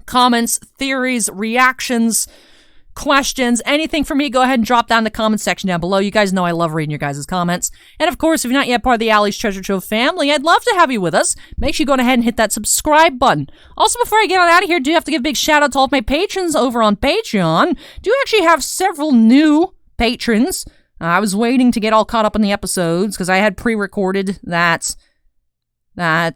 Comments, theories, reactions, questions, anything for me, go ahead and drop down in the comment section down below. You guys know I love reading your guys' comments. And of course, if you're not yet part of the Allie's Treasure Trove family, I'd love to have you with us. Make sure you go ahead and hit that subscribe button. Also, before I get on out of here, do have to give a big shout out to all of my patrons over on Patreon. Do actually have several new patrons. I was waiting to get all caught up on the episodes because I had pre-recorded that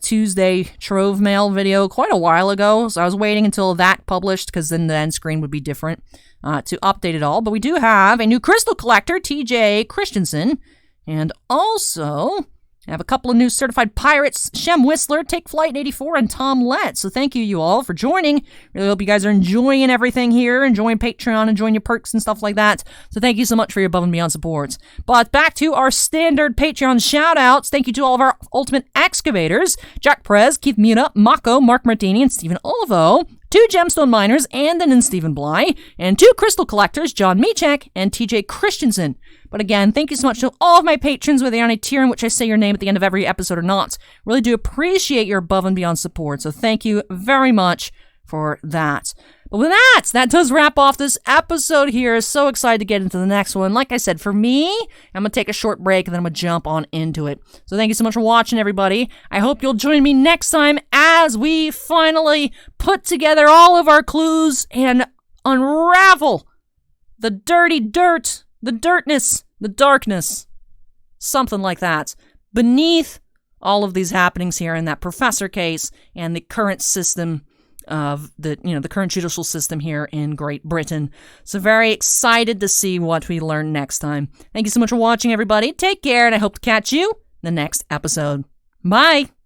Tuesday Trove Mail video quite a while ago, so I was waiting until that published because then the end screen would be different to update it all. But we do have a new crystal collector, TJ Christensen, and also I have a couple of new certified pirates, Shem Whistler, Take Flight 84, and Tom Lett. So thank you all for joining. Really hope you guys are enjoying everything here, enjoying Patreon, enjoying your perks and stuff like that. So thank you so much for your above and beyond support. But back to our standard Patreon shout-outs. Thank you to all of our Ultimate Excavators, Jack Perez, Keith Muna, Mako, Mark Martini, and Stephen Olivo, 2 gemstone miners, and then Stephen Bly, and 2 crystal collectors, John Michek and TJ Christensen. But again, thank you so much to all of my patrons, whether you're on a tier in which I say your name at the end of every episode or not. Really do appreciate your above and beyond support, so thank you very much for that. But with that does wrap off this episode here. So excited to get into the next one. Like I said, for me, I'm going to take a short break and then I'm going to jump on into it. So thank you so much for watching, everybody. I hope you'll join me next time as we finally put together all of our clues and unravel the dirty dirt, the dirtness, the darkness, something like that, beneath all of these happenings here in that professor case and the current system of the current judicial system here in Great Britain. So very excited to see what we learn next time. Thank you so much for watching, everybody. Take care, and I hope to catch you in the next episode. Bye!